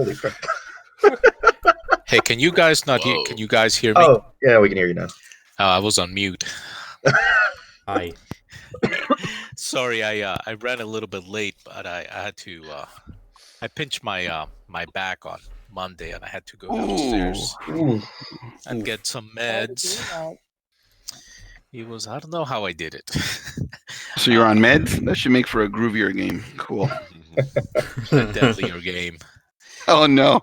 Holy crap. Hey, can you guys not hear? Can you guys hear me? Oh, yeah, we can hear you now. I was on mute. Hi. Sorry, I ran a little bit late, but I had to. I pinched my my back on Monday, and I had to go downstairs and get some meds. It was, I don't know how I did it. So you're on meds? That should make for a groovier game. Cool. A deadlier game. Oh no.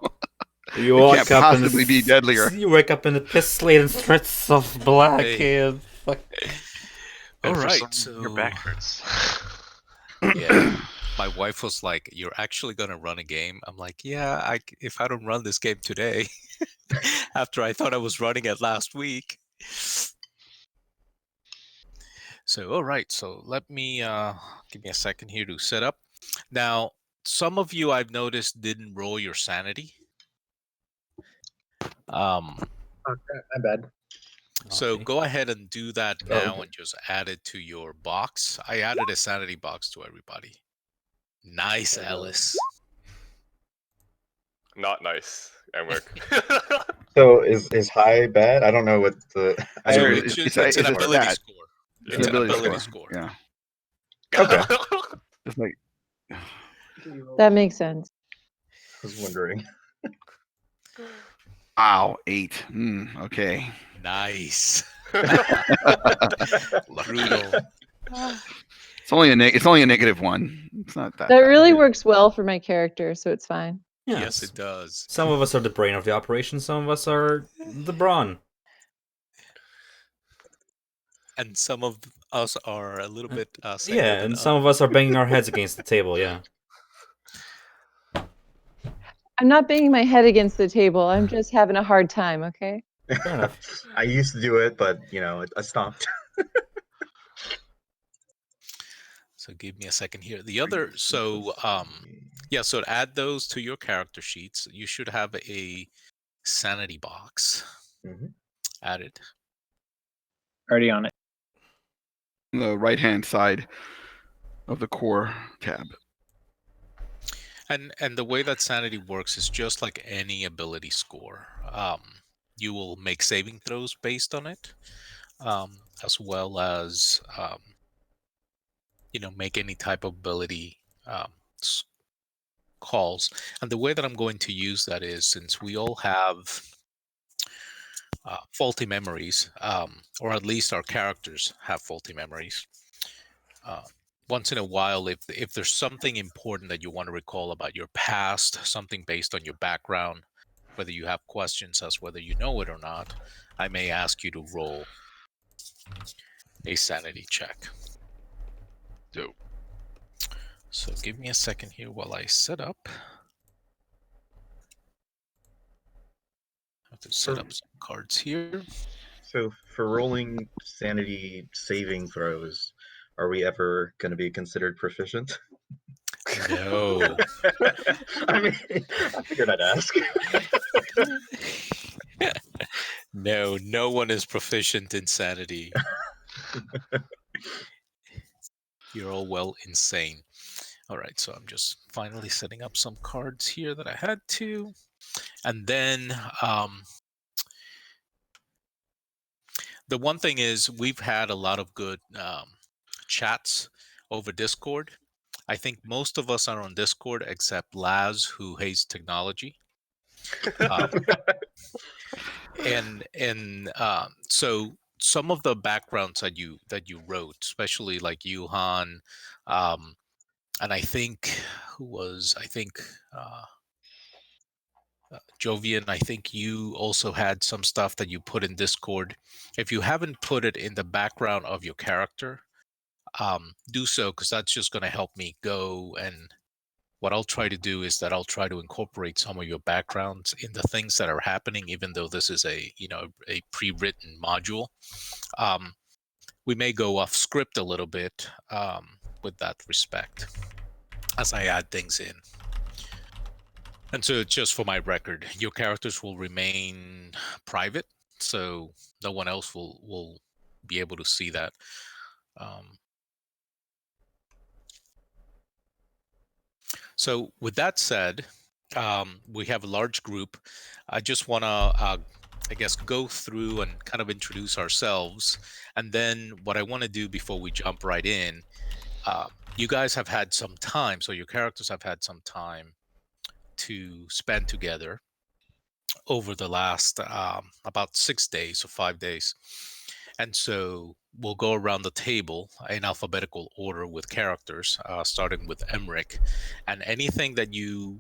You It wake can't up possibly be deadlier. You wake up in the piss-laden streets of black. Hey. Fuck. All right, your so back hurts. yeah, my wife was like, "You're actually gonna run a game?" I'm like, "Yeah, if I don't run this game today, after I thought I was running it last week." So, all right, so let me give me a second here to set up. Now, some of you I've noticed didn't roll your sanity. My bad. So Okay. go ahead and do that now okay. and just add it to your box. I added a sanity box to everybody. Nice, Ellis. Not nice, Emmerich. So is high bad? I don't know what the. I So never- it's it's an a ability stat. score. Yeah. It's an ability score. Yeah. Okay. Just like That makes sense. I was wondering. wow, 8. Okay. Nice. Lucky. Brutal. It's only a -1. It's not that. That bad. really works well for my character, so it's fine. Yes, it does. Some of us are the brain of the operation, some of us are the brawn. And some of us are a little bit saner Yeah, than and some of us are banging our heads against the table, yeah. I'm not banging my head against the table. I'm just having a hard time, okay? Fair enough. I used to do it, but I stopped. So give me a second here. The other, so yeah, so to add those to your character sheets, you should have a sanity box added. Already on it. The right-hand side of the core tab. And the way that sanity works is just like any ability score. You will make saving throws based on it, as well as make any type of ability calls. And the way that I'm going to use that is, since we all have faulty memories, or at least our characters have faulty memories. Once in a while, if there's something important that you want to recall about your past, something based on your background, whether you have questions as whether you know it or not, I may ask you to roll a sanity check. So give me a second here while I set up. I have to set up some cards here. So for rolling sanity saving throws, are we ever going to be considered proficient? No. I mean, I figured I'd ask. No one is proficient in sanity. You're all well insane. All right, so I'm just finally setting up some cards here that I had to. And then the one thing is, we've had a lot of good chats over Discord. I think most of us are on Discord except Laz, who hates technology. So some of the backgrounds that you wrote, especially like Yuhan, and I think Jovian, I think you also had some stuff that you put in Discord. If you haven't put it in the background of your character, do so, because that's just going to help me go. And what I'll try to do is that I'll try to incorporate some of your backgrounds in the things that are happening, even though this is a pre-written module. We may go off script a little bit with that respect as I add things in. And so, just for my record, your characters will remain private, so no one else will be able to see that. So with that said, we have a large group. I just want to, I guess, go through and kind of introduce ourselves. And then what I want to do before we jump right in, you guys have had some time, so your characters have had some time to spend together over the last about 6 days or 5 days. And so we'll go around the table in alphabetical order with characters, starting with Emmerich, and anything that you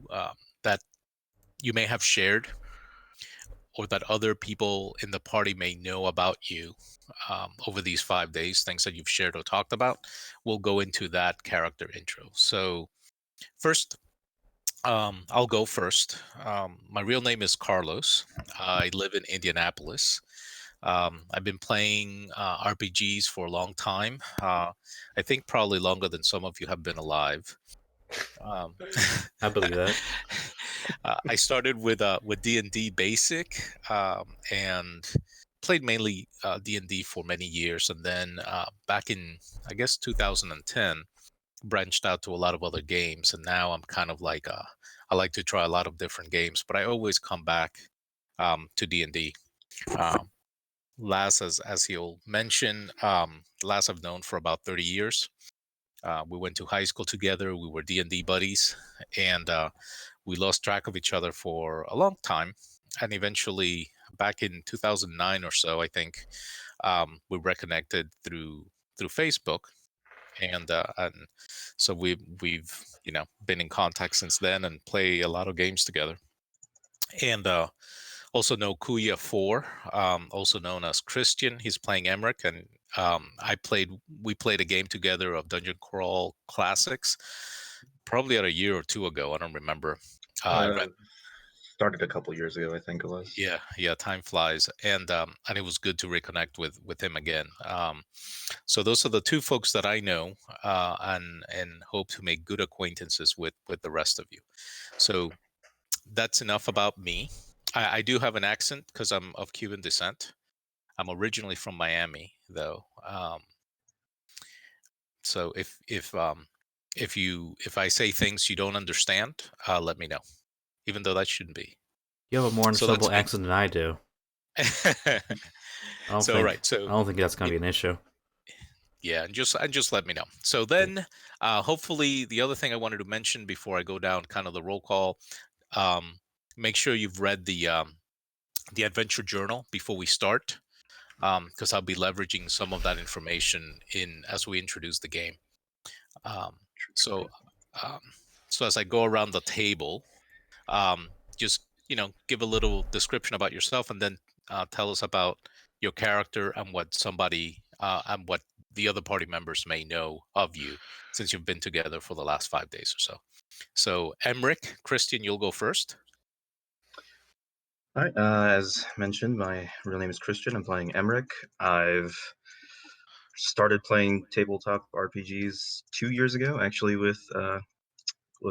may have shared or that other people in the party may know about you over these 5 days, things that you've shared or talked about, we'll go into that character intro. So first, I'll go first. My real name is Carlos. I live in Indianapolis. I've been playing RPGs for a long time. I think probably longer than some of you have been alive. I believe that. I started with D&D Basic and played mainly D&D for many years, and then back in I guess 2010, branched out to a lot of other games, and now I'm kind of like I like to try a lot of different games, but I always come back to D&D. Um, Laz, as he'll mention, Laz I've known for about 30 years. We went to high school together. We were D&D buddies, and we lost track of each other for a long time. And eventually, back in 2009 or so, I think we reconnected through Facebook, and so we've been in contact since then and play a lot of games together. And also know Kuya 4, also known as Christian. He's playing Emmerich, and we played a game together of Dungeon Crawl Classics, probably a year or two ago. I don't remember. Started a couple years ago, I think it was. Yeah, time flies, and it was good to reconnect with him again. So those are the two folks that I know, and hope to make good acquaintances with the rest of you. So that's enough about me. I do have an accent because I'm of Cuban descent. I'm originally from Miami, though. So if I say things you don't understand, let me know. Even though that shouldn't be. You have a more So understandable that's me. accent than I do. I don't think that's going to be an issue. Yeah, and just let me know. So then, hopefully, the other thing I wanted to mention before I go down kind of the roll call, make sure you've read the adventure journal before we start, because I'll be leveraging some of that information as we introduce the game. So, um, so as I go around the table, just give a little description about yourself, and then tell us about your character and what the other party members may know of you, since you've been together for the last 5 days or so. So Emmerich, Christian, you'll go first. All right. As mentioned, my real name is Christian. I'm playing Emmerich. I've started playing tabletop RPGs 2 years ago, actually, with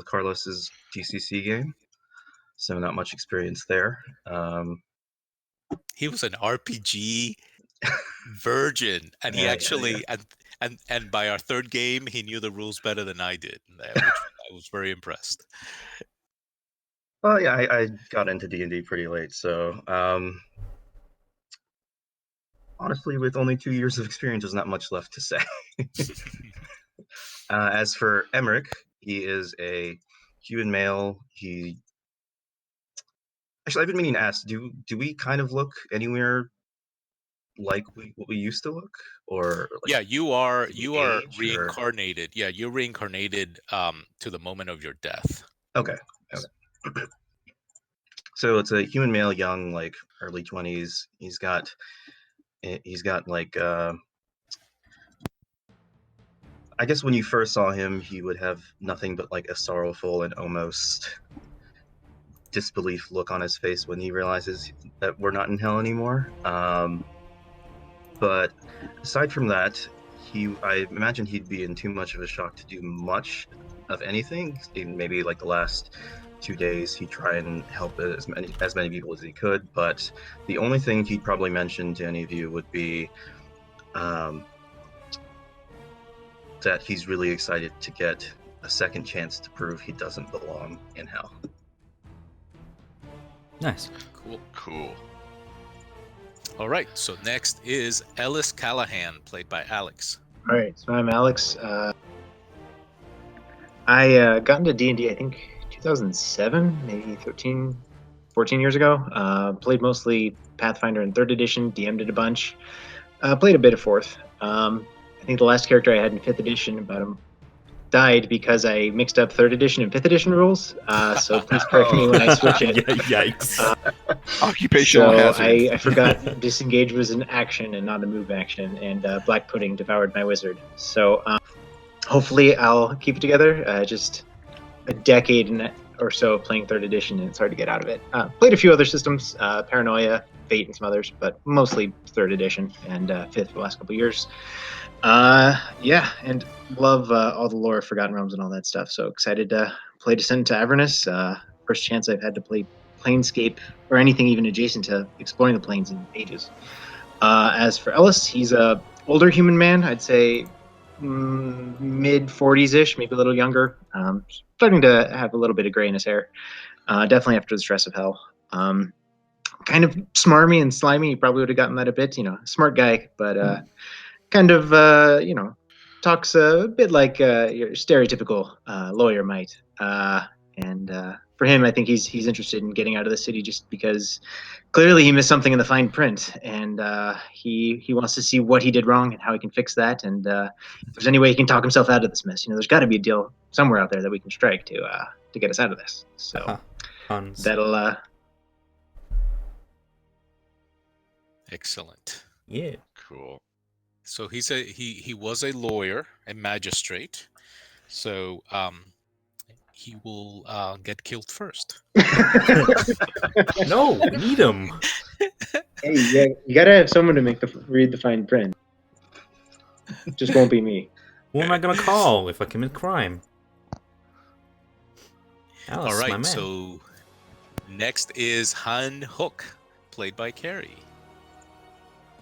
Carlos's GCC game. So not much experience there. He was an RPG virgin, and he actually and by our third game, he knew the rules better than I did, which I was very impressed. Well, yeah, I got into D&D pretty late, so honestly, with only 2 years of experience, there's not much left to say. As for Emmerich, he is a Cuban male. Actually, I've been meaning to ask, do we kind of look anywhere like what we used to look, or like, yeah, you are or... reincarnated. Yeah, you're reincarnated to the moment of your death. Okay. So it's a human male, young, like early 20s. He's got like I guess when you first saw him, he would have nothing but like a sorrowful and almost disbelief look on his face when he realizes that we're not in hell anymore. But aside from that, I imagine he'd be in too much of a shock to do much of anything. Maybe like the last 2 days, he'd try and help as many people as he could. But the only thing he'd probably mention to any of you would be that he's really excited to get a second chance to prove he doesn't belong in hell. Nice. Cool. All right. So next is Ellis Callahan, played by Alex. All right, so I'm Alex. I got into D&D, I think 2007, maybe 13, 14 years ago. Played mostly Pathfinder and 3rd edition, DM'd it a bunch. Played a bit of 4th. I think the last character I had in 5th edition died because I mixed up 3rd edition and 5th edition rules. So please correct me when I switch it. Yikes. Occupational So hazard. I forgot disengage was an action and not a move action, and Black Pudding devoured my wizard. So hopefully I'll keep it together. Just a decade or so of playing 3rd edition, and it's hard to get out of it. Played a few other systems, Paranoia, Fate, and some others, but mostly 3rd edition and 5th for the last couple of years. Yeah, and love all the lore of Forgotten Realms and all that stuff. So excited to play Descent to Avernus. First chance I've had to play Planescape or anything even adjacent to exploring the planes in ages. As for Ellis, he's a older human man. I'd say mid 40s ish, maybe a little younger. Starting to have a little bit of gray in his hair. Definitely after the stress of hell. Kind of smarmy and slimy. He probably would have gotten that a bit. Smart guy, but kind of talks a bit like your stereotypical lawyer might. And for him, I think he's interested in getting out of the city just because clearly he missed something in the fine print, and he wants to see what he did wrong and how he can fix that. And if there's any way he can talk himself out of this mess, there's got to be a deal somewhere out there that we can strike to get us out of this. So that'll. Excellent. Yeah. Cool. So he was a lawyer, a magistrate. So he will get killed first. No, meet him. Hey, yeah, you gotta have someone to read the fine print. Just won't be me. Who am I gonna call if I commit crime? Alice, All right. my man. So next is Han Hook, played by Carrie.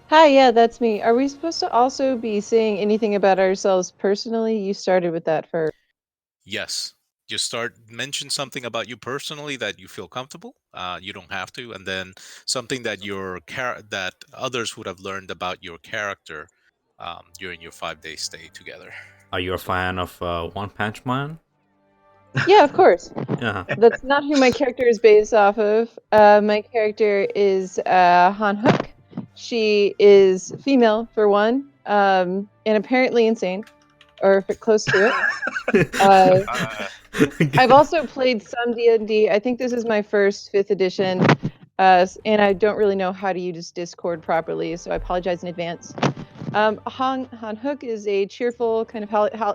Hi, yeah, that's me. Are we supposed to also be saying anything about ourselves personally? You started with that first. Yes. Just mention something about you personally that you feel comfortable. You don't have to, and then something that that others would have learned about your character during your 5-day stay together. Are you a fan of One Punch Man? Yeah, of course. Yeah. That's not who my character is based off of. My character is Han Hook. She is female, for one, and apparently insane, or close to it. I've also played some D&D. I think this is my first 5th edition, and I don't really know how to use Discord properly, so I apologize in advance. Han Hook is a cheerful, kind of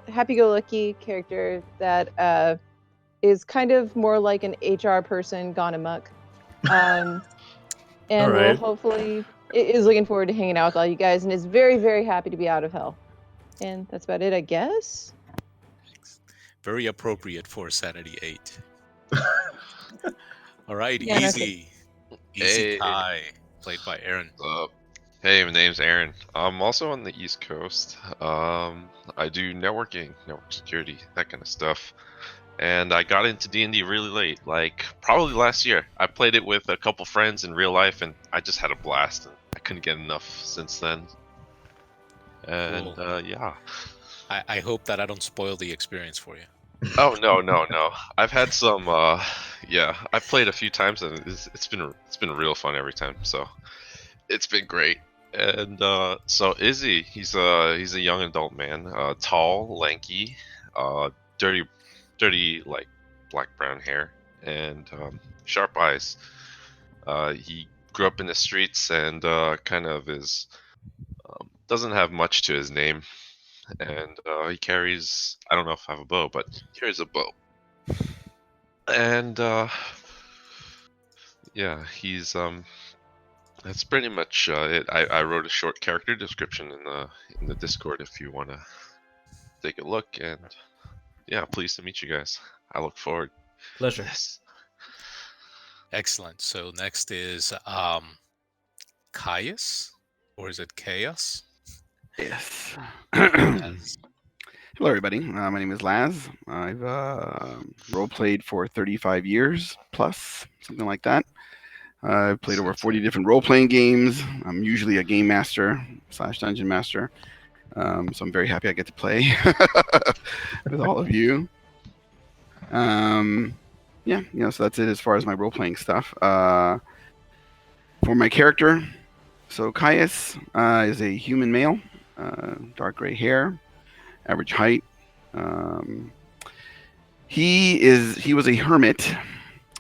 happy-go-lucky character that is kind of more like an HR person gone amok. And will hopefully is looking forward to hanging out with all you guys and is very, very happy to be out of hell. And that's about it, I guess. Very appropriate for Sanity 8. All right, Yeah, Easy. Easy Kai, played by Aaron. Hey, my name's Aaron. I'm also on the East Coast. I do networking, network security, that kind of stuff. And I got into D&D really late, like probably last year. I played it with a couple friends in real life, and I just had a blast. And I couldn't get enough since then. And Cool. yeah. I hope that I don't spoil the experience for you. Oh no. I've had some. Yeah, I've played a few times, and it's been real fun every time. So it's been great. And so Izzy, he's a young adult man, tall, lanky, dirty like black brown hair, and sharp eyes. He grew up in the streets and kind of doesn't have much to his name, and he carries, I don't know if I have a bow, but he carries a bow. And yeah, he's that's pretty much it. I wrote a short character description in the Discord if you want to take a look. And yeah, pleased to meet you guys. I look forward. Pleasure. Yes. Excellent. So next is Caius, or is it Chaos? Yes. Yes. Hello, everybody. My name is Laz. I've role played for 35 years plus, something like that. I've played over 40 different role-playing games. I'm usually a game master / dungeon master. So I'm very happy I get to play with all of you. Yeah, so that's it as far as my role-playing stuff. For my character, so Caius is a human male, dark gray hair, average height. He was a hermit.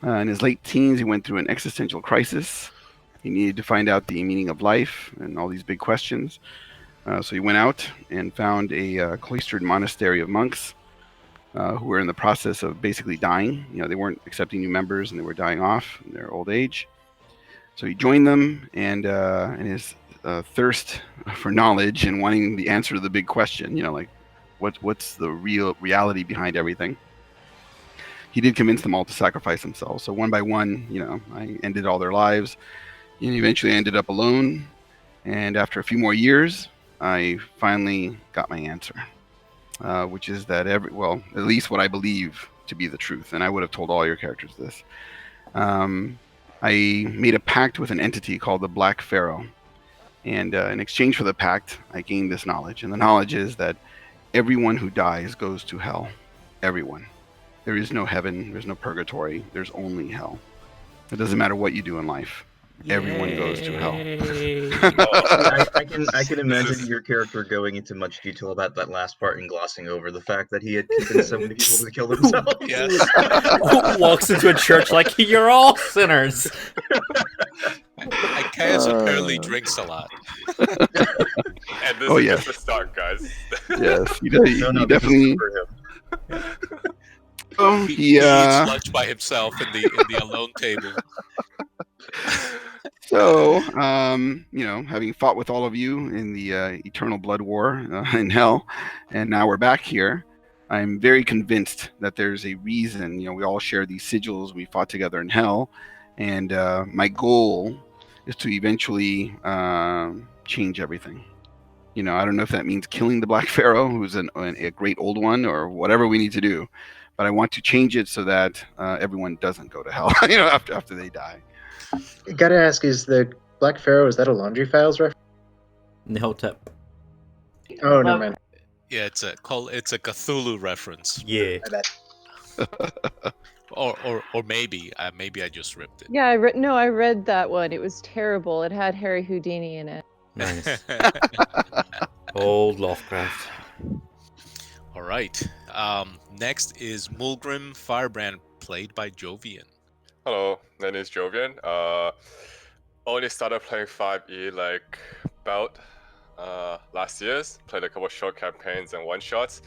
In his late teens, he went through an existential crisis. He needed to find out the meaning of life and all these big questions. So he went out and found a cloistered monastery of monks who were in the process of basically dying. They weren't accepting new members and they were dying off in their old age. So he joined them, and his thirst for knowledge and wanting the answer to the big question, like what's the reality behind everything. He did convince them all to sacrifice themselves. So one by one, I ended all their lives, and eventually I ended up alone. And after a few more years, I finally got my answer, which is that at least what I believe to be the truth. And I would have told all your characters this. I made a pact with an entity called the Black Pharaoh. And in exchange for the pact, I gained this knowledge. And the knowledge is that everyone who dies goes to hell. Everyone. There is no heaven. There's no purgatory. There's only hell. It doesn't matter what you do in life. Everyone goes to hell. I can imagine your character going into much detail about that last part and glossing over the fact that he had convinced so many people to kill themselves. Yes. Walks into a church like, you're all sinners. Caius apparently drinks a lot. And this is just the start, guys. Yes, he definitely. He eats lunch by himself in the alone table. So, having fought with all of you in the eternal blood war in hell, and now we're back here, I'm very convinced that there's a reason. We all share these sigils. We fought together in hell, and my goal is to eventually change everything. I don't know if that means killing the Black Pharaoh, who's a great old one, or whatever we need to do. But I want to change it so that everyone doesn't go to hell, after they die. Gotta ask, is the Black Pharaoh, is that a Laundry Files reference? Nihotep. Oh, no, man. Yeah, it's a Cthulhu reference. Yeah. I bet. or maybe I just ripped it. Yeah, I read that one. It was terrible. It had Harry Houdini in it. Nice. Old Lovecraft. All right. Next is Mulgrim Firebrand, played by Jovian. Hello, my name is Jovian. Only started playing 5e about last year's. Played a couple short campaigns and one-shots.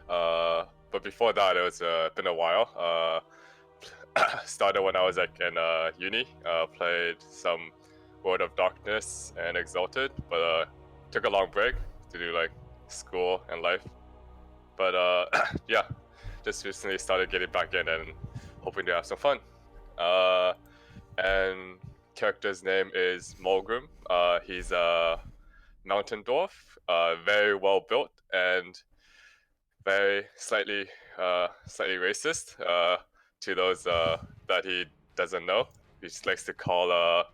But before that, it was been a while. Started when I was in uni. Played some World of Darkness and Exalted, but took a long break to do school and life. But yeah, just recently started getting back in and hoping to have some fun. And character's name is Mulgrim. He's a mountain dwarf, very well built and very slightly racist to those that he doesn't know. He just likes to call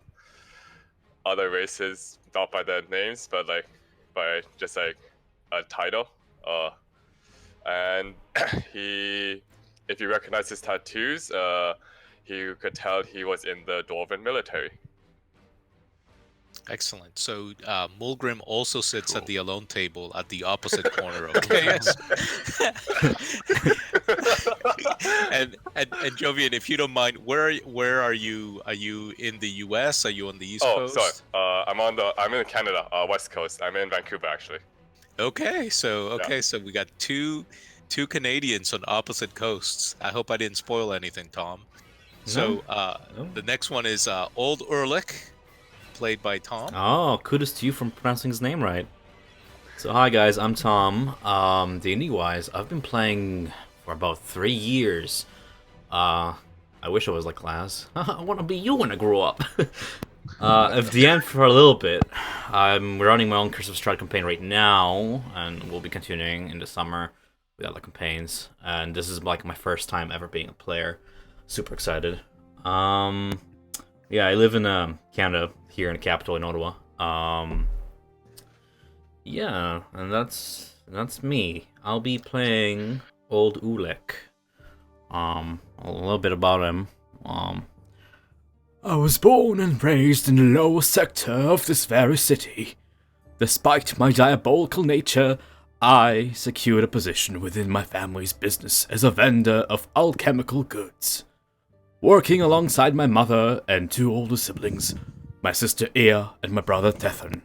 other races not by their names, but by just a title. And if you recognize his tattoos, you could tell he was in the Dwarven military. Excellent. So Mulgrim also sits at the alone table at the opposite corner of Chaos. and Jovian, if you don't mind, where are you? Are you in the U.S.? Are you on the East Coast? Oh, sorry. I'm in Canada, West Coast. I'm in Vancouver, actually. Okay, so we got two Canadians on opposite coasts. I hope I didn't spoil anything, Tom. So the next one is Old Ehrlich, played by Tom. Oh, kudos to you for pronouncing his name right. So hi guys, I'm Tom. D&D wise, I've been playing for about 3 years. I wish I was like Laz. I want to be you when I grow up. I've DM'd for a little bit. I'm running my own Curse of Strahd campaign right now, and we'll be continuing in the summer with other campaigns. And this is my first time ever being a player. Super excited. Yeah, I live in Canada, here in the capital in Ottawa. Yeah, and that's me. I'll be playing Old Ulek. A little bit about him. I was born and raised in the lower sector of this very city. Despite my diabolical nature, I secured a position within my family's business as a vendor of alchemical goods. Working alongside my mother and two older siblings, my sister Ea and my brother Tethan.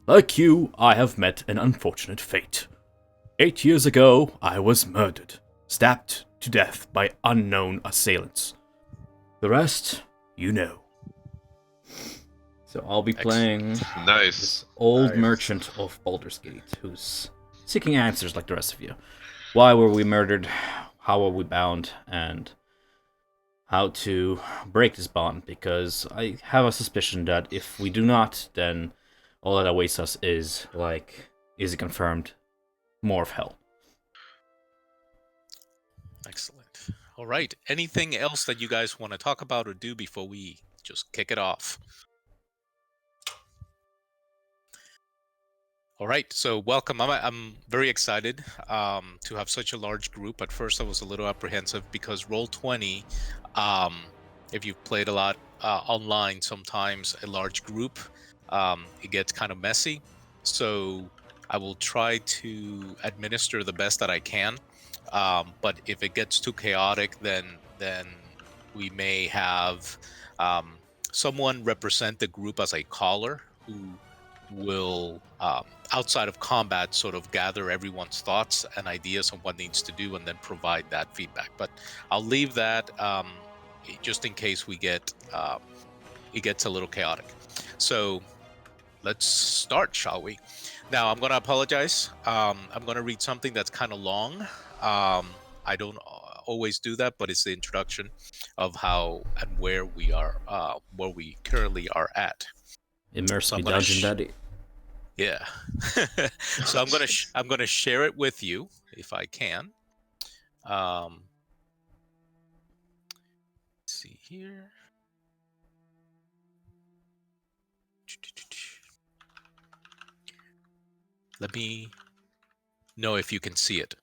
Like you, I have met an unfortunate fate. 8 years ago, I was murdered, stabbed to death by unknown assailants. The rest, you know. So I'll be playing Nice. this old Nice. merchant of Baldur's Gate who's seeking answers like the rest of you. Why were we murdered? How are we bound? And how to break this bond, because I have a suspicion that if we do not, then all that awaits us is, is it confirmed, more of hell. Excellent. All right. Anything else that you guys want to talk about or do before we just kick it off? All right. So welcome. I'm very excited to have such a large group. At first, I was a little apprehensive because Roll20, if you've played a lot online, sometimes a large group, it gets kind of messy. So I will try to administer the best that I can. But if it gets too chaotic, then we may have someone represent the group as a caller who will, outside of combat, sort of gather everyone's thoughts and ideas on what needs to do and then provide that feedback. But I'll leave that just in case we get it gets a little chaotic. So let's start, shall we? Now, I'm going to apologize. I'm going to read something that's kind of long. I don't always do that, but it's the introduction of how and where we are, where we currently are at. Immerse So me, I'm gonna Dungeon Daddy. Yeah. So I'm gonna share it with you if I can. Let's see here. Let me know if you can see it.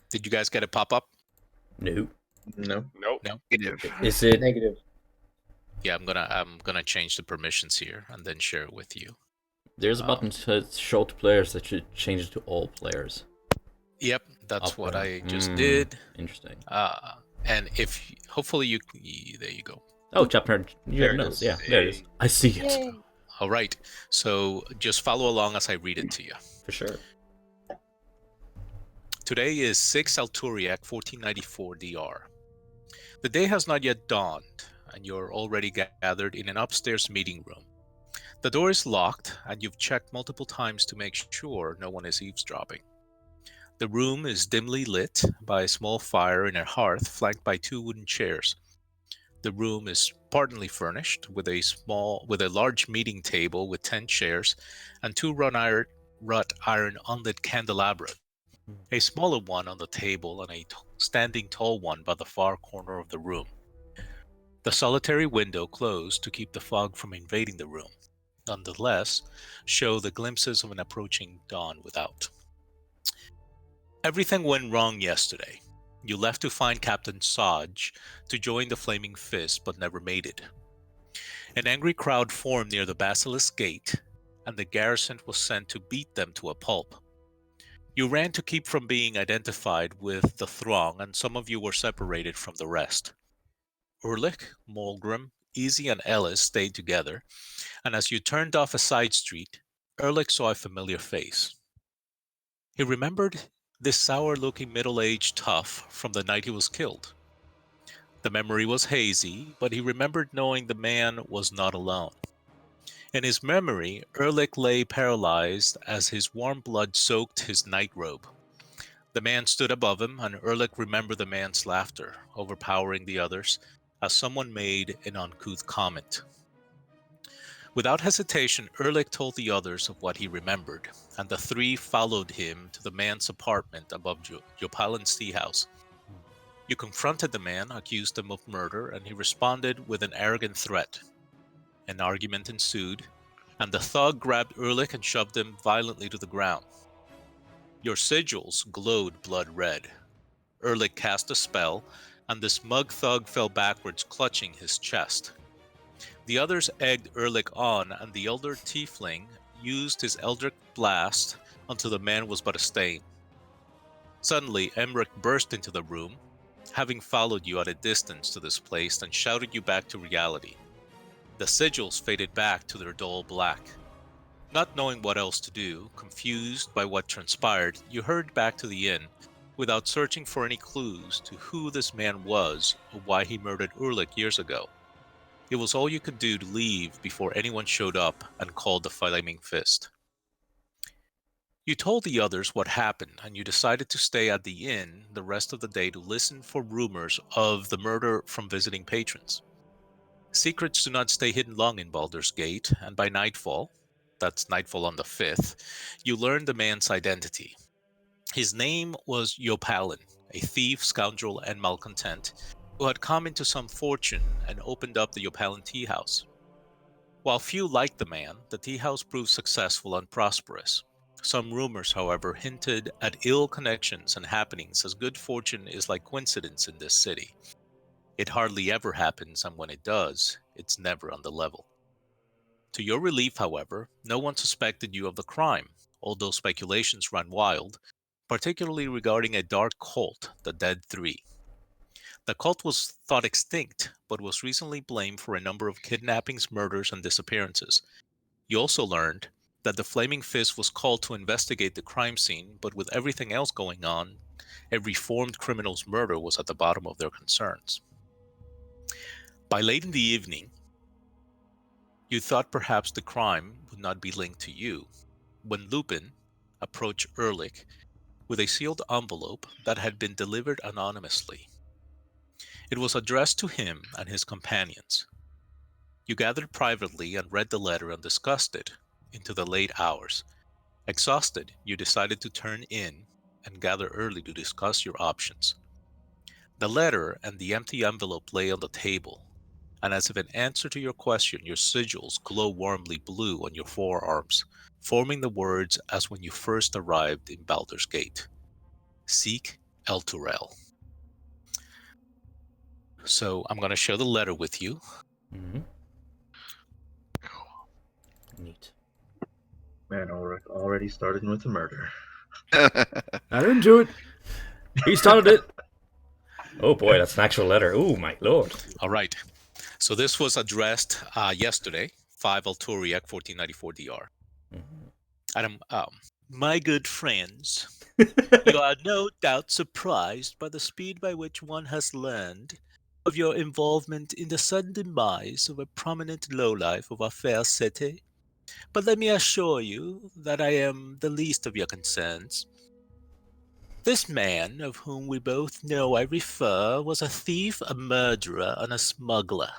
Did you guys get it pop up? No. No. Nope. No. Negative. Is it? Negative. Yeah, I'm gonna change the permissions here and then share it with you. There's a button that says show to players that should change it to all players. Yep, that's Up what there. I just did. Interesting. And if hopefully you there you go. Oh, chapter. There it Notes. is. Yeah, there it is. I see it. Yay. All right. So just follow along as I read it to you. For sure. Today is 6 Alturiac 1494 DR. The day has not yet dawned, and you're already gathered in an upstairs meeting room. The door is locked, and you've checked multiple times to make sure no one is eavesdropping. The room is dimly lit by a small fire in a hearth flanked by 2 wooden chairs. The room is partly furnished with a large meeting table with 10 chairs and 2 wrought iron unlit candelabra, a smaller one on the table and a standing tall one by the far corner of the room. The solitary window closed to keep the fog from invading the room, nonetheless show the glimpses of an approaching dawn without. Everything went wrong yesterday. You left to find Captain Saj to join the Flaming Fist, but never made it. An angry crowd formed near the Basilisk Gate, and the garrison was sent to beat them to a pulp. You ran to keep from being identified with the throng, and some of you were separated from the rest. Ehrlich, Mulgrim, Easy, and Ellis stayed together, and as you turned off a side street, Ehrlich saw a familiar face. He remembered this sour-looking middle-aged tough from the night he was killed. The memory was hazy, but he remembered knowing the man was not alone. In his memory, Ehrlich lay paralyzed as his warm blood soaked his nightrobe. The man stood above him, and Ehrlich remembered the man's laughter, overpowering the others, as someone made an uncouth comment. Without hesitation, Ehrlich told the others of what he remembered, and the 3 followed him to the man's apartment above Jopalin's tea house. You confronted the man, accused him of murder, and he responded with an arrogant threat. An argument ensued, and the thug grabbed Ehrlich and shoved him violently to the ground. Your sigils glowed blood red. Ehrlich cast a spell, and the smug thug fell backwards, clutching his chest. The others egged Ehrlich on, and the elder tiefling used his Eldritch Blast until the man was but a stain. Suddenly, Emmerich burst into the room, having followed you at a distance to this place, and shouted you back to reality. The sigils faded back to their dull black. Not knowing what else to do, confused by what transpired, you hurried back to the inn, without searching for any clues to who this man was or why he murdered Ehrlich years ago. It was all you could do to leave before anyone showed up and called the Flaming Fist. You told the others what happened, and you decided to stay at the inn the rest of the day to listen for rumors of the murder from visiting patrons. Secrets do not stay hidden long in Baldur's Gate, and by nightfall, that's nightfall on the 5th, you learned the man's identity. His name was Yopalin, a thief, scoundrel, and malcontent, who had come into some fortune and opened up the Yopalin tea house. While few liked the man, the tea house proved successful and prosperous. Some rumors, however, hinted at ill connections and happenings, as good fortune is like coincidence in this city. It hardly ever happens, and when it does, it's never on the level. To your relief, however, no one suspected you of the crime, although speculations ran wild, particularly regarding a dark cult, the Dead Three. The cult was thought extinct, but was recently blamed for a number of kidnappings, murders, and disappearances. You also learned that the Flaming Fist was called to investigate the crime scene, but with everything else going on, a reformed criminal's murder was at the bottom of their concerns. By late in the evening, you thought perhaps the crime would not be linked to you, when Lupin approached Ehrlich with a sealed envelope that had been delivered anonymously. It was addressed to him and his companions. You gathered privately and read the letter and discussed it into the late hours. Exhausted, you decided to turn in and gather early to discuss your options. The letter and the empty envelope lay on the table, and as if in answer to your question, your sigils glow warmly blue on your forearms, forming the words as when you first arrived in Baldur's Gate. Seek Elturel. So I'm going to share the letter with you. Mm-hmm. Neat. Man, already started with the murder. I didn't do it. He started it. Oh boy, that's an actual letter. Oh my lord. All right. So this was addressed yesterday, 5 Alturiac, 1494 DR. Mhm. Adam, my good friends, you are no doubt surprised by the speed by which one has learned of your involvement in the sudden demise of a prominent lowlife of our fair city. But let me assure you that I am the least of your concerns. This man, of whom we both know I refer, was a thief, a murderer, and a smuggler.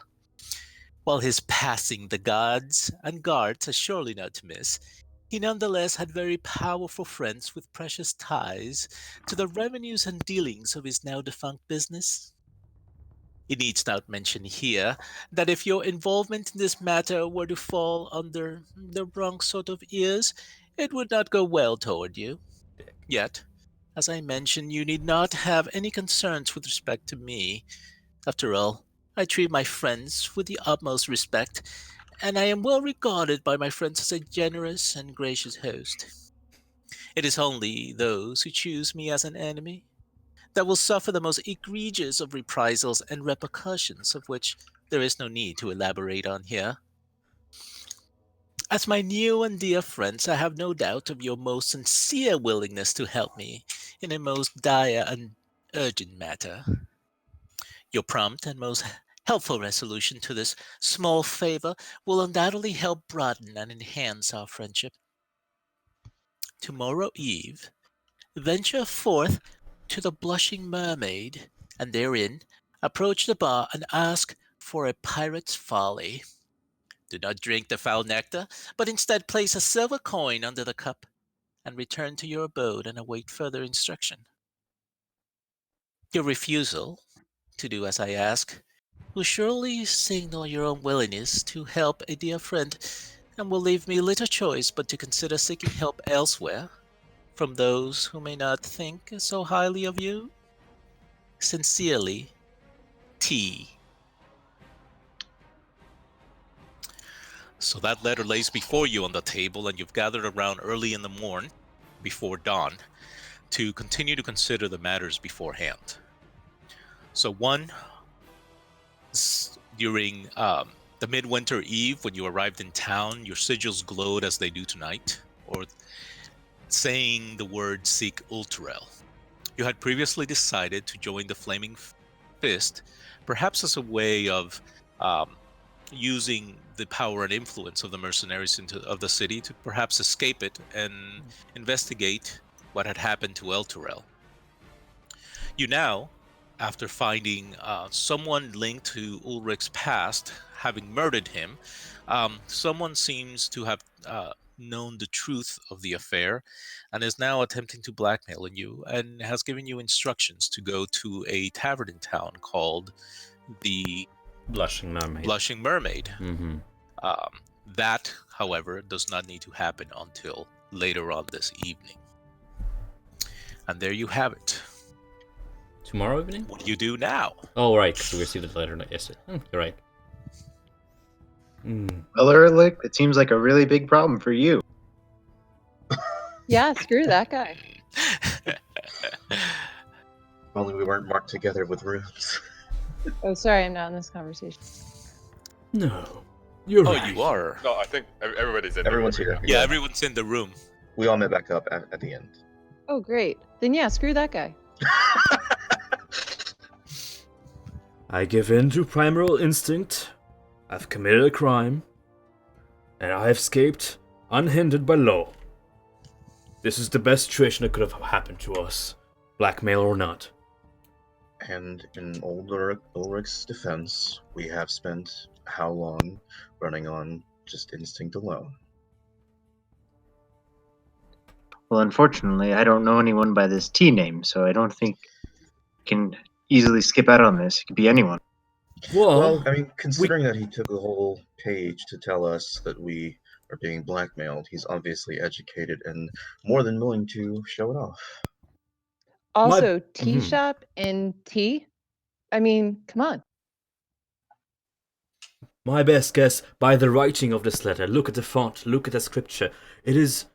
While his passing the gods and guards are surely not to miss, he nonetheless had very powerful friends with precious ties to the revenues and dealings of his now defunct business. It needs not mention here that if your involvement in this matter were to fall under the wrong sort of ears, it would not go well toward you. Yet, as I mentioned, you need not have any concerns with respect to me. After all, I treat my friends with the utmost respect, and I am well regarded by my friends as a generous and gracious host. It is only those who choose me as an enemy that will suffer the most egregious of reprisals and repercussions, of which there is no need to elaborate on here. As my new and dear friends, I have no doubt of your most sincere willingness to help me in a most dire and urgent matter. Your prompt and most helpful resolution to this small favor will undoubtedly help broaden and enhance our friendship. Tomorrow eve, venture forth to the Blushing Mermaid, and therein approach the bar and ask for a pirate's folly. Do not drink the foul nectar, but instead place a silver coin under the cup, and return to your abode and await further instruction. Your refusal to do as I ask will surely signal your unwillingness to help a dear friend, and will leave me little choice but to consider seeking help elsewhere from those who may not think so highly of you. Sincerely, T. So that letter lays before you on the table, and you've gathered around early in the morn, before dawn, to continue to consider the matters beforehand. So one, during the midwinter eve, when you arrived in town, your sigils glowed as they do tonight, or saying the word "Seek Ulturel." You had previously decided to join the Flaming Fist, perhaps as a way of using the power and influence of the mercenaries of the city to perhaps escape it and investigate what had happened to Elturel. You now, after finding someone linked to Ulrich's past, having murdered him, someone seems to have known the truth of the affair and is now attempting to blackmail you and has given you instructions to go to a tavern in town called the Blushing Mermaid. Blushing Mermaid. Mm-hmm. That, however, does not need to happen until later on this evening. And there you have it. Tomorrow evening? What do you do now? Oh, right, because we received the letter yesterday. You're right. Well, Erlich, it seems like a really big problem for you. Yeah, screw that guy. If only we weren't marked together with runes. Oh, sorry, I'm not in this conversation. No, you're right. You are. No, I think everybody's in. Everyone's the room here. right Yeah, everyone's in the room. We all met back up at the end. Oh, great. Then yeah, screw that guy. I give in to primal instinct. I've committed a crime. And I have escaped unhindered by law. This is the best situation that could have happened to us, blackmail or not. And in Ulrich's defense, we have spent how long running on just instinct alone? Well, unfortunately, I don't know anyone by this T name, so I don't think I can easily skip out on this. It could be anyone. Well, I mean, considering that he took a whole page to tell us that we are being blackmailed, he's obviously educated and more than willing to show it off. Also, tea shop and tea? I mean, come on. My best guess, by the writing of this letter, look at the font, look at the scripture, it is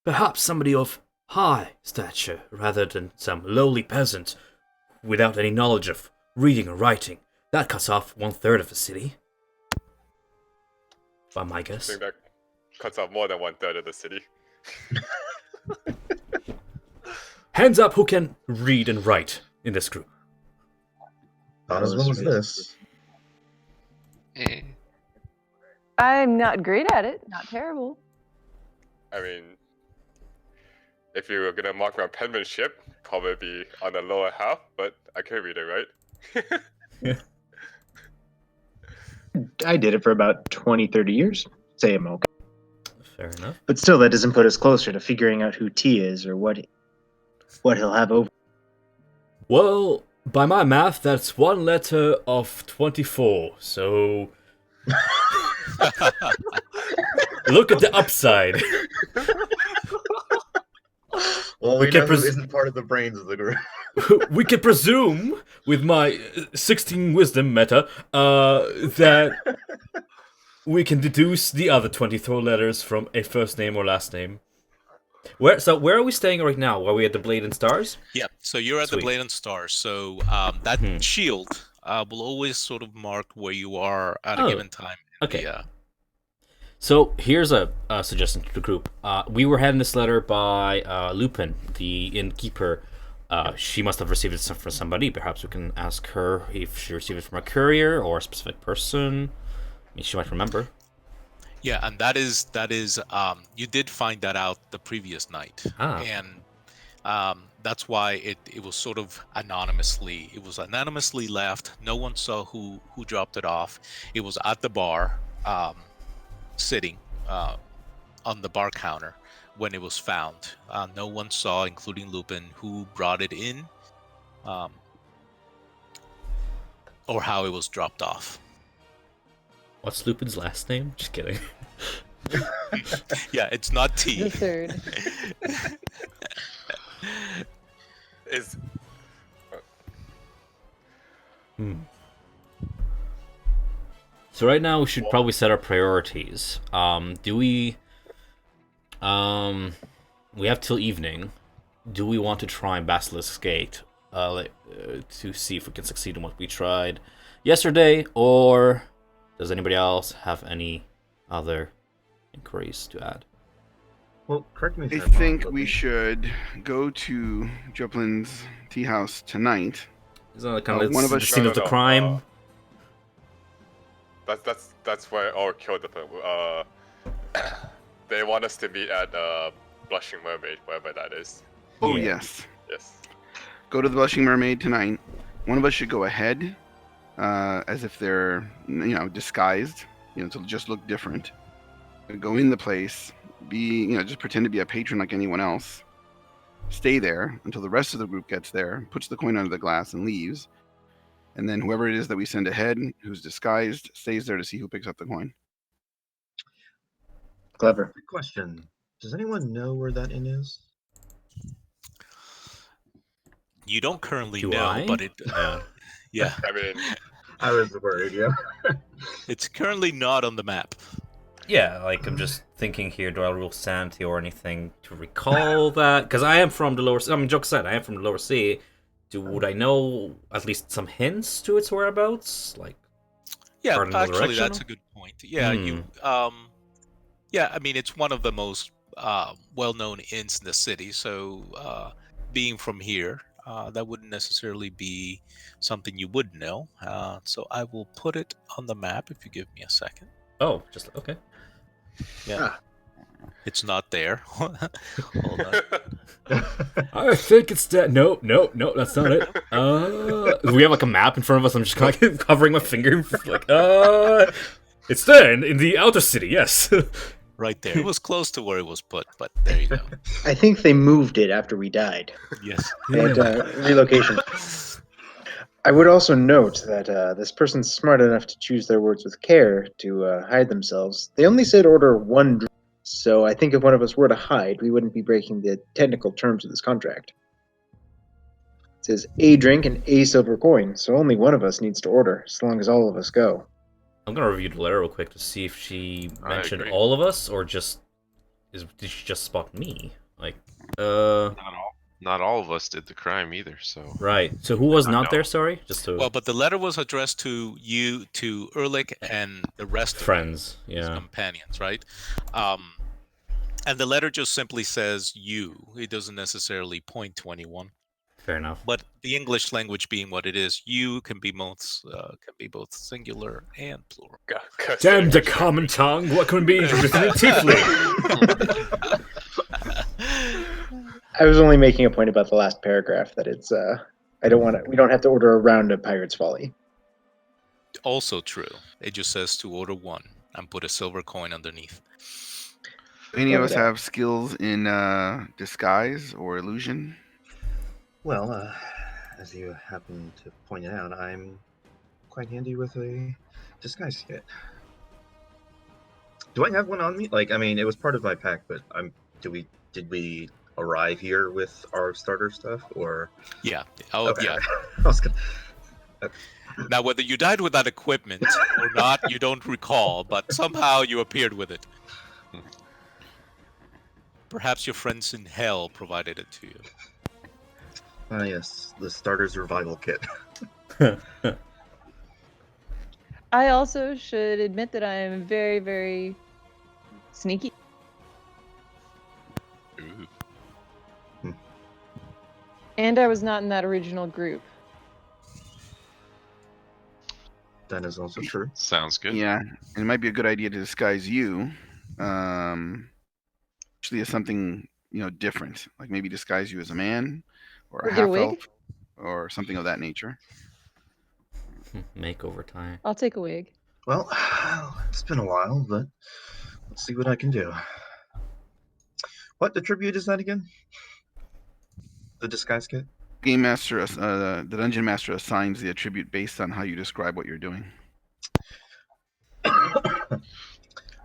perhaps somebody of high stature rather than some lowly peasant without any knowledge of reading or writing. That cuts off 1/3 of the city. By my guess. I think that cuts off more than 1/3 of the city. Hands up who can read and write in this group. Not as well as this. I'm not great at it. Not terrible. I mean, if you were gonna mark my penmanship, probably be on the lower half, but I can read it, right? I did it for about 20, 30 years. Say I'm okay. Fair enough. But still, that doesn't put us closer to figuring out who T is or what he'll have over. Well, by my math, that's one letter of 24, so... Look at the upside. Well, we know who isn't part of the brains of the group. We can presume, with my 16 wisdom meta, that we can deduce the other 24 letters from a first name or last name. Where are we staying right now? Are we at the Blade and Stars? Yeah, so you're at the Blade and Stars. So that shield will always sort of mark where you are at a given time. Okay. So here's a suggestion to the group. We were handed this letter by Lupin, the innkeeper. She must have received it from somebody. Perhaps we can ask her if she received it from a courier or a specific person. I mean, she might remember. Yeah, and that is you did find that out the previous night, and that's why it was sort of anonymously. It was anonymously left. No one saw who dropped it off. It was at the bar, sitting on the bar counter when it was found. No one saw, including Lupin, who brought it in. or how it was dropped off. What's Lupin's last name? Just kidding. Yeah, it's not T. The third. Is So right now we should probably set our priorities. Do we? We have till evening. Do we want to try Basilisk's Gate? To see if we can succeed in what we tried yesterday, or does anybody else have any other inquiries to add? Well, correct me if I I'm wrong, think but we should go to Joplin's tea house tonight. Is that kind Oh, of one of the us- scene of the crime? that's where our kill the they want us to meet at Blushing Mermaid, wherever that is. Oh Yeah. yes. Yes. Go to the Blushing Mermaid tonight. One of us should go ahead, as if they're disguised, to just look different. Go in the place, just pretend to be a patron like anyone else. Stay there until the rest of the group gets there, puts the coin under the glass, and leaves. And then whoever it is that we send ahead, who's disguised, stays there to see who picks up the coin. Clever. quick question: does anyone know where that inn is? You don't currently Do know, I? but it. Yeah, I mean, I was worried. Yeah. it's currently not on the map. Yeah, like I'm just thinking here, do I roll sanity or anything to recall that? Because I am from the lower sea. I mean, joke aside, I am from the lower sea. Would I know at least some hints to its whereabouts? Like, Yeah, Cardinal actually, direction? that's a good point. Yeah, yeah, I mean, it's one of the most well-known inns in the city. So, being from here, that wouldn't necessarily be something you would know. So I will put it on the map if you give me a second. oh, just okay. Yeah, it's not there. Hold on. I think it's that. No, that's not it. We have like a map in front of us. I'm just kind of covering my finger, like, it's there in the outer city. Yes. Right there. It was close to where it was put, but there you go. I think they moved it after we died. Yes. And relocation. I would also note that this person's smart enough to choose their words with care to hide themselves. They only said order one drink, so I think if one of us were to hide, we wouldn't be breaking the technical terms of this contract. It says a drink and a silver coin, so only one of us needs to order, as long as all of us go. I'm gonna review the letter real quick to see if she I mentioned agree. all of us or did she just spot me? Like, Not all of us did the crime either, so right. So who was I not know. there? Sorry, just to Well, but the letter was addressed to you, to Ehrlich, and the rest of friends. his Yeah, companions, right? And the letter just simply says you. It doesn't necessarily point to anyone. fair enough. But the English language being what it is, you can be both singular and plural. Damn the common tongue! What can be written in tiefling? I was only making a point about the last paragraph that it's we don't have to order a round of Pirate's Folly. Also true. It just says to order one and put a silver coin underneath. Any of Oh, us yeah. have skills in disguise or illusion? Well, as you happen to point out, I'm quite handy with a disguise kit. Do I have one on me? Like, I mean, it was part of my pack, but did we arrive here with our starter stuff, or? Yeah. Oh, Okay. yeah. I was gonna... Now, whether you died with that equipment or not, you don't recall, but somehow you appeared with it. Perhaps your friends in hell provided it to you. Ah, yes, the starter's revival kit. I also should admit that I am very, very sneaky. Ooh. And I was not in that original group. That is also true. sounds good. Yeah, and it might be a good idea to disguise you, actually as something different, like maybe disguise you as a man or a Or get a half wig? elf or something of that nature. Makeover time. I'll take a wig. Well, it's been a while, but let's see what I can do. What attribute is that again? The disguise kit? game master, the dungeon master assigns the attribute based on how you describe what you're doing.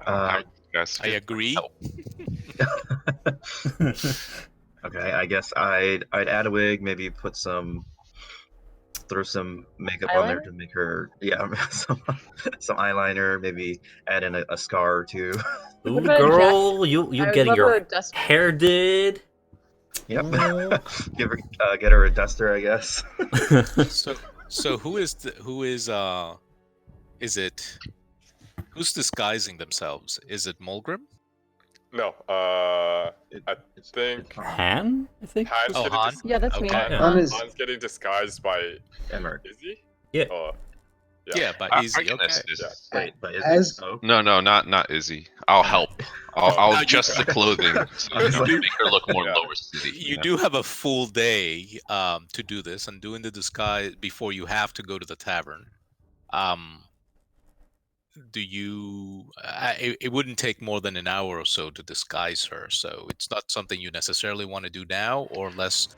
Uh, Guys, I agree. okay, I guess I'd add a wig, maybe throw some makeup on there Eyeliner? to make her, some eyeliner, maybe add in a scar or two. Ooh, about a girl, you I would getting love your a duster. hair did? Yep. Oh. Get her a duster, I guess. So who's disguising themselves? Is it Mulgrim? No, I It's think Han, I think. Han's Oh, getting Han? Yeah, that's me. Okay. Yeah. Han is Han's getting disguised by Emmer. Izzy. Yeah. Or, Yeah, but I easy. can Okay. assist. Wait, but is As- it? Oh, No, not Izzy. I'll help. I'll now adjust the clothing so I was to like- make her look more Yeah. lower city. You know? do have a full day to do this, and doing the disguise before you have to go to the tavern. Do you? It wouldn't take more than an hour or so to disguise her, so it's not something you necessarily want to do now, or unless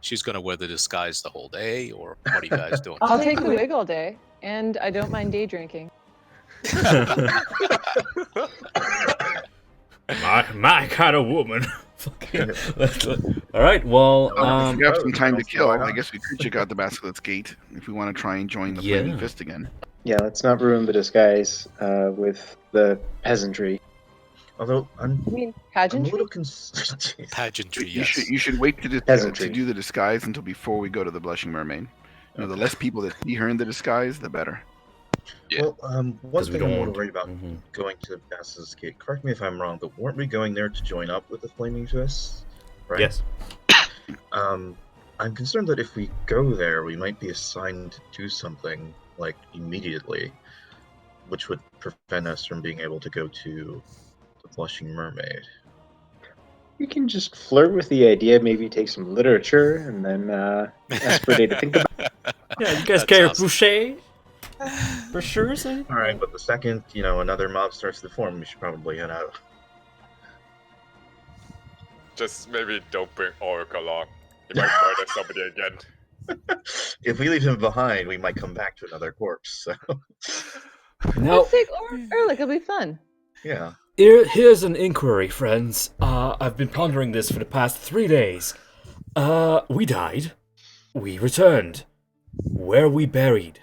she's going to wear the disguise the whole day, or what are you guys doing? I'll take the wig all day, and I don't mind day drinking. my kind of woman. Fucking- All right. Well, If we have some time to Why kill, not? I guess we could check out the Basilisk's Gate if we want to try and join the Yeah. Flaming Fist again. Yeah, let's not ruin the disguise with the peasantry. Although I'm You mean a pageantry? little concerned. Pageantry, You yes. should wait to Peasantry. do the disguise until before we go to the Blushing Mermaid. You know, the less people that see her in the disguise, the better. Yeah. Well, one 'Cause we thing I'm don't more want- worried about Mhm. going to Basilisk's Gate. Correct me if I'm wrong, but weren't we going there to join up with the Flaming Fists? Right. Yes. I'm concerned that if we go there, we might be assigned to do something like immediately, which would prevent us from being able to go to the Blushing Mermaid. We can just flirt with the idea, maybe take some literature, and then ask for a day to think about Yeah, you guys That's care awesome. Boucher? For sure, say? All right, but the second another mob starts to form, we should probably head out. Just maybe don't bring Oric along. He might murder somebody again. If we leave him behind, we might come back to another corpse. So Now, Let's take Erlich. It'll be fun. yeah. here's an inquiry, friends. I've been pondering this for the past 3 days. We died. We returned. Where are we buried?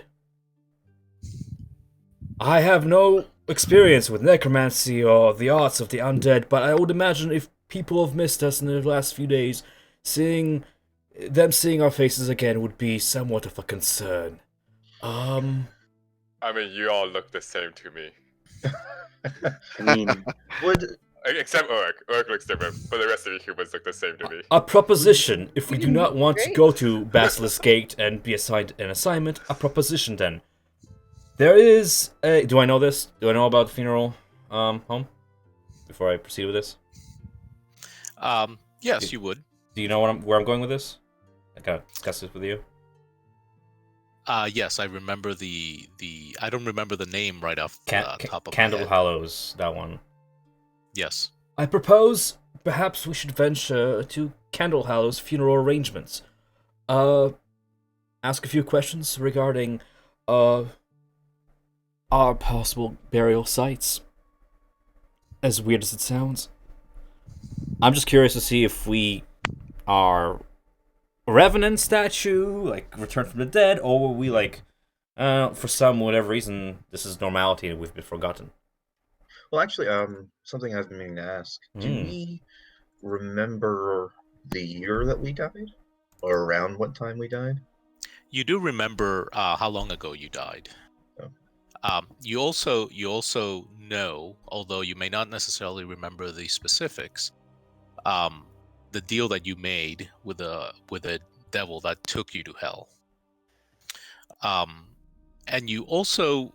I have no experience with necromancy or the arts of the undead, but I would imagine if people have missed us in the last few days, seeing our faces again would be somewhat of a concern. I mean, you all look the same to me. I mean, Would Except Oric. Oric looks different, but the rest of you humans look the same to me. A proposition, if we do not want to Great. go to Basilisk Gate and be assigned an assignment, a proposition then. There is a... Do I know this? Do I know about the funeral home? Before I proceed with this? Yes, you would. Do you know where I'm going with this? I gotta discuss this with you. Yes, I remember the. I don't remember the name right off the top of Candle my head. Hallows, that one. Yes. I propose perhaps we should venture to Candle Hallows funeral arrangements. Ask a few questions regarding our possible burial sites. As weird as it sounds. I'm just curious to see if we are a revenant statue, like returned from the dead, or were we like, for some whatever reason, this is normality and we've been forgotten. well, actually, something I've been meaning to ask. Do we remember the year that we died, or around what time we died? You do remember how long ago you died. Oh. You also know, although you may not necessarily remember the specifics, the deal that you made with a devil that took you to hell. And you also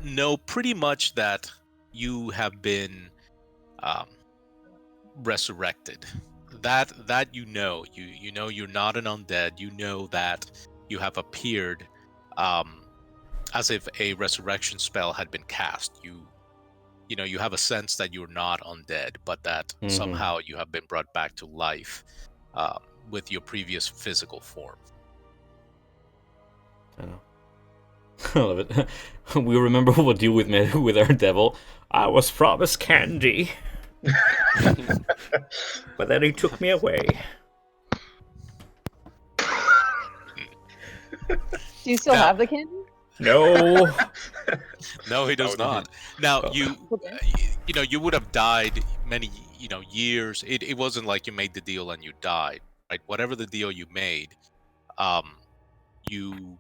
know pretty much that you have been resurrected. That you know. You know you're not an undead. You know that you have appeared as if a resurrection spell had been cast. You know you have a sense that you're not undead, but that somehow you have been brought back to life with your previous physical form. I know. I love it. We remember what deal with with our devil. I was promised candy, but then he took me away. Do you still Now- have the candy? No. No, he does not. Now Oh. you would have died many years. It wasn't like you made the deal and you died, right? Whatever the deal you made, you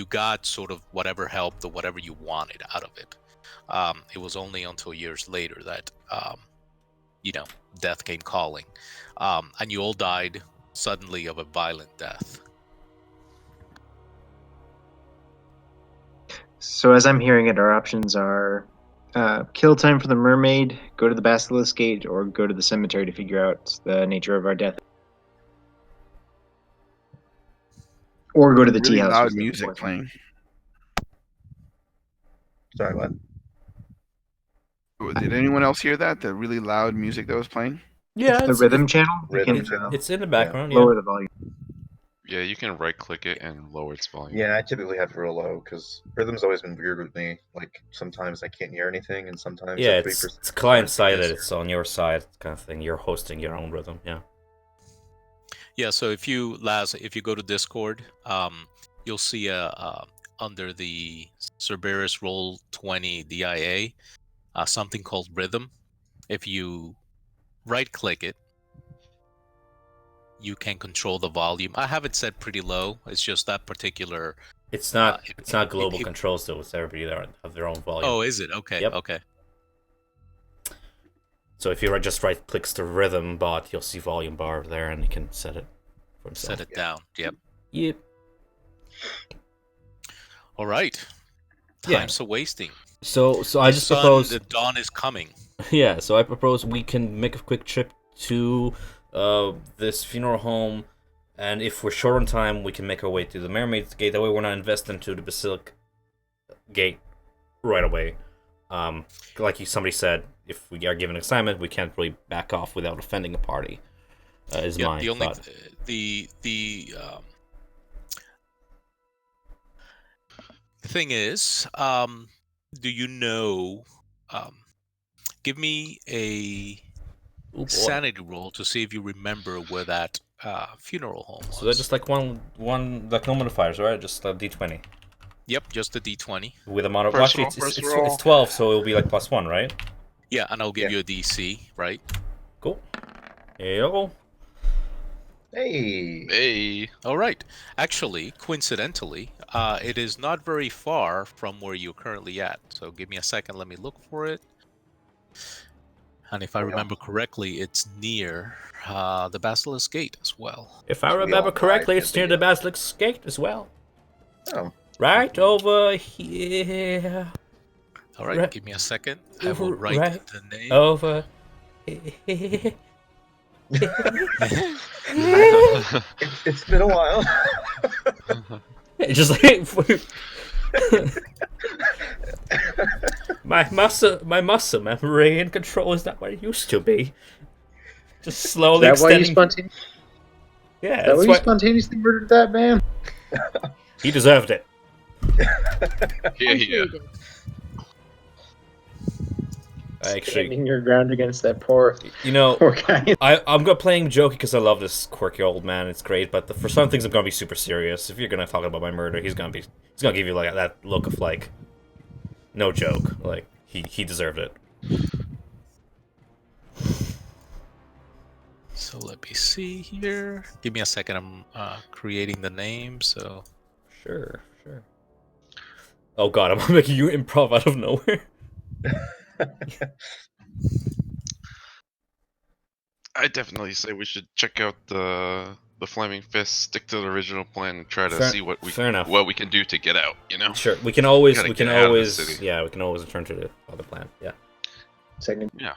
got sort of whatever help or whatever you wanted out of it. It was only until years later that death came calling, and you all died suddenly of a violent death. So as I'm hearing it, our options are kill time for the mermaid, go to the Basilisk Gate, or go to the cemetery to figure out the nature of our death. Or go to the tea Really house. loud was the music fourth. playing. Sorry, what? Did anyone else hear that? The really loud music that was playing? Yeah, It's the rhythm channel. You Rhythm can, channel. It's in the background. Yeah. lower the volume. Yeah, you can right click it and lower its volume. Yeah, I typically have it real low because rhythm's always been weird with me. Like sometimes I can't hear anything, and sometimes Yeah, at it's 3%. client sided. Yes. It's on your side, kind of thing. You're hosting your own rhythm. Yeah. Yeah, so if you go to Discord, you'll see under the Cerberus Roll 20 DIA something called Rhythm. If you right click it, you can control the volume. I have it set pretty low. It's just that particular. It's not. It- it's not it- global it- controls though. It's everybody there have their own volume. Oh, is it? Okay. Yep. Okay. So if you just right clicks the rhythm bot, you'll see volume bar there, and you can set it for himself. Set it down. Yep. Yep. All right. Yeah. Time's a wasting. So I just Sun, propose. the dawn is coming. Yeah. So I propose we can make a quick trip to this funeral home, and if we're short on time, we can make our way to the Mermaid's Gate. That way, we're not investing to the Basilic Gate right away. Like somebody said, if we are given an assignment, we can't really back off without offending a party. Is Yeah, my the only thought. the thing is, do you know? Give me a Ooh, boy. sanity roll to see if you remember where that funeral home was. So that's just like one like no modifiers, right? Just a d20 Yep, just a d20. with a mod. Well, First actually, roll, it's, first it's, roll. it's 12, so it'll be like +1, right? Yeah, and I'll give Yeah. you a DC, right? Cool. Here you go. Hey, Hey. All right. Actually, coincidentally, it is not very far from where you're currently at. So give me a second. Let me look for it. And if I We all- remember correctly, it's near the Basilisk Gate as well. If I So we remember all correctly, died it's in near the the Basilisk's Gate as well. oh, Right over here. All right, Right. give me a second. I will write Right the name. over here. it's been a while. Just like my muscle memory and control is not what it used to be. Just Is slowly that why you extending. Yeah, Is that that's why you why spontaneously murdered that man? he deserved it. Yeah, I'm sure yeah. you did. Actually, Standing your ground against that poor poor guy. I'm gonna playing jokey because I love this quirky old man. It's great, but for some things I'm gonna be super serious. If you're gonna talk about my murder, he's gonna give you like that look of like, no joke. Like he deserved it. So let me see here. Give me a second. I'm creating the name. So Sure. Oh god, I'm making you improv out of nowhere. I definitely say we should check out the Flaming Fist, stick to the original plan, and try to Fair- see what we fair enough. can do to get out. You know. Sure, we can always Gotta get out of the city. yeah, we can always return to the other plan. Yeah. Second. All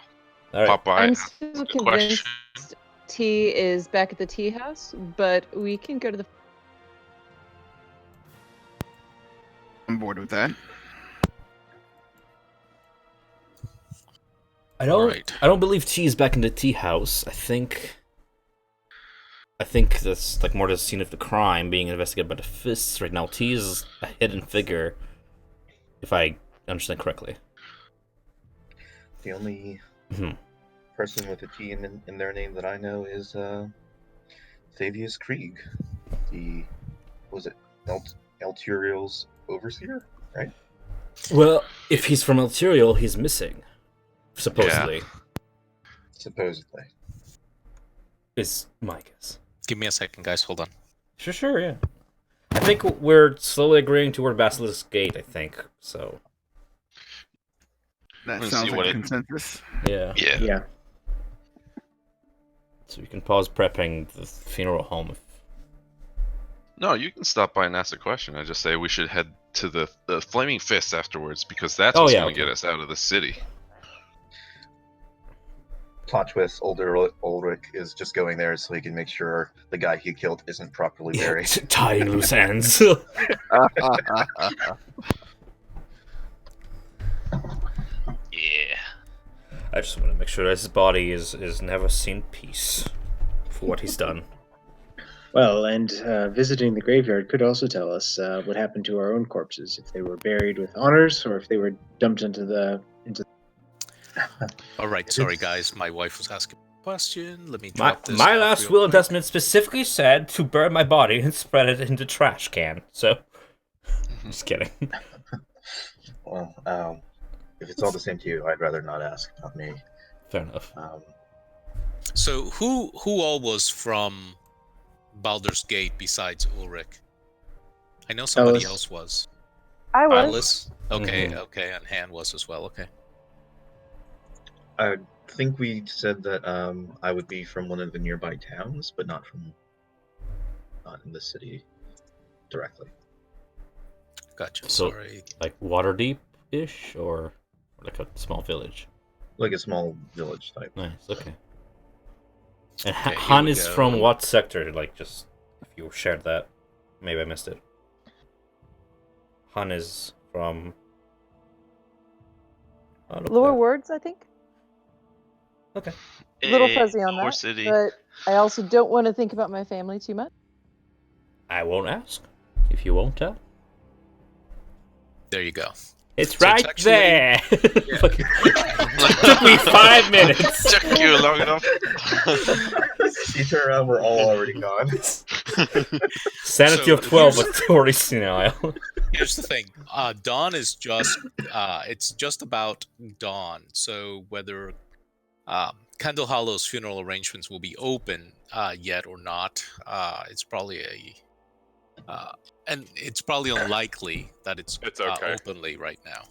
right. Pop by. I'm ask still a convinced question. T is back at the tea house, but we can go to the. I'm bored with that. I don't Alright. I don't believe T is back in the tea house. I think I think that's like more the scene of the crime being investigated by the fists right now. T is a hidden figure, if I understand correctly. The only Mhm. person with a T in their name that I know is Thavius Krieg. Was it Elturiel's overseer, right? Well, if he's from Elturiel, he's missing, supposedly. Supposedly. Is my guess. Give me a second, guys. Hold on. Sure, yeah. I think we're slowly agreeing toward Basilisk Gate, I think, so... That Let's sounds see like what a it- consensus. Yeah. Yeah. Yeah. So we can pause prepping the funeral home if... No, you can stop by and ask a question. I just say we should head to the Flaming Fist afterwards because that's what's going to get us out of the city. Plot twist, older Ulrich is just going there so he can make sure the guy he killed isn't properly buried. Tying loose ends. Yeah. I just want to make sure his body is never seen peace for what he's done. Well, and visiting the graveyard could also tell us what happened to our own corpses, if they were buried with honors or if they were dumped into the. All right, sorry guys, my wife was asking a question. Let me My drop this. my off last real will and quick. testament specifically said to burn my body and spread it into trash can. So, just kidding. Well, if it's all the same to you, I'd rather not ask, not me. Fair enough. So who all was from Baldur's Gate besides Ulrich? I know somebody Ellis. else was. I was. Alice? Okay, Mhm. okay, and Han was as well. Okay. I think we said that I would be from one of the nearby towns, but not in the city directly. Gotcha. So- Sorry. Like Waterdeep-ish, or like a small village? Like a small village type. Nice, okay. And Okay, here Han we is go. from what sector? Like, just, if you shared that. Maybe I missed it. Han is from... Oh, look Lower there. words, I think. Okay. A little fuzzy on Core that, City. but I also don't want to think about my family too much. I won't ask, if you won't tell. There you go. It's So right it's actually- there! Yeah. Fucking- took me 5 minutes! Took you long enough. You turn around, we're all already gone. Sanity So of 12, here's- but already senile. Here's the thing. Dawn is just it's just about dawn. So whether Candle Hollow's funeral arrangements will be open yet or not, it's probably and it's probably unlikely that it's It's okay. openly right now.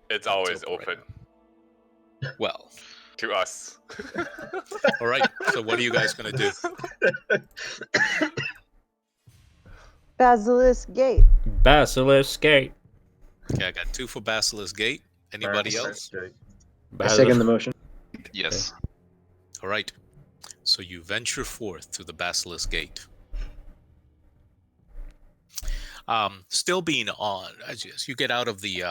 It's It's always open right open Well, to us. all right. So what are you guys gonna do? Basilisk Gate. Basilisk Gate. Okay, I got 2 for Basilisk Gate. Anybody else? I second the motion. Yes. All right. So you venture forth to the Basilisk Gate. Still being on, as you get out of the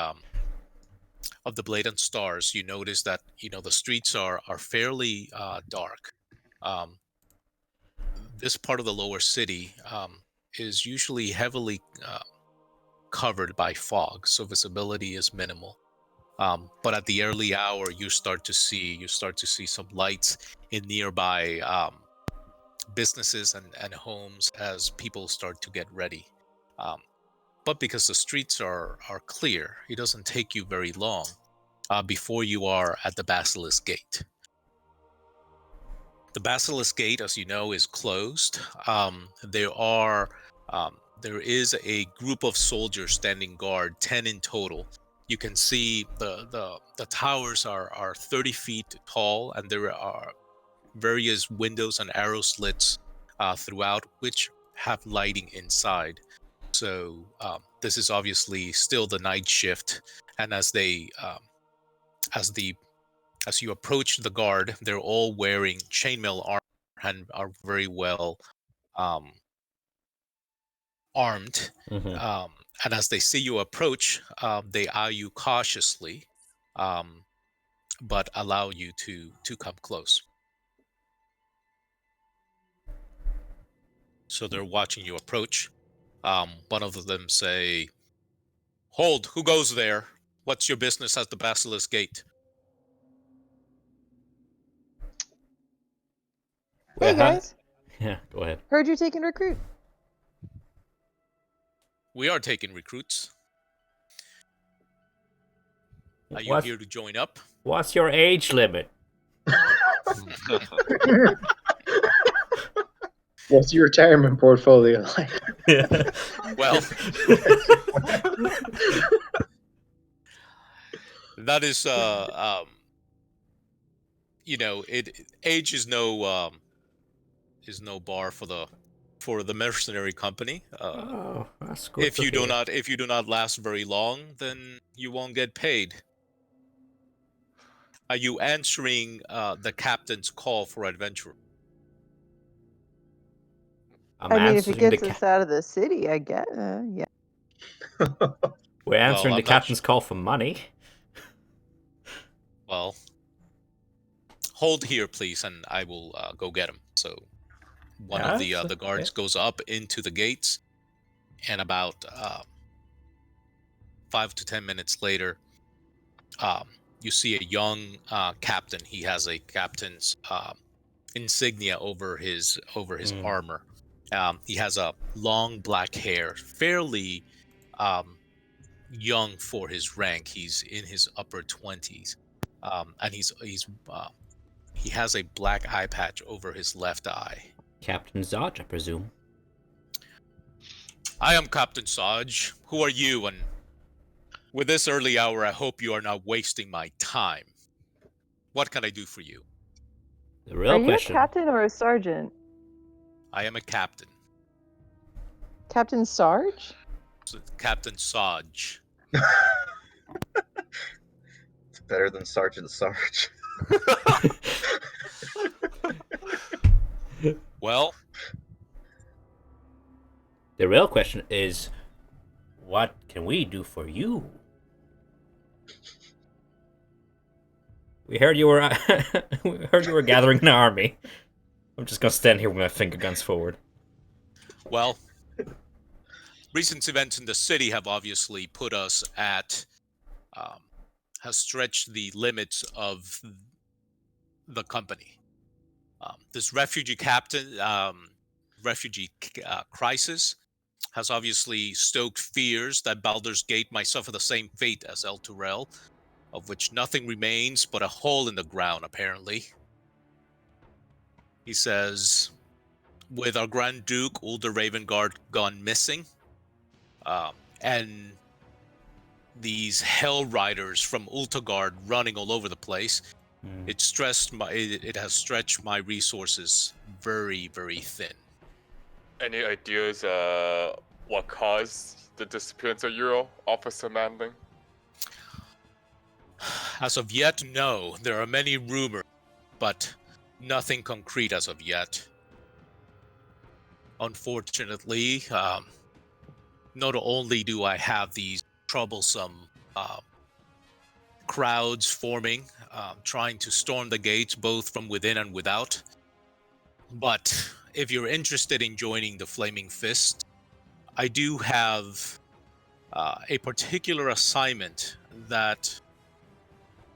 Blatant Stars, you notice that the streets are fairly dark. This part of the lower city is usually heavily covered by fog, so visibility is minimal. But at the early hour, you start to see some lights in nearby businesses and homes as people start to get ready. But because the streets are clear, it doesn't take you very long before you are at the Basilisk Gate. The Basilisk Gate, as you know, is closed. There is a group of soldiers standing guard, 10 in total. You can see the towers are 30 feet tall, and there are various windows and arrow slits throughout, which have lighting inside. So this is obviously still the night shift, and as you approach the guard, they're all wearing chainmail armor and are very well armed. Mhm. And as they see you approach, they eye you cautiously, but allow you to come close. So they're watching you approach. One of them say, "Hold! Who goes there? What's your business at the Basilisk Gate?" Hey guys, Yeah, go ahead. heard you're taking recruit. We are taking recruits. Are you What- here to join up? What's your age limit? What's your retirement portfolio like? Well, that is, age is no bar for the mercenary company. Oh, that's good. If you do not last very long, then you won't get paid. Are you answering the captain's call for adventure? I mean, if it gets us out of the city, I guess. Yeah. We're answering I'm the not captain's call for money. Well, hold here, please, and I will go get him. So one of the guards goes up into the gates, and about 5 to 10 minutes later, you see a young captain. He has a captain's insignia over his armor. He has a long black hair, fairly young for his rank. He's in his upper 20s, and he has a black eye patch over his left eye. Captain Zodge, I presume. I am Captain Saj. Who are you? And with this early hour, I hope you are not wasting my time. What can I do for you? The real Are you question. a captain or a sergeant? I am a captain. Captain Sarge? Captain Saj. It's better than Sergeant Sarge. Well, The real question is, what can we do for you? We heard you were gathering an army. I'm just gonna stand here with my finger guns forward. well, recent events in the city have obviously put us at, has stretched the limits of the company. This refugee crisis has obviously stoked fears that Baldur's Gate might suffer the same fate as El Turel, of which nothing remains but a hole in the ground, apparently. He says, with our Grand Duke, Ulder Ravengard, gone missing, and these Hell Riders from Ultagard running all over the place, it has stretched my resources very, very thin. Any ideas what caused the disappearance of Euro, Officer Manling? As of yet, no. There are many rumors, but nothing concrete as of yet. Unfortunately, not only do I have these troublesome crowds forming, trying to storm the gates both from within and without, but if you're interested in joining the Flaming Fist, I do have a particular assignment that,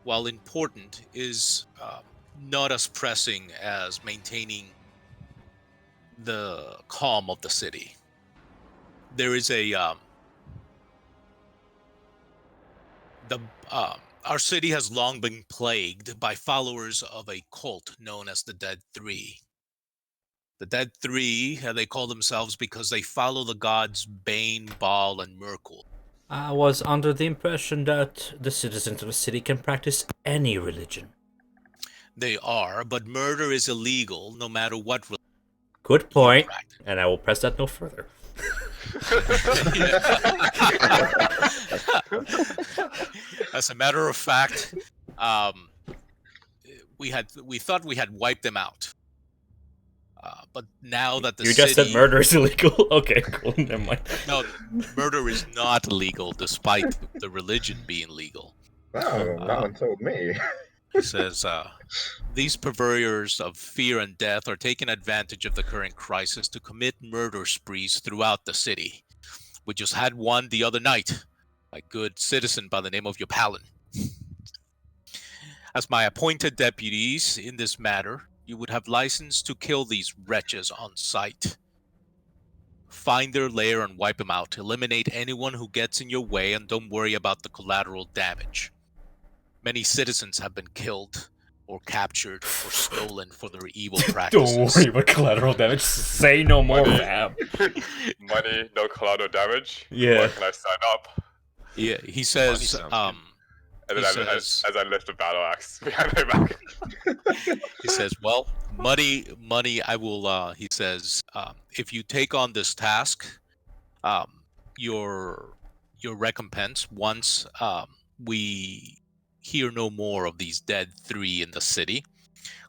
while important, is not as pressing as maintaining the calm of the city. There is our city has long been plagued by followers of a cult known as the Dead Three. The Dead Three, they call themselves because they follow the gods Bane, Baal, and Merkul. I was under the impression that the citizens of the city can practice any religion. They are, but murder is illegal no matter what religion. Good point, and I will press that no further. As a matter of fact, we thought we had wiped them out. But now that the You city... just said murder is illegal? Okay, cool, never mind. No, murder is not illegal despite the religion being legal. Oh, no one told me. He says, these purveyors of fear and death are taking advantage of the current crisis to commit murder sprees throughout the city. We just had one the other night. A good citizen by the name of Yopalin. As my appointed deputies in this matter, you would have license to kill these wretches on sight. Find their lair and wipe them out. Eliminate anyone who gets in your way, and don't worry about the collateral damage. Many citizens have been killed, or captured, or stolen for their evil practices. Don't worry about collateral damage. Say no more, Money. fam. Money, no collateral damage. Yeah. Where can I sign up? Yeah, he Money says, sounds good. And He then says- as I lift the battle axe behind my back. he says, well, money, I will, he says, if you take on this task, your recompense, once we hear no more of these dead 3 in the city,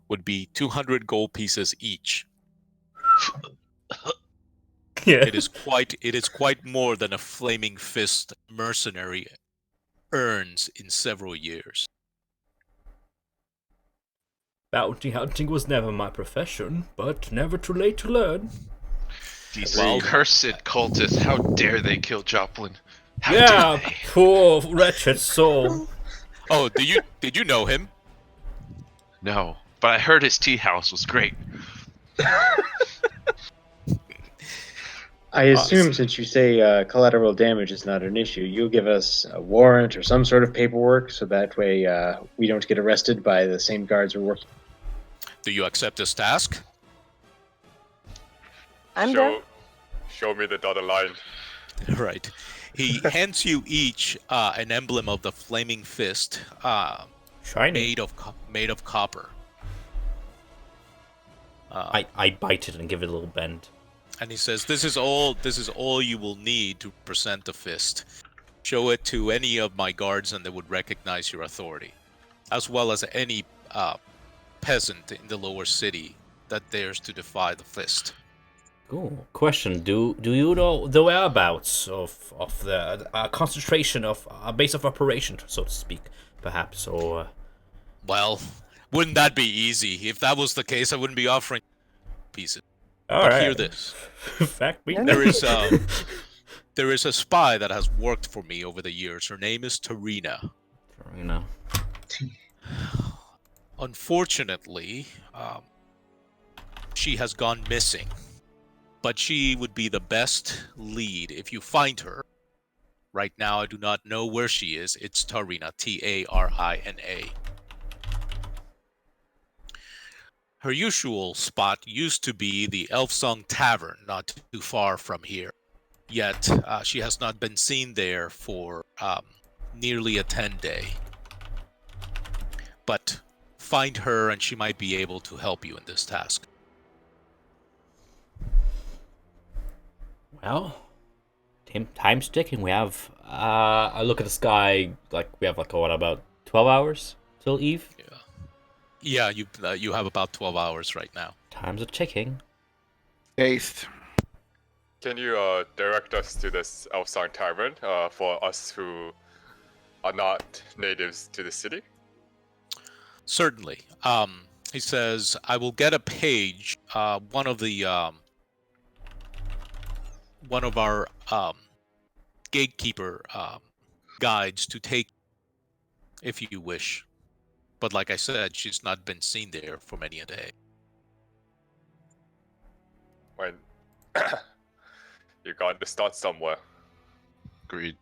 would be 200 gold pieces each. Yeah. It is quite more than a Flaming Fist mercenary earns in several years. Bounty hunting was never my profession, but never too late to learn. These Well- cursed cultists, how dare they kill Joplin? How Yeah, dare they? poor wretched soul. Oh, did you know him? No, but I heard his tea house was great. I assume since you say collateral damage is not an issue, you'll give us a warrant or some sort of paperwork so that way we don't get arrested by the same guards we're working. Do you accept this task? I'm down. Show me the dotted line. Right. He hands you each an emblem of the Flaming Fist, Shiny. made of copper. I bite it and give it a little bend. And he says, "This is all you will need to present the fist. Show it to any of my guards, and they would recognize your authority, as well as any peasant in the lower city that dares to defy the fist." Cool. Question: Do you know the whereabouts of the concentration of base of operation, so to speak, perhaps, or? Well, wouldn't that be easy? If that was the case, I wouldn't be offering pieces. All But right. hear this. Fact me. There is a spy that has worked for me over the years. Her name is Tarina. You know. Unfortunately, she has gone missing. But she would be the best lead if you find her. Right now, I do not know where she is. It's Tarina, Tarina. Her usual spot used to be the Elfsong Tavern, not too far from here. Yet, she has not been seen there for nearly a 10-day. But find her and she might be able to help you in this task. Well, time's ticking. We have. I look at the sky. Like we have what about 12 hours till Eve? Yeah, you have about 12 hours right now. Time's a ticking. Haste. Can you direct us to this Elfsong Tavern for us who are not natives to the city? Certainly. He says, I will get a page, one of our gatekeeper guides to take if you wish. But like I said, she's not been seen there for many a day. When you got to start somewhere. Agreed.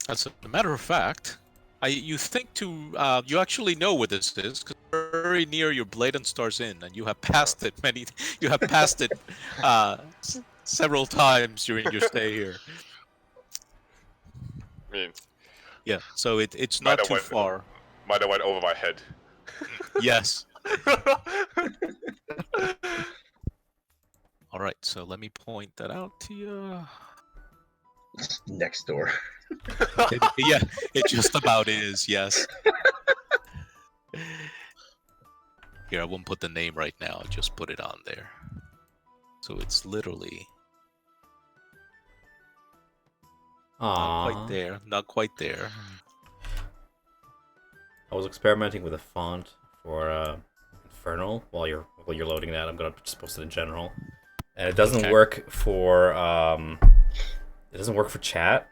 As a matter of fact, you think to you actually know where this is because very near your Blade and Stars Inn, and you have passed it several times during your stay here. I mean, Yeah, so it's not too far. might have went over my head. Yes. All right, so let me point that out to you. Next door. Yeah, it just about is, yes. Here, I won't put the name right now. I'll just put it on there. So it's literally not Aww. quite there. Not quite there. I was experimenting with a font for Infernal while you're loading that. I'm gonna just post it in general, and it doesn't work for chat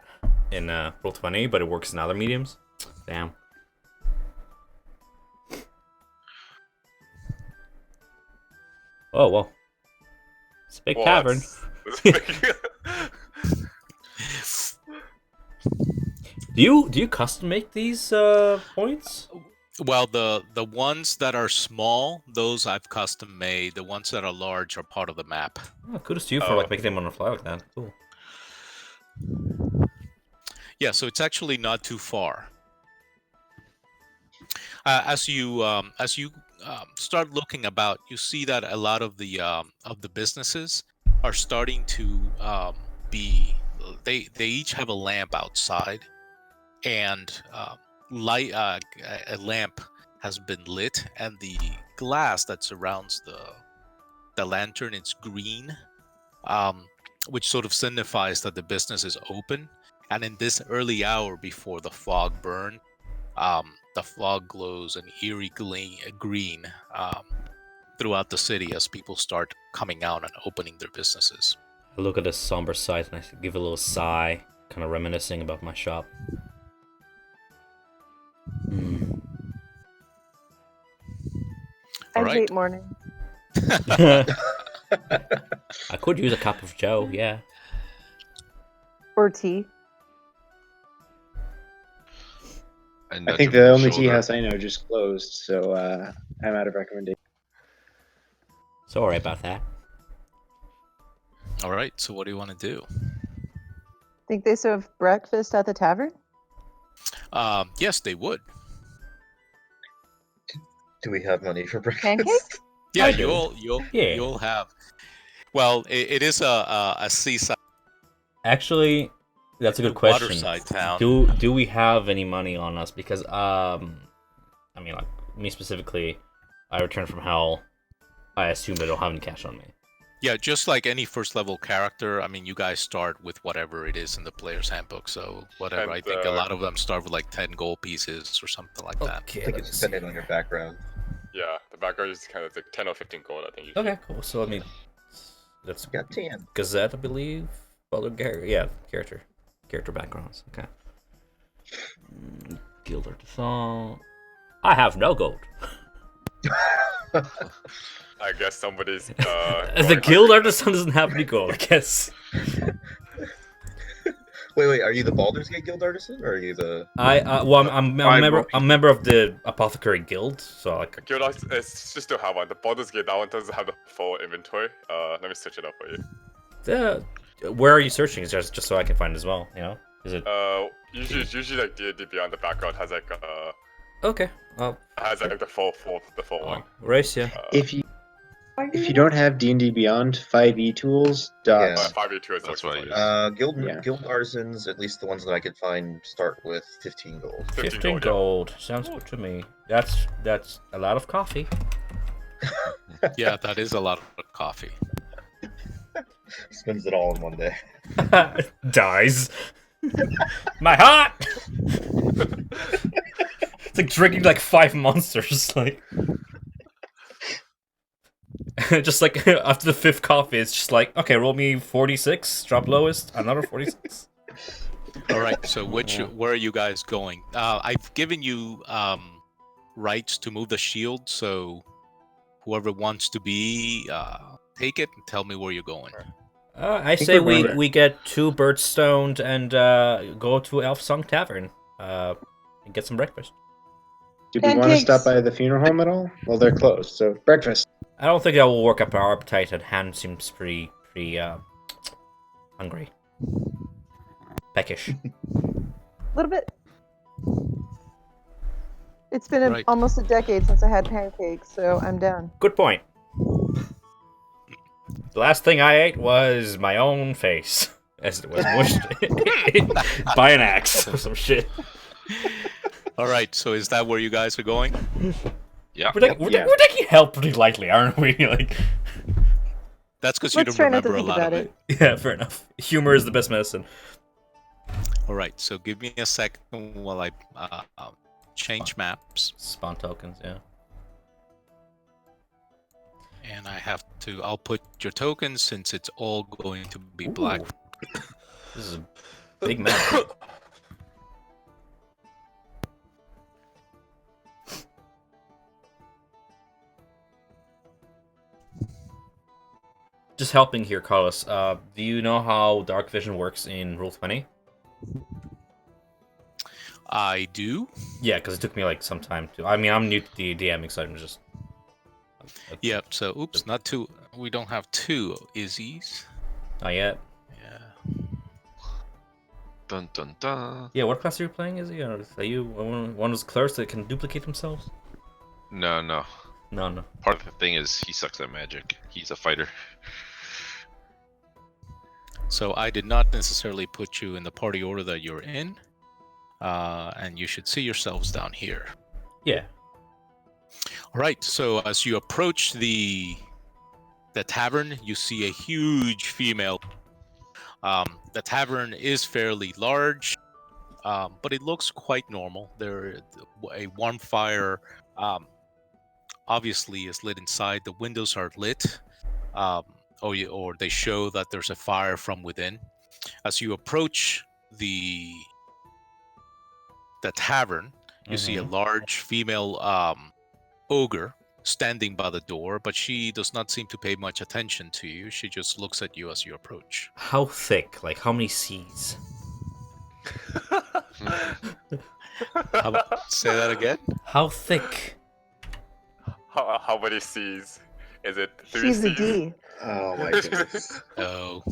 in Roll20, but it works in other mediums. Damn. Oh well, it's a big tavern. Do you custom make these points? Well, the ones that are small, those I've custom made. The ones that are large are part of the map. Oh, kudos to you for like making them on the fly like that. Cool. Yeah, so it's actually not too far. As you start looking about, you see that a lot of the businesses are starting to be. They each have a lamp outside, and light a lamp has been lit, and the glass that surrounds the lantern is green, which sort of signifies that the business is open. And in this early hour before the fog burn, the fog glows an eerie green throughout the city as people start coming out and opening their businesses. I look at the somber sight and I give a little sigh, kind of reminiscing about my shop. I Alright. hate morning. I could use a cup of joe, yeah. Or tea. I think the only tea house I know just closed, so I'm out of recommendation. Sorry about that. All right, so what do you want to do? Think they serve breakfast at the tavern? Yes, they would. Do we have money for breakfast? Pancakes? Yeah, I do. you'll have. Well, it is a seaside. Actually, that's a good question. Waterside town. Do we have any money on us? Because I mean, like me specifically, I returned from hell. I assume I don't have any cash on me. Yeah, just like any first level character, I mean, you guys start with whatever it is in the player's handbook. So whatever, And, I think a lot of them start with like 10 gold pieces or something like that. Okay, I think it's depending on your background. Yeah, the background is kind of like 10 or 15 gold, I think. Usually. Okay, cool. So let me. That's Got 10. Gazette, I believe. Yeah, character backgrounds. Okay. Guild Artisan. I have no gold. I guess somebody's. The Guild Artisan doesn't have any gold, I guess. Wait, are you the Baldur's Gate Guild Artisan, or are you the? I'm a member of the Apothecary Guild, so like. Guild it's just still have one. The Baldur's Gate, that one doesn't have the full inventory. Let me search it up for you. Where are you searching? Just so I can find as well. You know, is it? Usually like D&D Beyond the background has like Okay. has like the full one. Race, yeah. If you don't have D&D Beyond 5e tools, Yeah. 5e2 is That's what what it I is. Guild Guild Artisans, at least the ones that I could find, start with 15 gold. 15 gold. Sounds good to me. That's a lot of coffee. Yeah, that is a lot of coffee. Spends it all in one day. Dies. My heart. It's like drinking like 5 monsters, like. Just like after the 5th coffee, it's just like, okay, roll me 46, drop lowest, another 46. All right, so where are you guys going? I've given you rights to move the shield, so whoever wants to be, take it and tell me where you're going. I say we get 2 birds stoned and go to Elf Song Tavern and get some breakfast. Do we want to stop by the funeral home at all? Well, they're closed, so breakfast. I don't think that will work up our appetite, and Han seems pretty hungry. Peckish. A little bit. It's been almost a decade since I had pancakes, so I'm down. Good point. The last thing I ate was my own face, as it was mushed by an axe or some shit. All right, so is that where you guys are going? Yeah. We're taking hell pretty lightly, aren't we? Like. That's because you don't remember a lot of it. Yeah, fair enough. Humor is the best medicine. All right, so give me a second while I change maps. Spawn tokens, yeah. And I'll put your tokens since it's all going to be black. Ooh. This is a big map. Just helping here, Carlos. Do you know how dark vision works in Rule 20? I do. Yeah, because it took me like some time to. I mean, I'm new to the DMing, so I'm just. Yep. So, oops, not two. We don't have two Izzies. Not yet. Yeah. Dun dun dun. Yeah, what class are you playing? Is he? Are you one of those clerics that can duplicate themselves? No. No. Part of the thing is he sucks at magic. He's a fighter. So I did not necessarily put you in the party order that you're in, and you should see yourselves down here. Yeah. All right. So as you approach the tavern, you see a huge female. The tavern is fairly large, but it looks quite normal. A warm fire, obviously, is lit inside. The windows are lit. Or they show that there's a fire from within. As you approach the tavern, you see a large female ogre standing by the door, but she does not seem to pay much attention to you. She just looks at you as you approach. How thick? Like, how many C's? Say that again? How thick? How many C's? Is it 3 She's a C's? D. Oh my goodness. Oh.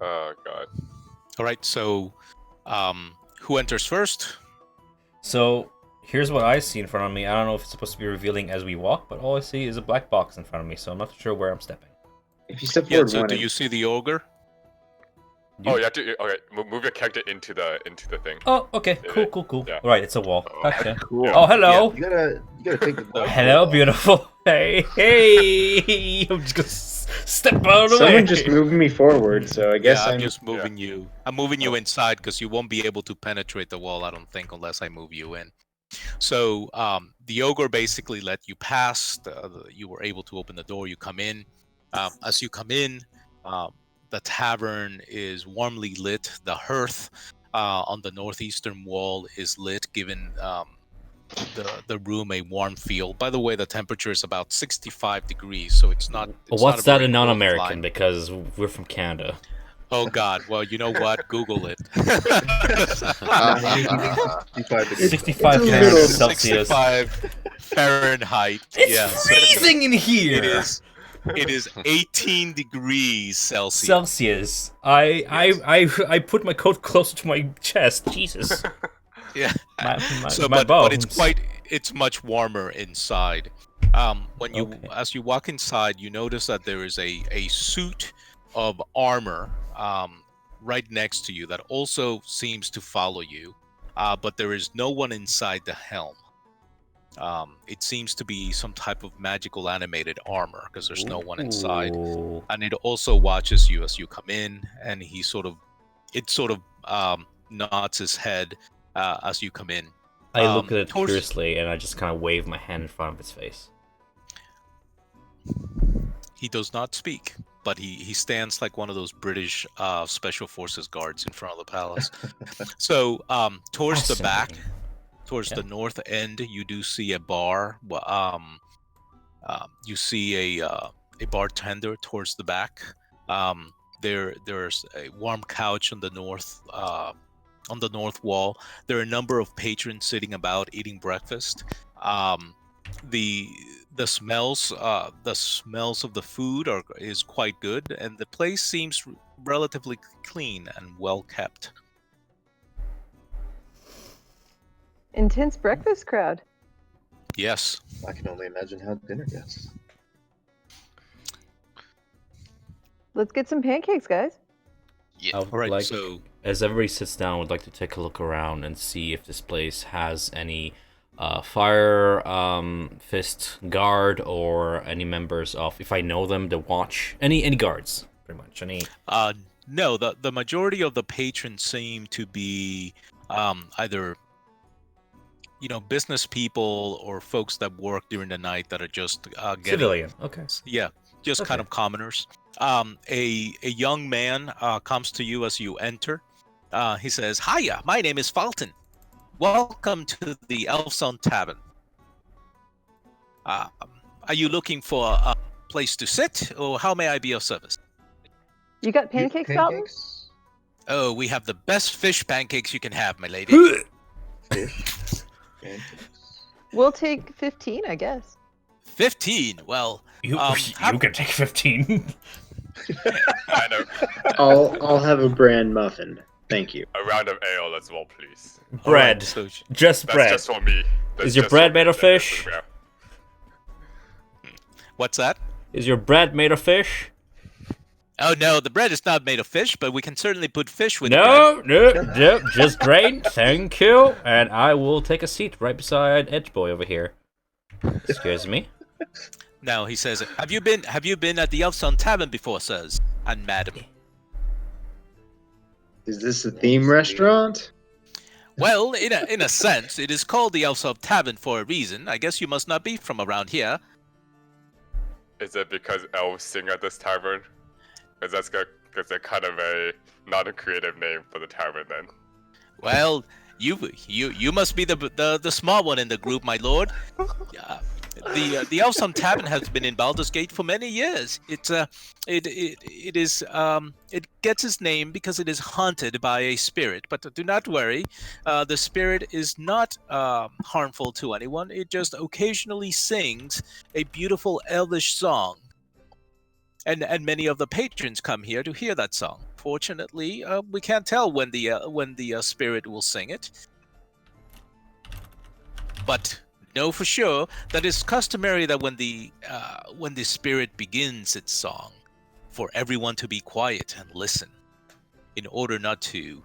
Oh god. All right. So, who enters first? So, here's what I see in front of me. I don't know if it's supposed to be revealing as we walk, but all I see is a black box in front of me, so I'm not sure where I'm stepping. If you step Yeah. forward So, one, do you see the ogre? Oh, you have to. Okay, move your character into the thing. Oh, okay. Cool. Yeah. Right, it's a wall. Gotcha. Cool. Oh, hello. You gotta take the ball. Hello, beautiful. Hey. I'm just gonna step out of the way. someone just moved me forward, so I guess Yeah, I'm I'm just moving you. I'm moving you inside because you won't be able to penetrate the wall, I don't think, unless I move you in. So the ogre basically let you pass. You were able to open the door. You come in. As you come in, the tavern is warmly lit. The hearth on the northeastern wall is lit, giving the room a warm feel. By the way, the temperature is about 65 degrees, so it's not. It's What's not a that very in cold non-American? climate. Because we're from Canada. Oh God! Well, you know what? Google it. 65 a little- Fahrenheit Celsius. 65 Fahrenheit. It's yeah, so freezing in here. It is 18 degrees Celsius. Celsius. I put my coat closer to my chest. Jesus. Yeah. My But it's bones. it's much warmer inside. When you Okay. As you walk inside, you notice that there is a suit of armor right next to you that also seems to follow you, but there is no one inside the helm. It seems to be some type of magical animated armor because there's no one inside, Ooh. and it also watches you as you come in, and it sort of nods his head as you come in. I look at it towards- curiously and I just kind of wave my hand in front of his face. He does not speak, but he stands like one of those British special forces guards in front of the palace. So towards the back, Fascinating. towards Yeah. the north end, you do see a bar. You see a bartender towards the back. There's a warm couch on the north wall. There are a number of patrons sitting about eating breakfast. The smells of the food is quite good, and the place seems relatively clean and well kept. Intense breakfast crowd. Yes. I can only imagine how dinner goes. Let's get some pancakes, guys. I would All right. like, So as everybody sits down, I would like to take a look around and see if this place has any fire fist guard or any members of, if I know them, the watch. Any guards, pretty much. Any. no, the majority of the patrons seem to be either business people or folks that work during the night that are just getting Civilian. Okay. just kind Okay. of commoners. A young man comes to you as you enter. He says, "Hiya, my name is Fulton. Welcome to the Elfson Tavern. Are you looking for a place to sit, or how may I be of service?" You got pancakes, Dalton? Pancakes? "Oh, we have the best fish pancakes you can have, my lady." Fish? Pancakes? We'll take 15, I guess. 15. Well, You how- can take 15. I know. I'll have a bran muffin. Thank you. A round of ale as well, please. all right, Bread. so Just That's bread. just for me. That's Is your just bread for me. made of That's fish? for me. what's that? Is your bread made of fish? Oh no, the bread is not made of fish, but we can certainly put fish with the bread. No, just grain. Thank you. And I will take a seat right beside Edgeboy over here. Excuse me. Now he says, Have you been at the Elfson Tavern before, sirs and madam?" Is this a theme restaurant? "Well, in a sense, it is called the Elfson Tavern for a reason. I guess you must not be from around here." Is it because elves sing at this tavern? Because they're kind of a not a creative name for the tavern then. "Well, you must be the smart one in the group, my lord. The Elfson Tavern has been in Baldur's Gate for many years. It gets its name because it is haunted by a spirit. But do not worry, the spirit is not harmful to anyone. It just occasionally sings a beautiful elvish song, and many of the patrons come here to hear that song. Fortunately, we can't tell when the spirit will sing it, but know for sure that it's customary that when the spirit begins its song, for everyone to be quiet and listen, in order not to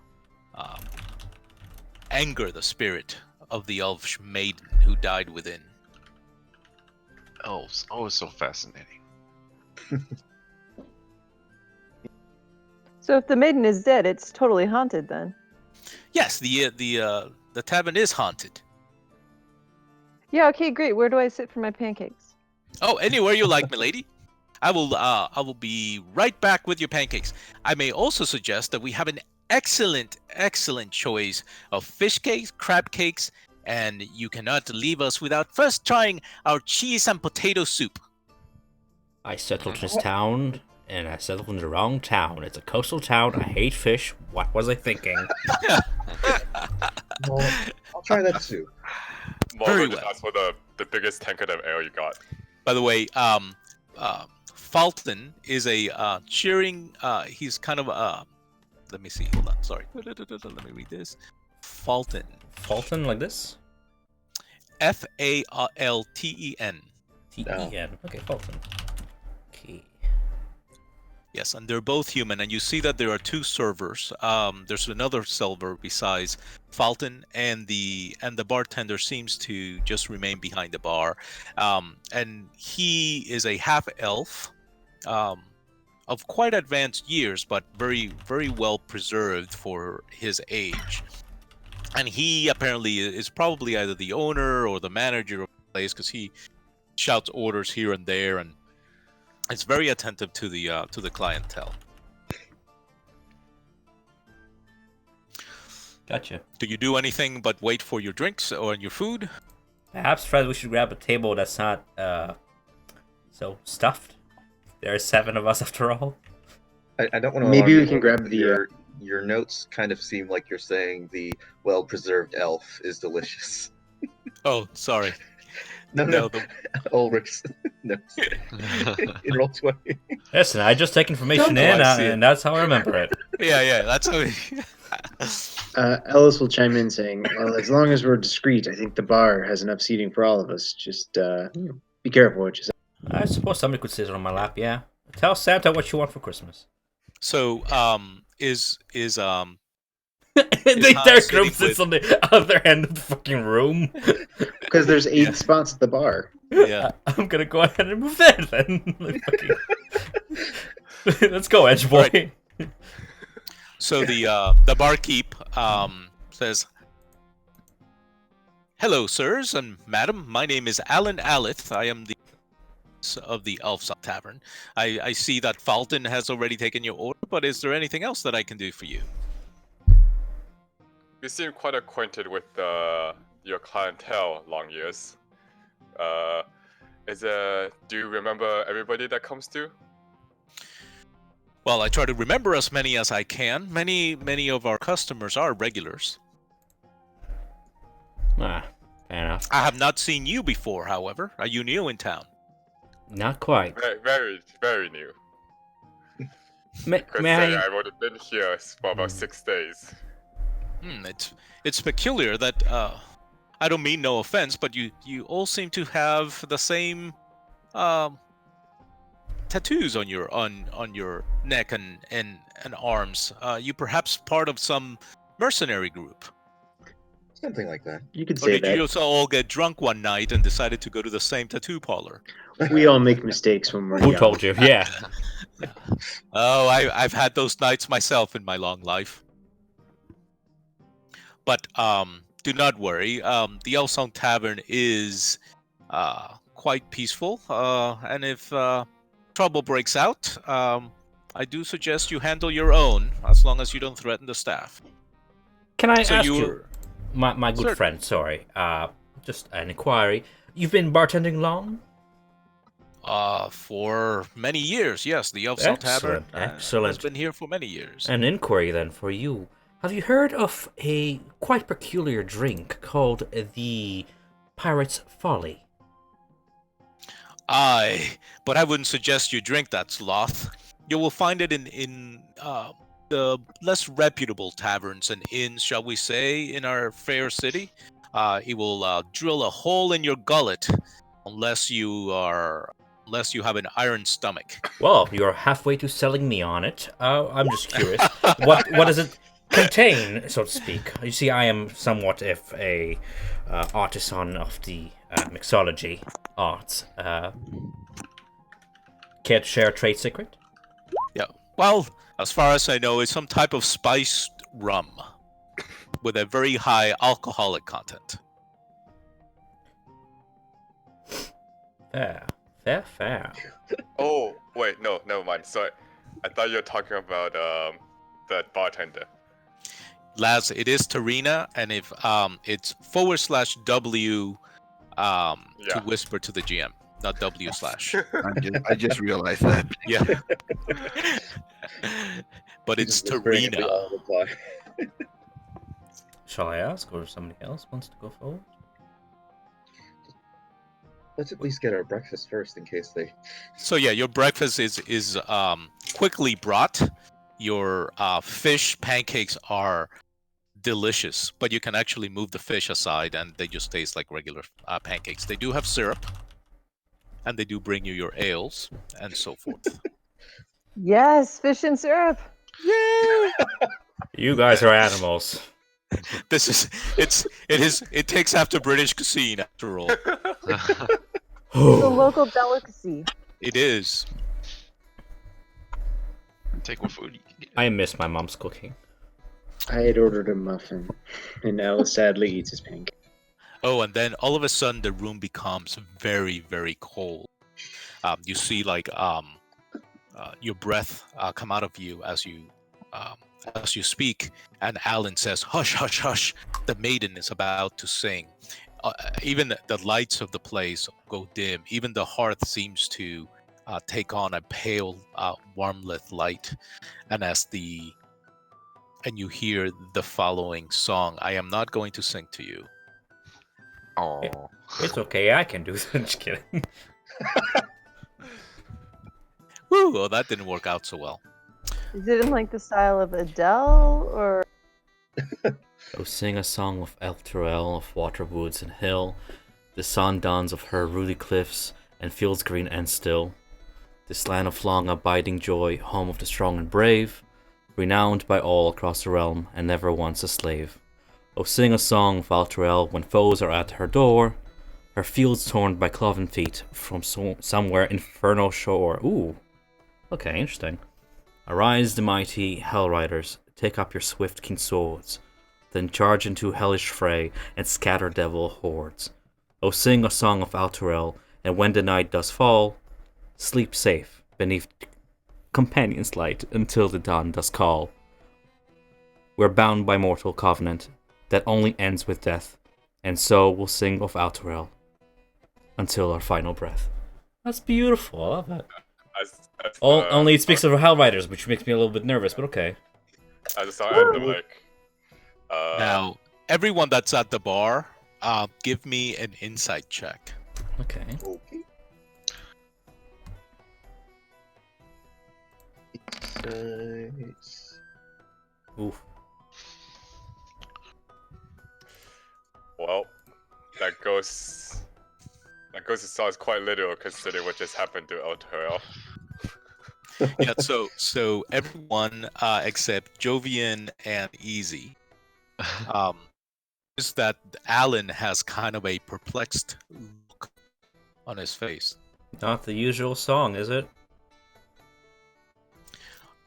anger the spirit of the elf maiden who died within." Elves, always so fascinating. So if the maiden is dead, it's totally haunted then. Yes, the tavern is haunted. Yeah, okay, great. Where do I sit for my pancakes? Oh, anywhere you like, milady. I will be right back with your pancakes. I may also suggest that we have an excellent choice of fish cakes, crab cakes, and you cannot leave us without first trying our cheese and potato soup. I settled in this town, and I settled in the wrong town. It's a coastal town. I hate fish. What was I thinking? Well, I'll try that too. Very Morgan just well. asked for the biggest tankard of ale you got. By the way, Fulton is a cheering. He's kind of let me see. Hold on. Sorry. Let me read this. Fulton. Fulton, like this? Falten. T-E-N. Okay, Fulton. Okay. Yes, and they're both human, and you see that there are two servers. There's another server besides Fulton, and the bartender seems to just remain behind the bar. And he is a half elf, of quite advanced years, but very, very well preserved for his age. And he apparently is probably either the owner or the manager of the place, because he shouts orders here and there, and it's very attentive to the clientele. Gotcha. Do you do anything but wait for your drinks or your food? Perhaps, Fred, we should grab a table that's not so stuffed. There are 7 of us after all. I don't want to. Maybe we can grab the. Your notes kind of seem like you're saying the well-preserved elf is delicious. Oh, sorry. No. the- Ulrich's notes in roll 20. Listen, I just take information Don't in, go, I see it. and that's how I remember it. yeah, that's how. Ellis will chime in saying, "Well, as long as we're discreet, I think the bar has enough seating for all of us. Just be careful what you say." I suppose somebody could sit on my lap, yeah. Tell Santa what you want for Christmas. So, is The Hans entire sitting group sits on the other end of the fucking room. Because there's 8 Yeah. spots at the bar. yeah. I'm gonna go ahead and move that then. Let's go, Edge Boy. So the barkeep says, Hello, sirs and madam. My name is Alan Alith. I am the of the Elfsong Tavern. I see that Falton has already taken your order, but is there anything else that I can do for you? You seem quite acquainted with your clientele, long years. Do you remember everybody that comes to? Well, I try to remember as many as I can. Many of our customers are regulars. Ah, fair enough. I have not seen you before, however. Are you new in town? Not quite. Very, very, very new. May Say I... I've only been here for about 6 days. It's peculiar that I don't mean no offense, but you all seem to have the same tattoos on your neck and arms. You perhaps part of some mercenary group. Something like that. You could Or say did you that. also all get drunk one night and decided to go to the same tattoo parlor? We all make mistakes when we're Who young. told you? Yeah. Oh, I've had those nights myself in my long life. But do not worry. The Elfsong Tavern is quite peaceful. And if trouble breaks out, I do suggest you handle your own, as long as you don't threaten the staff. Can I So ask you- you, my good Certainly. friend, sorry, just an inquiry. You've been bartending long? For many years, yes. The Elfsong Tavern has Excellent. been here for many years. An inquiry then for you. Have you heard of a quite peculiar drink called the Pirate's Folly? Aye, but I wouldn't suggest you drink that, sloth. You will find it in the less reputable taverns and inns, shall we say, in our fair city. It will drill a hole in your gullet unless you have an iron stomach. Well, you're halfway to selling me on it. I'm just curious. What does it contain, so to speak? You see, I am somewhat of a artisan of the mixology arts. Care to share a trade secret? Yeah. Well, as far as I know, it's some type of spiced rum with a very high alcoholic content. Fair. Oh, wait, no, never mind. Sorry. I thought you were talking about the bartender. Laz, it is Tarina, and if it's /W to Yeah. whisper to the GM, not W/. I just realized that. Yeah. But it's Just whispering and we Tarina. all reply. Shall I ask, or somebody else wants to go forward? Let's at least get our breakfast first in case they. So yeah, your breakfast is quickly brought. Your fish pancakes are delicious, but you can actually move the fish aside and they just taste like regular pancakes. They do have syrup, and they do bring you your ales and so forth. Yes, fish and syrup. You guys are animals. It takes after British cuisine after all. It's a local delicacy. It is. Take what food you can get. I miss my mom's cooking. I had ordered a muffin, and Alice sadly eats his pancake. Oh, and then all of a sudden the room becomes very, very cold. You see like your breath come out of you as you speak, and Alan says, "Hush, hush, hush! The maiden is about to sing." Even the lights of the place go dim. Even the hearth seems to take on a pale, warmlit light, and you hear the following song. I am not going to sing to you. Oh, It's okay, I can do that. Just kidding. Woo! Well, that didn't work out so well. Is it in like the style of Adele or? Oh, sing a song of Elturel, of water, woods, and hill. The sun dawns of her ruddy cliffs, and fields green and still. This land of long abiding joy, home of the strong and brave, renowned by all across the realm, and never once a slave. Oh, sing a song of Elturel when foes are at her door, her fields torn by cloven feet from somewhere infernal shore. Ooh, okay, interesting. Arise, the mighty Hell Riders, take up your swift keen swords. then charge into hellish fray and scatter devil hordes. O sing a song of Alturel, and when the night does fall, sleep safe beneath companion's light until the dawn does call. We're bound by mortal covenant that only ends with death, and so we'll sing of Alturel until our final breath. That's beautiful. I love that. Only it speaks of Hellriders, which makes me a little bit nervous, but okay. As a song anthem, like. Now, everyone that's at the bar, give me an insight check. Okay. Oof. Well, that goes to sound quite literal considering what just happened to Alturel. Yeah, so everyone except Jovian and Easy, is that Alan has kind of a perplexed look on his face. Not the usual song, is it?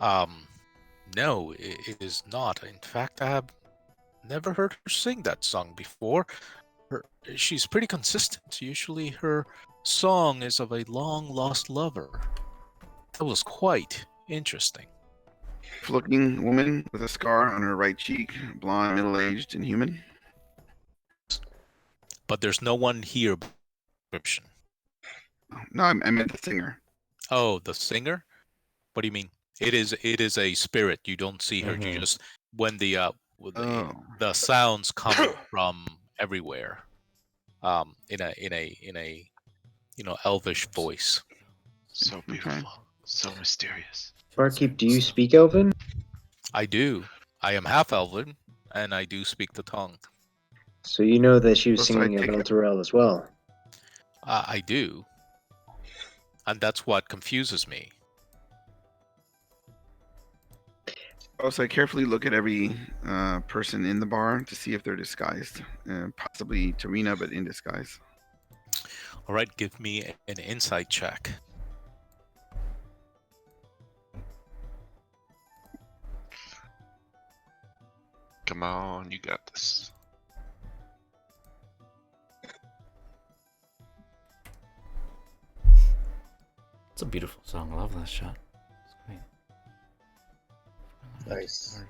No, it is not. In fact, I have never heard her sing that song before. She's pretty consistent. Usually her song is of a long-lost lover. That was quite interesting. Looking woman with a scar on her right cheek, blonde, middle-aged, and human. But there's no one here. Description. No, I meant the singer. Oh, the singer? What do you mean? It is a spirit. You don't see her. You just when the sounds come from everywhere. In a elvish voice. So beautiful, so mysterious. Barkeep, do you speak Elven? I do. I am half elven, and I do speak the tongue. So you know that she was So I singing of take it- Elturel as well. I do, and that's what confuses me. Also, I carefully look at every person in the bar to see if they're disguised. Possibly Tarina, but in disguise. All right, give me an insight check. Come on, you got this. It's a beautiful song. I love that shot. It's great. Nice.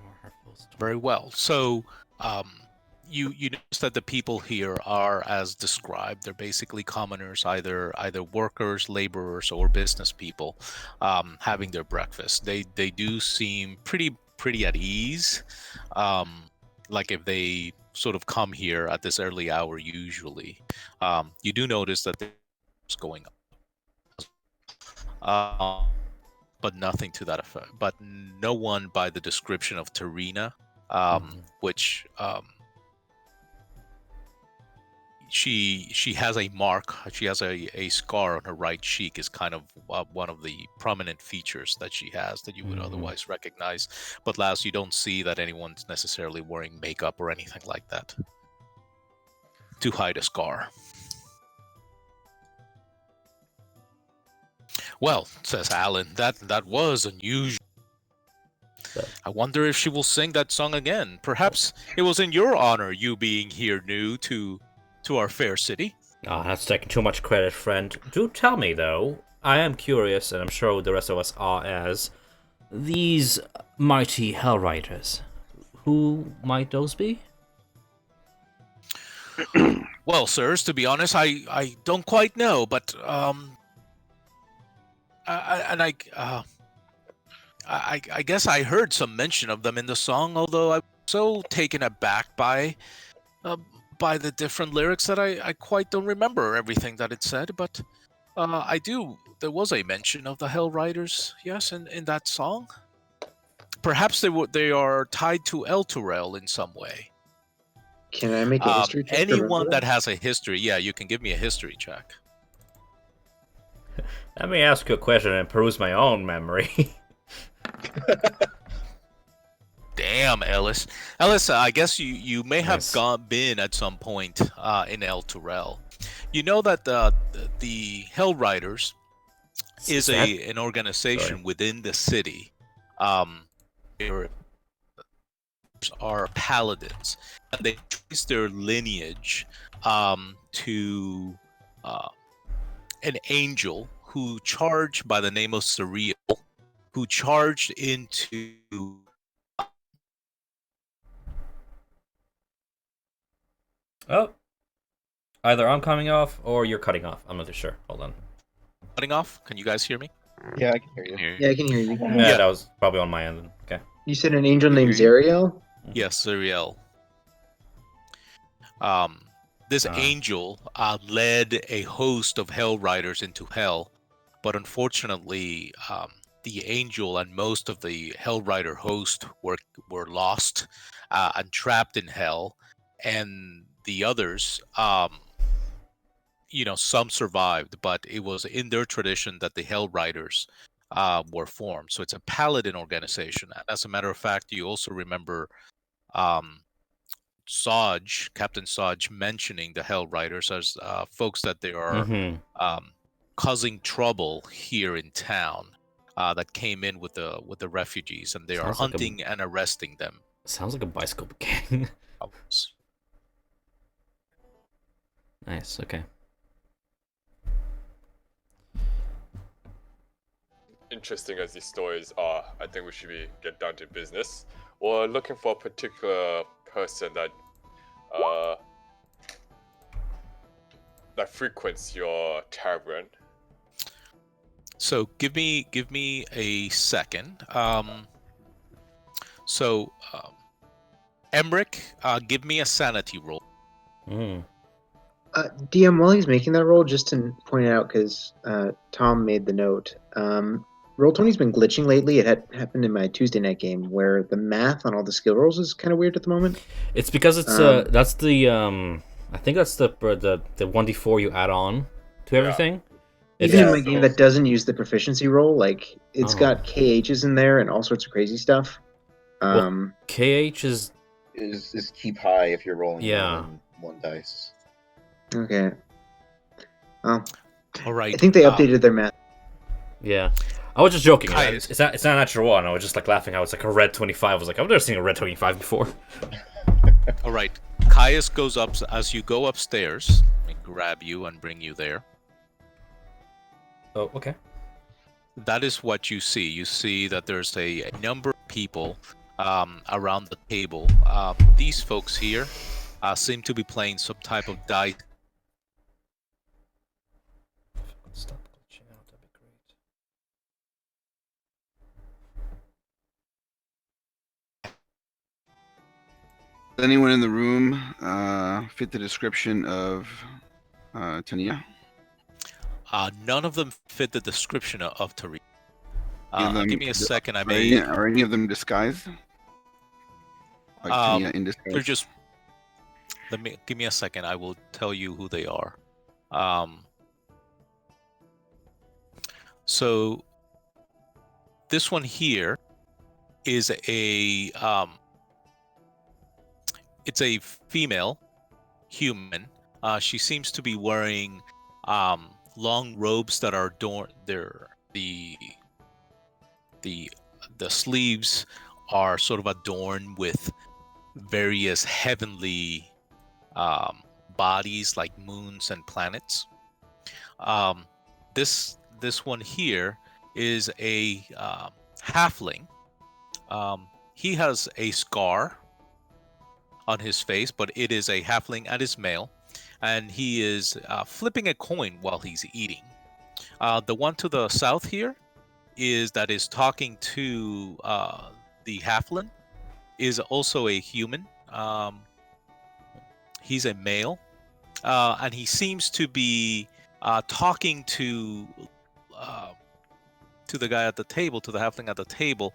Very well. So, you notice that the people here are as described. They're basically commoners, either workers, laborers, or business people, having their breakfast. They do seem pretty at ease. Like if they sort of come here at this early hour, usually, you do notice that there's going on. But nothing to that effect. But no one by the description of Tarina, which she has a mark. She has a scar on her right cheek. Is kind of one of the prominent features that she has that you would otherwise recognize. But last, you don't see that anyone's necessarily wearing makeup or anything like that to hide a scar. Well, says Alan, that was unusual. I wonder if she will sing that song again. Perhaps it was in your honor, you being here new to our fair city. Ah, that's taking too much credit, friend. Do tell me, though. I am curious, and I'm sure the rest of us are as. These mighty Hellriders. Who might those be? Well, sirs, to be honest, I don't quite know, but I guess I heard some mention of them in the song, although I'm so taken aback by the different lyrics that I quite don't remember everything that it said. But I do. There was a mention of the Hell Riders, yes, in that song. Perhaps they are tied to Elturel in some way. Can I make a history check? Anyone that has a history, yeah, you can give me a history check. Let me ask you a question and peruse my own memory. Damn, Ellis. Ellis, I guess you may have been at some point in Elturel. You know that the Hell Riders is an organization within the city. are paladins, and they trace their lineage to an angel who charged by the name of Surreal, who charged into Oh. Either I'm coming off or you're cutting off. I'm not too sure. Hold on. cutting off. Can you guys hear me? Yeah, I can hear you. Yeah, I can hear you. Yeah, that was probably on my end. Okay. You said an angel named hear Zariel? Yes, Surreal. This angel led a host of Hell Riders into hell, but unfortunately, the angel and most of the Hell Rider host were lost and trapped in hell, and the others, some survived, but it was in their tradition that the Hell Riders were formed. So it's a paladin organization. And as a matter of fact, you also remember Captain Saj, mentioning the Hell Riders as folks that they are causing trouble here in town, that came in with the refugees, and they are hunting and arresting them. Sounds like a bicycle gang. Nice. Okay. Interesting as these stories are, I think we should get down to business. We're looking for a particular person that frequents your tavern. So give me a second. Emric, give me a sanity roll. DM, while he's making that roll, just to point it out, because Tom made the note, Roll20's been glitching lately. It had happened in my Tuesday night game where the math on all the skill rolls is kind of weird at the moment. It's because it's that's the I think that's the 1d4 you add on to everything. Even in my game that doesn't use the proficiency roll, like it's got KHs in there and all sorts of crazy stuff. Well, KH is keep high if you're rolling more Yeah. than one dice. Okay. All right. I think they updated their math. Yeah. I was just joking. Caius. It's not a natural one. I was just like laughing how it's like a red 25. I was like, I've never seen a red 25 before. All right. Caius goes up as you go upstairs. Let me grab you and bring you there. Oh, okay. That is what you see. You see that there's a number of people around the table. These folks here seem to be playing some type of dice. Stop glitching out. That'd be great. Does anyone in the room fit the description of Tania? None of them fit the description of Tariq. Give me a second. Are any of them disguised? Like Tania in disguise? They're just. Give me a second. I will tell you who they are. So this one here is it's a female human. She seems to be wearing long robes that are the sleeves are sort of adorned with various heavenly bodies like moons and planets. This one here is a halfling. He has a scar on his face, but it is a halfling and is male, and he is flipping a coin while he's eating. The one to the south here is talking to the halfling, is also a human. He's a male, and he seems to be talking to the guy at the table, to the halfling at the table,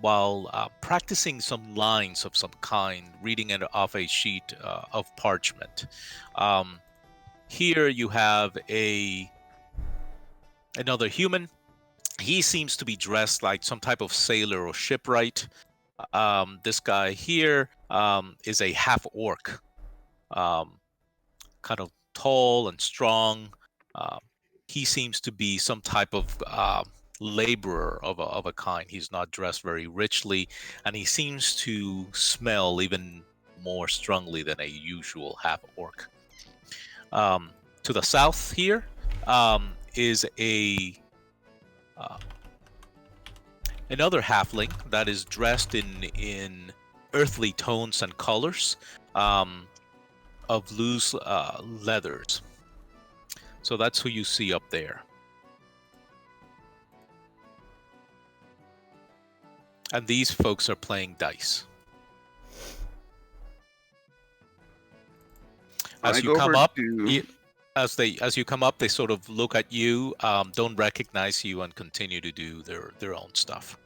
while practicing some lines of some kind, reading it off a sheet of parchment. Here you have another human. He seems to be dressed like some type of sailor or shipwright. This guy here is a half orc, kind of tall and strong. He seems to be some type of laborer of a kind. He's not dressed very richly, and he seems to smell even more strongly than a usual half orc. To the south here is another halfling that is dressed in earthly tones and colors of loose leathers. So that's who you see up there. And these folks are playing dice. As you come up, as you come up, they sort of look at you, don't recognize you, and continue to do their own stuff.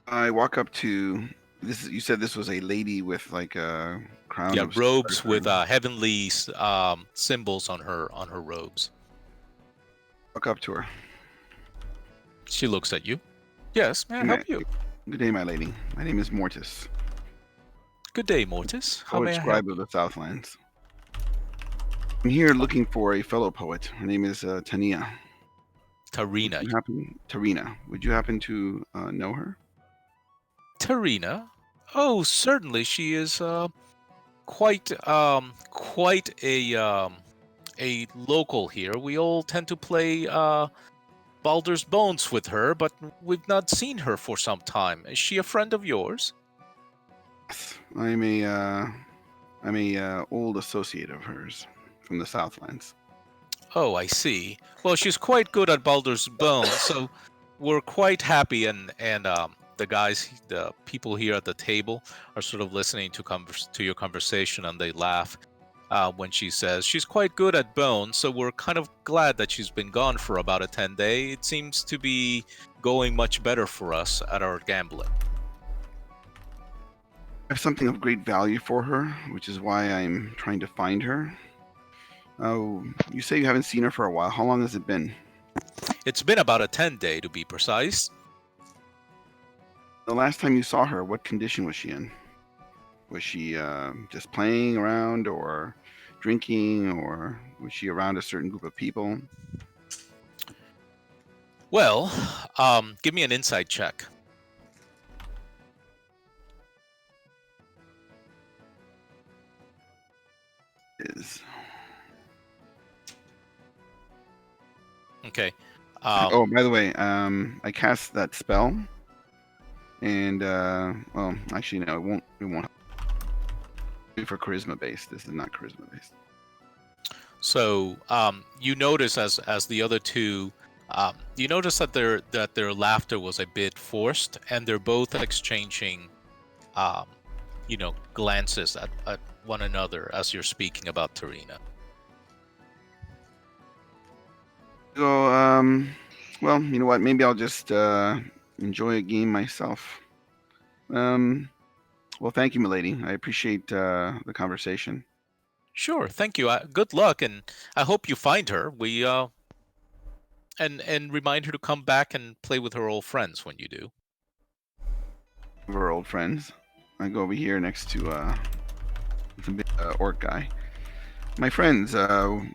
I walk up to this. You said this was a lady with like a crown. Yeah, of robes with heavenly symbols on her robes. Walk up to her. She looks at you. Yes, may I help you? Good day, my lady. My name is Mortis. Good day, Mortis. How may I help? Scribe of the Southlands. I'm here looking for a fellow poet. Her name is Tania. Tarina. Tarina. Would you happen to know her? Tarina? Oh, certainly. She is quite a local here. We all tend to play Baldur's Bones with her, but we've not seen her for some time. Is she a friend of yours? I'm a old associate of hers from the Southlands. Oh, I see. Well, she's quite good at Baldur's Bones, so we're quite happy, and the people here at the table are sort of listening to your conversation, and they laugh when she says she's quite good at bones, so we're kind of glad that she's been gone for about a 10-day. It seems to be going much better for us at our gambling. I have something of great value for her, which is why I'm trying to find her. Oh, you say you haven't seen her for a while. How long has it been? It's been about a 10-day, to be precise. The last time you saw her, what condition was she in? Was she just playing around or drinking, or was she around a certain group of people? Well, give me an insight check. Is Okay. oh, by the way, I cast that spell, and well, actually, no, it won't. For charisma based. This is not charisma based. So you notice as the other two, you notice that their laughter was a bit forced, and they're both exchanging, glances at one another as you're speaking about Tarina. So, well, you know what? Maybe I'll just enjoy a game myself. Well, thank you, milady. I appreciate the conversation. Sure, thank you. Good luck, and I hope you find her. We and remind her to come back and play with her old friends when you do. Her old friends. I go over here next to the big orc guy. My friends,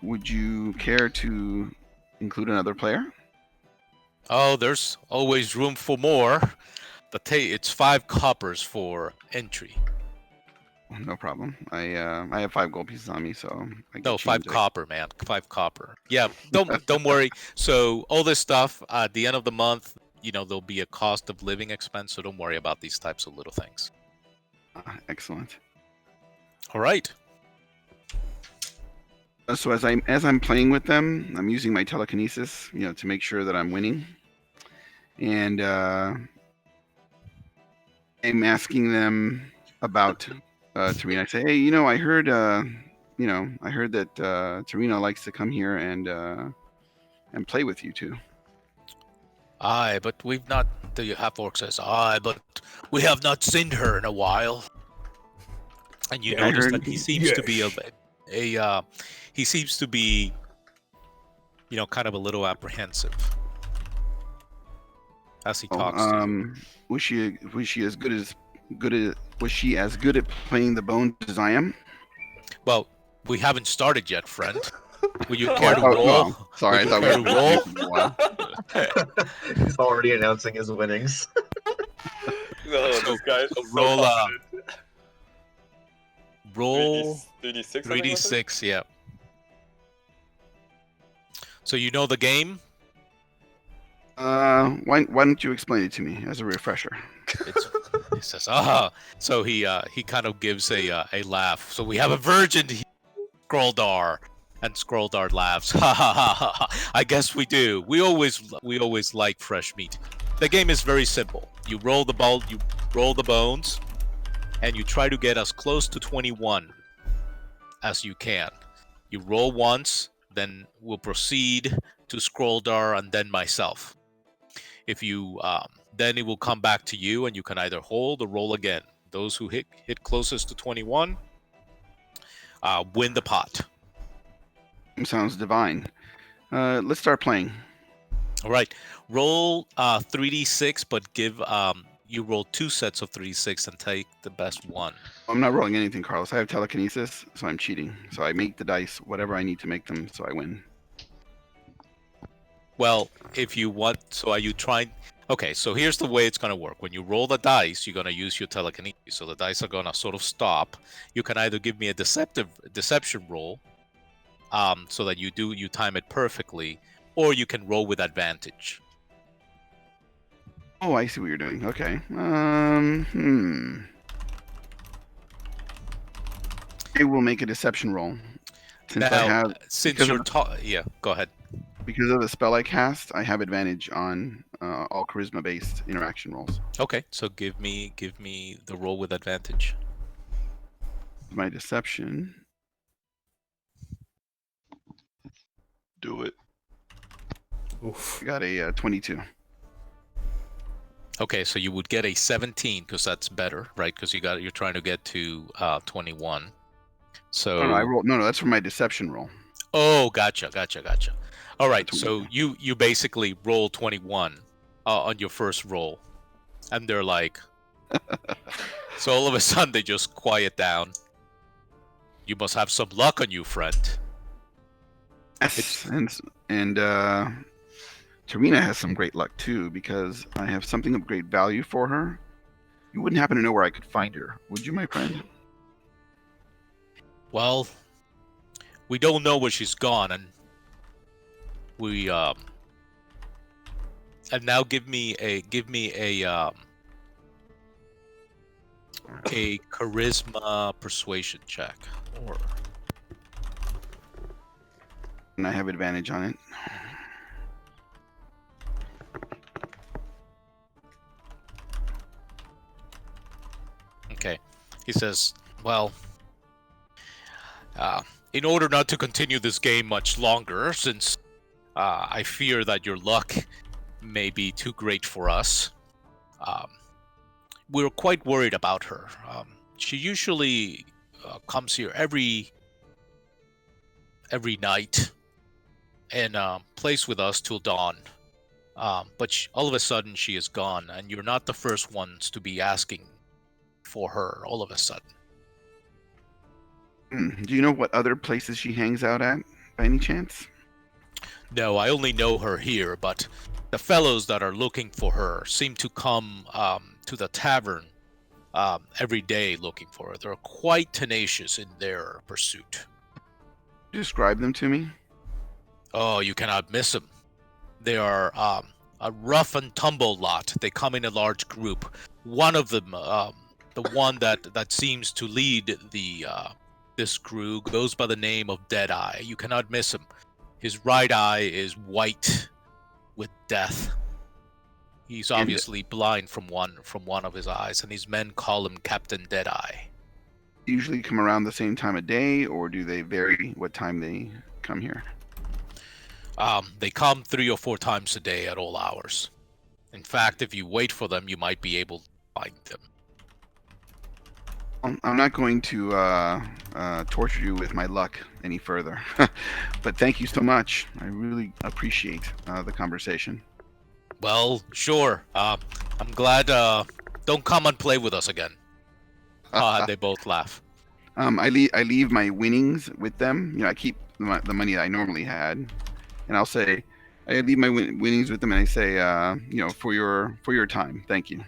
would you care to include another player? Oh, there's always room for more. It's 5 coppers for entry. No problem. I have 5 gold pieces on me, so I No, 5 copper, man. 5 copper. Yeah, don't worry. So all this stuff at the end of the month, there'll be a cost of living expense. So don't worry about these types of little things. Excellent. All right. So as I'm playing with them, I'm using my telekinesis, to make sure that I'm winning, and I'm asking them about Tarina. I say, hey, I heard, I heard that Tarina likes to come here and play with you too. Aye, but we've not. The half-orc says, aye, but we have not seen her in a while. And you notice that he seems to be he seems to be, kind of a little apprehensive as he talks to you. Was she as good at playing the bones as I am? Well, we haven't started yet, friend. Will you Oh, care I to thought, roll? no, sorry, I Will thought you we care had to been roll? playing for a while. He's already announcing his winnings. No, So- this guy is so so roll, confident. Roll 3d6. 3d6, yeah. So you know the game? Why don't you explain it to me as a refresher? He says, So he kind of gives a laugh. So we have a virgin here, Scroldar. And Scroldar laughs. Ha ha ha ha ha. I guess we do. We always like fresh meat. The game is very simple. You roll the ball, you roll the bones, and you try to get as close to 21 as you can. You roll once, then we'll proceed to Scroldar and then myself. If you then it will come back to you, and you can either hold or roll again. Those who hit closest to 21 win the pot. Sounds divine. Let's start playing. All right, roll 3d6, but give you roll 2 sets of 3d6 and take the best one. I'm not rolling anything, Carlos. I have telekinesis, so I'm cheating. So I make the dice whatever I need to make them, so I win. Well, if you want, so are you trying? Okay, so here's the way it's going to work. When you roll the dice, you're going to use your telekinesis. So the dice are going to sort of stop. You can either give me a deception roll, so that you time it perfectly, or you can roll with advantage. Oh, I see what you're doing. Okay. I will make a deception roll. Since I Now, have, since because you're of- yeah, go ahead. because of the spell I cast, I have advantage on all charisma-based interaction rolls. Okay, so give me the roll with advantage. My deception. Do it. Oof. I got a 22. Okay, so you would get a 17 because that's better, right? Because you're trying to get to 21. So No, I rolled. No, that's for my deception roll. Oh, gotcha. All right, That's so what you basically roll 21 on your first roll, and they're like, so all of a sudden they just quiet down. You must have some luck on you, friend. Yes, and Tarina has some great luck too because I have something of great value for her. You wouldn't happen to know where I could find her, would you, my friend? Well, we don't know where she's gone, and we and now give me a charisma persuasion check. Or And I have advantage on it. okay, he says, well, in order not to continue this game much longer, since I fear that your luck may be too great for us, we're quite worried about her. She usually comes here every night and plays with us till dawn. But all of a sudden she is gone, and you're not the first ones to be asking for her all of a sudden. Do you know what other places she hangs out at, by any chance? No, I only know her here, but the fellows that are looking for her seem to come to the tavern every day looking for her. They're quite tenacious in their pursuit. Describe them to me. Oh, you cannot miss them. They are a rough and tumble lot. They come in a large group. One of them, the one that seems to lead this crew, goes by the name of Deadeye. You cannot miss him. His right eye is white with death. He's obviously blind from one of his eyes, and his men call him Captain Deadeye. Usually come around the same time of day, or do they vary what time they come here? They come 3 or 4 times a day at all hours. In fact, if you wait for them, you might be able to find them. I'm not going to torture you with my luck any further, but thank you so much. I really appreciate the conversation. Well, sure. I'm glad. Don't come and play with us again. They both laugh. I leave my winnings with them. You know, I keep the money that I normally had, and I'll say, I leave my winnings with them, and I say, for your time, thank you.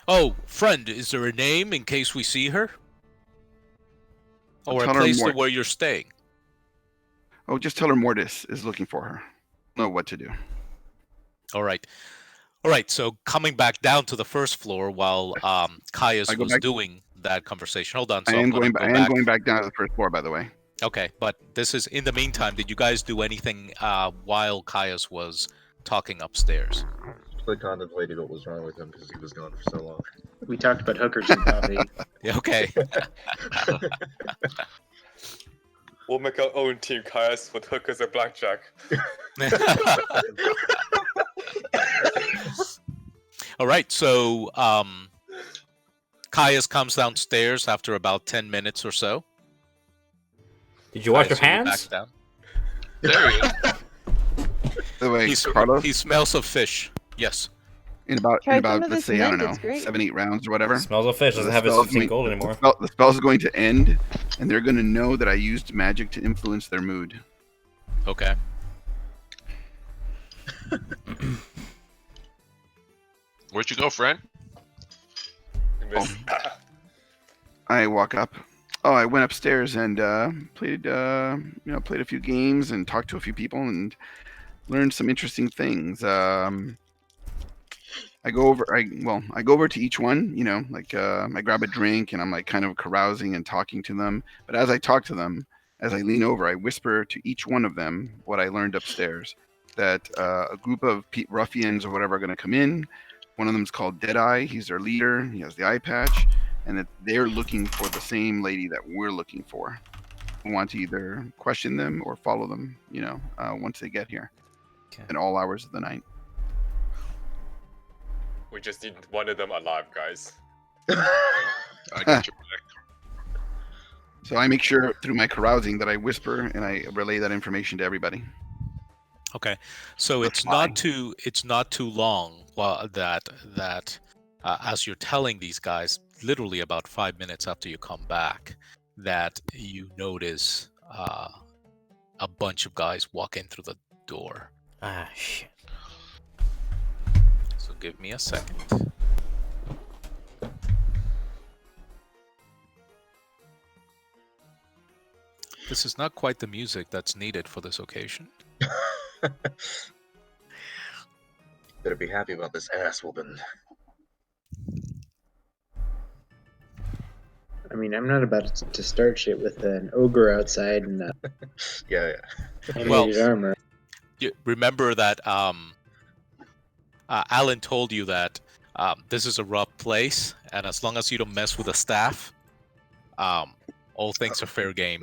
Oh, friend, is there a name in case we see her? Or a tell her place more- where you're staying? Oh, just tell her Mortis is looking for her. Know what to do. All right. All right, so coming back down to the first floor while Caius I go was back- doing that conversation. Hold on, I so am I'm going going back down to the first floor, by the way. Okay, but this is in the meantime. Did you guys do anything while Caius was talking upstairs? I contemplated what was wrong with him because he was gone for so long. We talked about hookers and coffee. Yeah, okay. We'll make our own team, Caius, with hookers and blackjack. All right, so Caius comes downstairs after about 10 minutes or so. Did you wash your Caius will be hands? back down. There he is. By the way, He Carlos, smells of fish. Yes. in about Try some of let's this say, I mint, don't it's know, great. 7-8 rounds or whatever. Smells of fish. Doesn't have his spell's 15 going- gold anymore. The spell's going to end, and they're going to know that I used magic to influence their mood. Okay. Where'd you go, friend? You missed. I walk up. Oh, I went upstairs and played a few games and talked to a few people and learned some interesting things. I go over to each one, I grab a drink and I'm like kind of carousing and talking to them. But as I talk to them, as I lean over, I whisper to each one of them what I learned upstairs. That a group of ruffians or whatever are going to come in. One of them is called Deadeye. He's their leader. He has the eye patch. And that they're looking for the same lady that we're looking for. We want to either question them or follow them, once they get here. Okay. At all hours of the night. We just need one of them alive, guys. I got your back. So I make sure through my carousing that I whisper and I relay that information to everybody. Okay. So it's not too long that as you're telling these guys, literally about 5 minutes after you come back, that you notice a bunch of guys walk in through the door. Ah, shit. So give me a second. This is not quite the music that's needed for this occasion. Better be happy about this ass whooping. I mean, I'm not about to start shit with an ogre outside and Yeah. animated armor. You remember that Alan told you that this is a rough place, and as long as you don't mess with the staff, all things are fair game.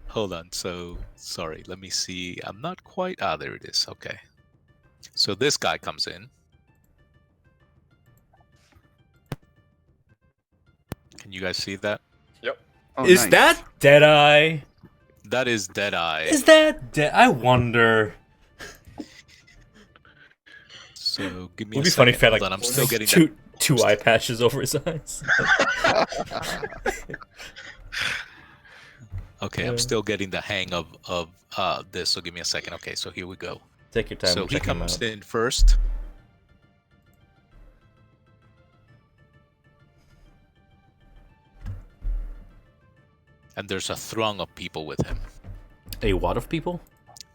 Hold on. So, sorry. Let me see. I'm not quite... Ah, there it is. Okay. So this guy comes in. Can you guys see that? Yep. Oh, Is nice. that Deadeye? That is Deadeye. Is that I wonder. So give me It would a be funny second. if he had Hold on, I'm still like getting two eye patches over his eyes. Okay, I'm still getting the hang of this. So give me a second. Okay, so here we go. Take your time. So and he check him comes out. in first. And there's a throng of people with him. A what of people?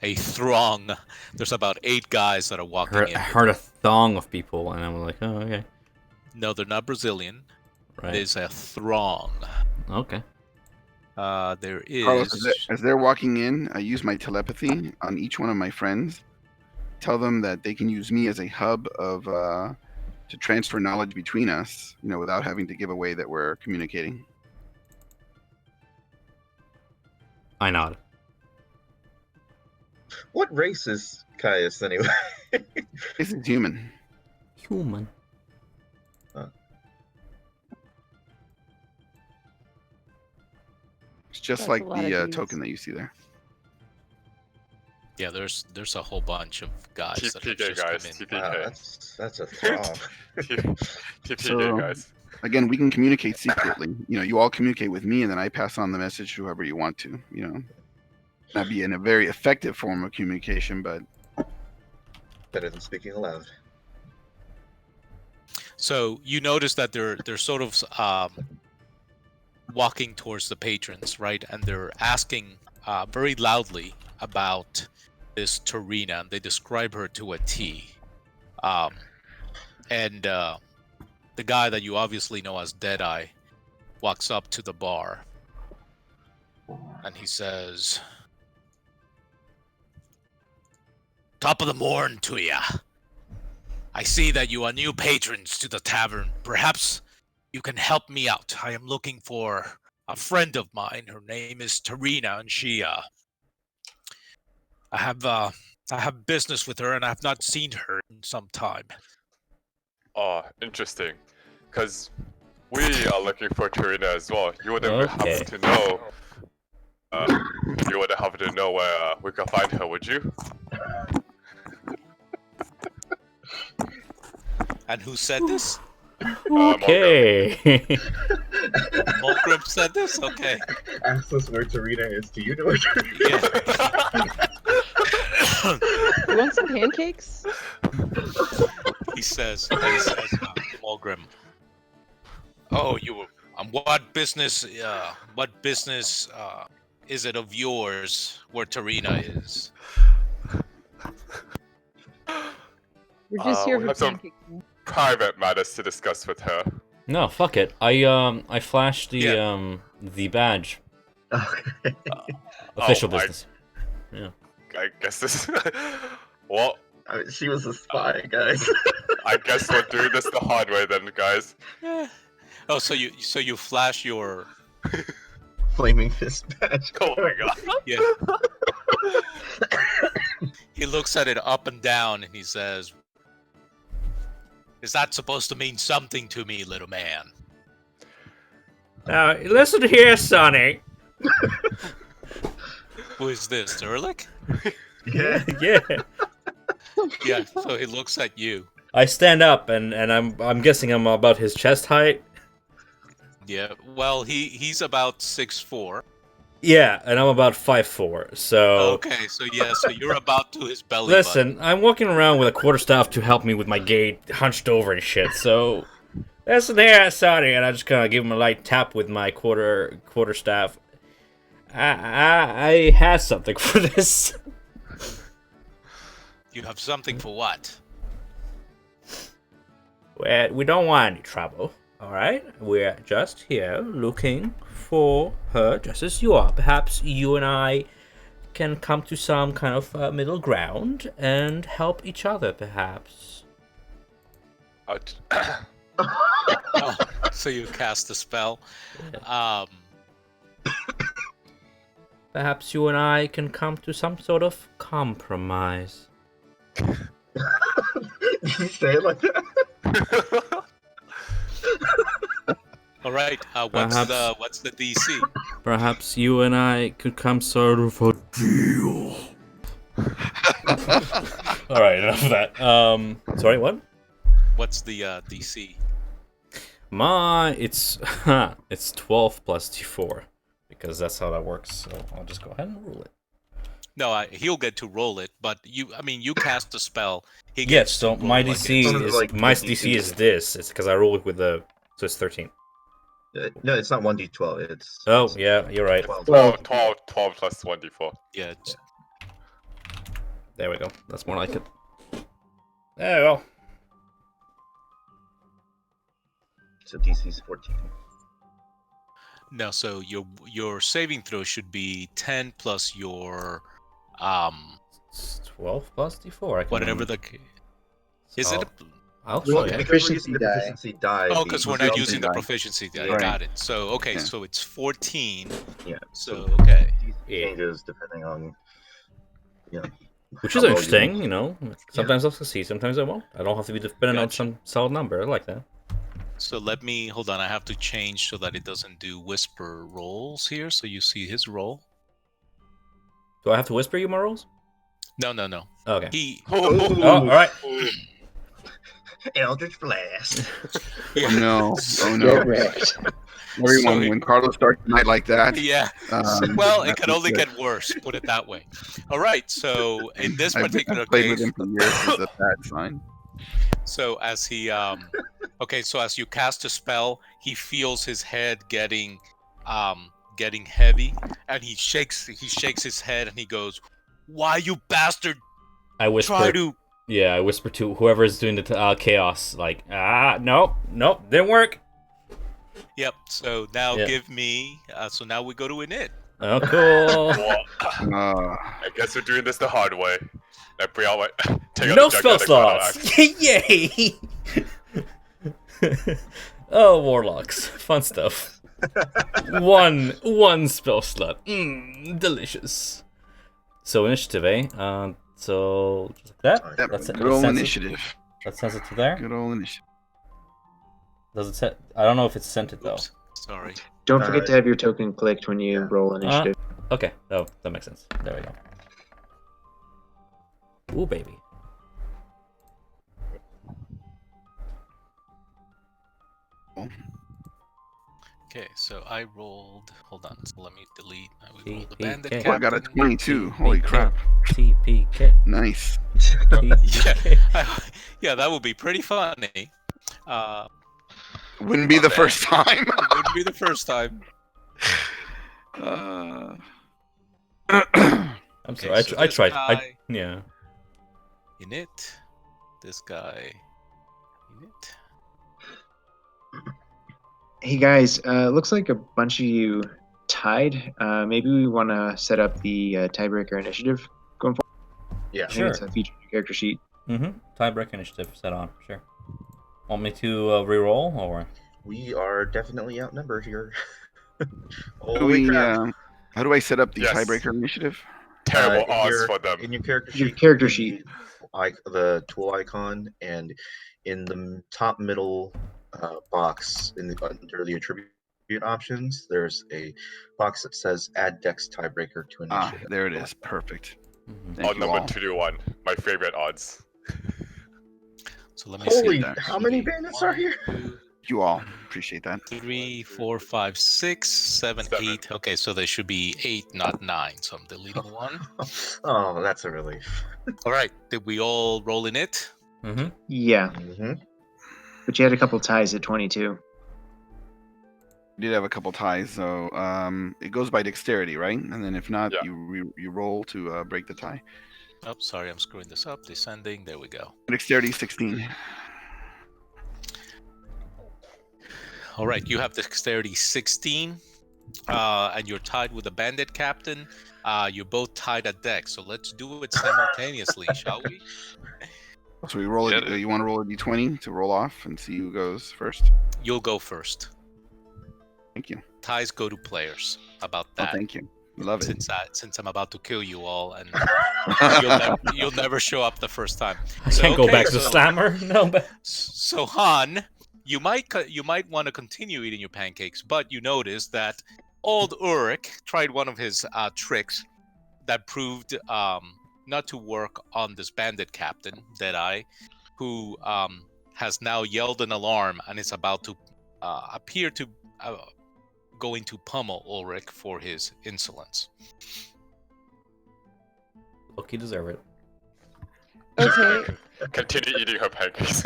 A throng. There's about 8 guys that are walking in. I heard a thong of people, and I'm like, oh, okay. No, they're not Brazilian. Right. There's a throng. Okay. There is. Carlos, as they're walking in, I use my telepathy on each one of my friends. Tell them that they can use me as a hub of to transfer knowledge between us, without having to give away that we're communicating. I nod. What race is Caius anyway? This is human. Human. It's just That's like a lot of the dudes. token that you see there. Yeah, there's a whole bunch of guys that have TPK just guys. come in. TPK. Wow, that's a throng. TPK So- guys. Again, we can communicate secretly. You all communicate with me, and then I pass on the message to whoever you want to. That'd be in a very effective form of communication, but Better than speaking aloud. So you notice that they're sort of walking towards the patrons, right? And they're asking very loudly about this Tarina, and they describe her to a T. And the guy that you obviously know as Deadeye walks up to the bar, and he says, "Top of the morn to ya. I see that you are new patrons to the tavern. Perhaps you can help me out. I am looking for a friend of mine. Her name is Tarina, and she, I have business with her, and I have not seen her in some time." Oh, interesting. Because we are looking for Tarina as well. You wouldn't happen to know. You wouldn't happen to know where we can find her, would you? And who said this? Okay. Mulgrim said this? Okay. Ask us where Tarina is. Do you know where Tarina Yeah. You want some pancakes? He says, Mulgrim. Oh, what business is it of yours where Tarina is? We're just here we for have some pancakes. private matters to discuss with her. No, fuck it. I flashed the badge. Okay. Official business. I guess this. Well, I mean, she was a spy, guys. I guess we're doing this the hard way then, guys. Oh, so you flash your Flaming fist badge. Oh my god. yeah. He looks at it up and down and he says, "Is that supposed to mean something to me, little man?" Now, listen here, Sonny. Who is this, Ehrlich? Yeah. Yeah. Yeah, so he looks at you. I stand up and I'm guessing I'm about his chest height. Yeah, well, he's about 6'4". Yeah, and I'm about 5'4", so... Okay, so yeah, so you're about to his belly Listen, I'm walking around with a quarterstaff to help me with my gait, hunched over and shit, so... Listen here, Sonny, and I just kind of give him a light tap with my quarterstaff. I had something for this. You have something for what? We don't want any trouble, alright? We're just here looking for her just as you are. Perhaps you and I can come to some kind of middle ground and help each other, perhaps. Oh, so you cast a spell. Perhaps you and I can come to some sort of compromise. Did you say it like that? All right. What's the DC? Perhaps you and I could come sort of a deal. All right, enough of that. Sorry, what? What's the DC? It's 12 plus D4 because that's how that works. So I'll just go ahead and roll it. No, he'll get to roll it, but you cast a spell. He Yes, gets so to roll my like DC it. is like my the DC DC. is this. It's because I roll it with so it's 13. No, it's not 1d12. It's Oh yeah, you're right. 12 plus 1d4. Yeah. It's, There we go. That's more like it. There we go. So DC's 14. no, so your saving throw should be 10 plus your It's 12 plus D4. I can whatever the is it? I'll Well, show you. because we're using the Proficiency die. proficiency die. Oh, because we're not using the die. proficiency die. Right. Got it. So okay, Yeah. so it's 14. Yeah. So okay. DC Yeah. changes depending on, Which is how well interesting, Sometimes I'll succeed, sometimes I won't. I don't have to be dependent on Gotcha. some solid number. I like that. So hold on. I have to change so that it doesn't do whisper rolls here. So you see his roll. Do I have to whisper you my rolls? No. Okay. He Oh, all right. Eldritch Blast. Oh no! Oh Get no! wrecked. Everyone, So- when Carlos starts the night like that, Yeah. Well, it that's could only good. get worse. Put it that way. All right. So in this I've particular played with case, him for years. It's a bad sign. so as he okay, so as you cast a spell, he feels his head getting heavy, and he shakes his head and he goes, "Why, you bastard, I whisper. try to..." Yeah, I whisper to whoever is doing the chaos, like, nope, didn't work. Yep. So now Yeah. give me so now we go to init. Oh, cool. Well, Uh, I guess we're doing this the hard way. I bring out my take out No the spell gigantic battle slots. Yay! Oh, warlocks, fun stuff. one spell slot. Delicious. So initiative, eh? So just like that. that That's it. good old That sends it- initiative. That sends it to there. Good old initiative. Does it set? I don't know if it's sent it though. Oops. Sorry. Don't forget to have your token clicked when you roll initiative. Okay. Oh, that makes sense. There we go. Ooh, baby. Okay, so I rolled. Hold on. So let me delete. We rolled the bandit TPK. Oh, I got a captain. 22. Holy crap! TPK. Nice. Yeah, that would be pretty funny. Wouldn't be the first time. It wouldn't be the first time. I'm Okay, sorry. so I this tried. guy- Yeah. Init. This guy. Init. Hey guys, looks like a bunch of you tied. Maybe we want to set up the tiebreaker initiative going forward. Yeah. I think Sure. it's a feature in your character sheet. Mm-hmm. Tiebreak initiative set on. Sure. Want me to re-roll or? We are definitely outnumbered here. Do Holy we, crap. how do I set up the Yes. tiebreaker initiative? Terrible in odds your- for them. In your character Your sheet, character the- sheet. the tool icon, and in the top middle box under the attribute options, there's a box that says "Add Dex Tiebreaker to Initiative." There it is. Perfect. Mhm. Thank Odd you number all. 2 to 1. My favorite odds. So let me Holy! see. that. How many bandits are here? 1, You all appreciate that. 2, 3, 4, 5, 6, 7, 8. Okay, so there should be 8, not 9. So I'm deleting 1. Oh, that's a relief. All right. Did we all roll in it? Mm-hmm. Yeah, Mm-hmm. but you had a couple ties at 22. We did have a couple ties, so it goes by dexterity, right? And then if not, Yeah. you roll to break the tie. Oh, sorry, I'm screwing this up. Descending. There we go. Dexterity 16. All right, you have dexterity 16, and you're tied with the bandit captain. You're both tied at dex, so let's do it simultaneously, shall we? So we roll. Yeah, You want to roll a d20 to roll off and see who goes first? You'll go first. Thank you. Ties go to players. How about Oh, that? thank you. Love it. Since I'm about to kill you all, and you'll never show up the first time. I So, can't go okay, back to so- Slammer. No, but So Han, you might want to continue eating your pancakes, but you notice that old Ulrich tried one of his tricks that proved not to work on this bandit captain, Deadeye, who has now yelled an alarm and is about to appear to going to pummel Ulrich for his insolence. look, you deserve it. Okay, Continue eating her pancakes.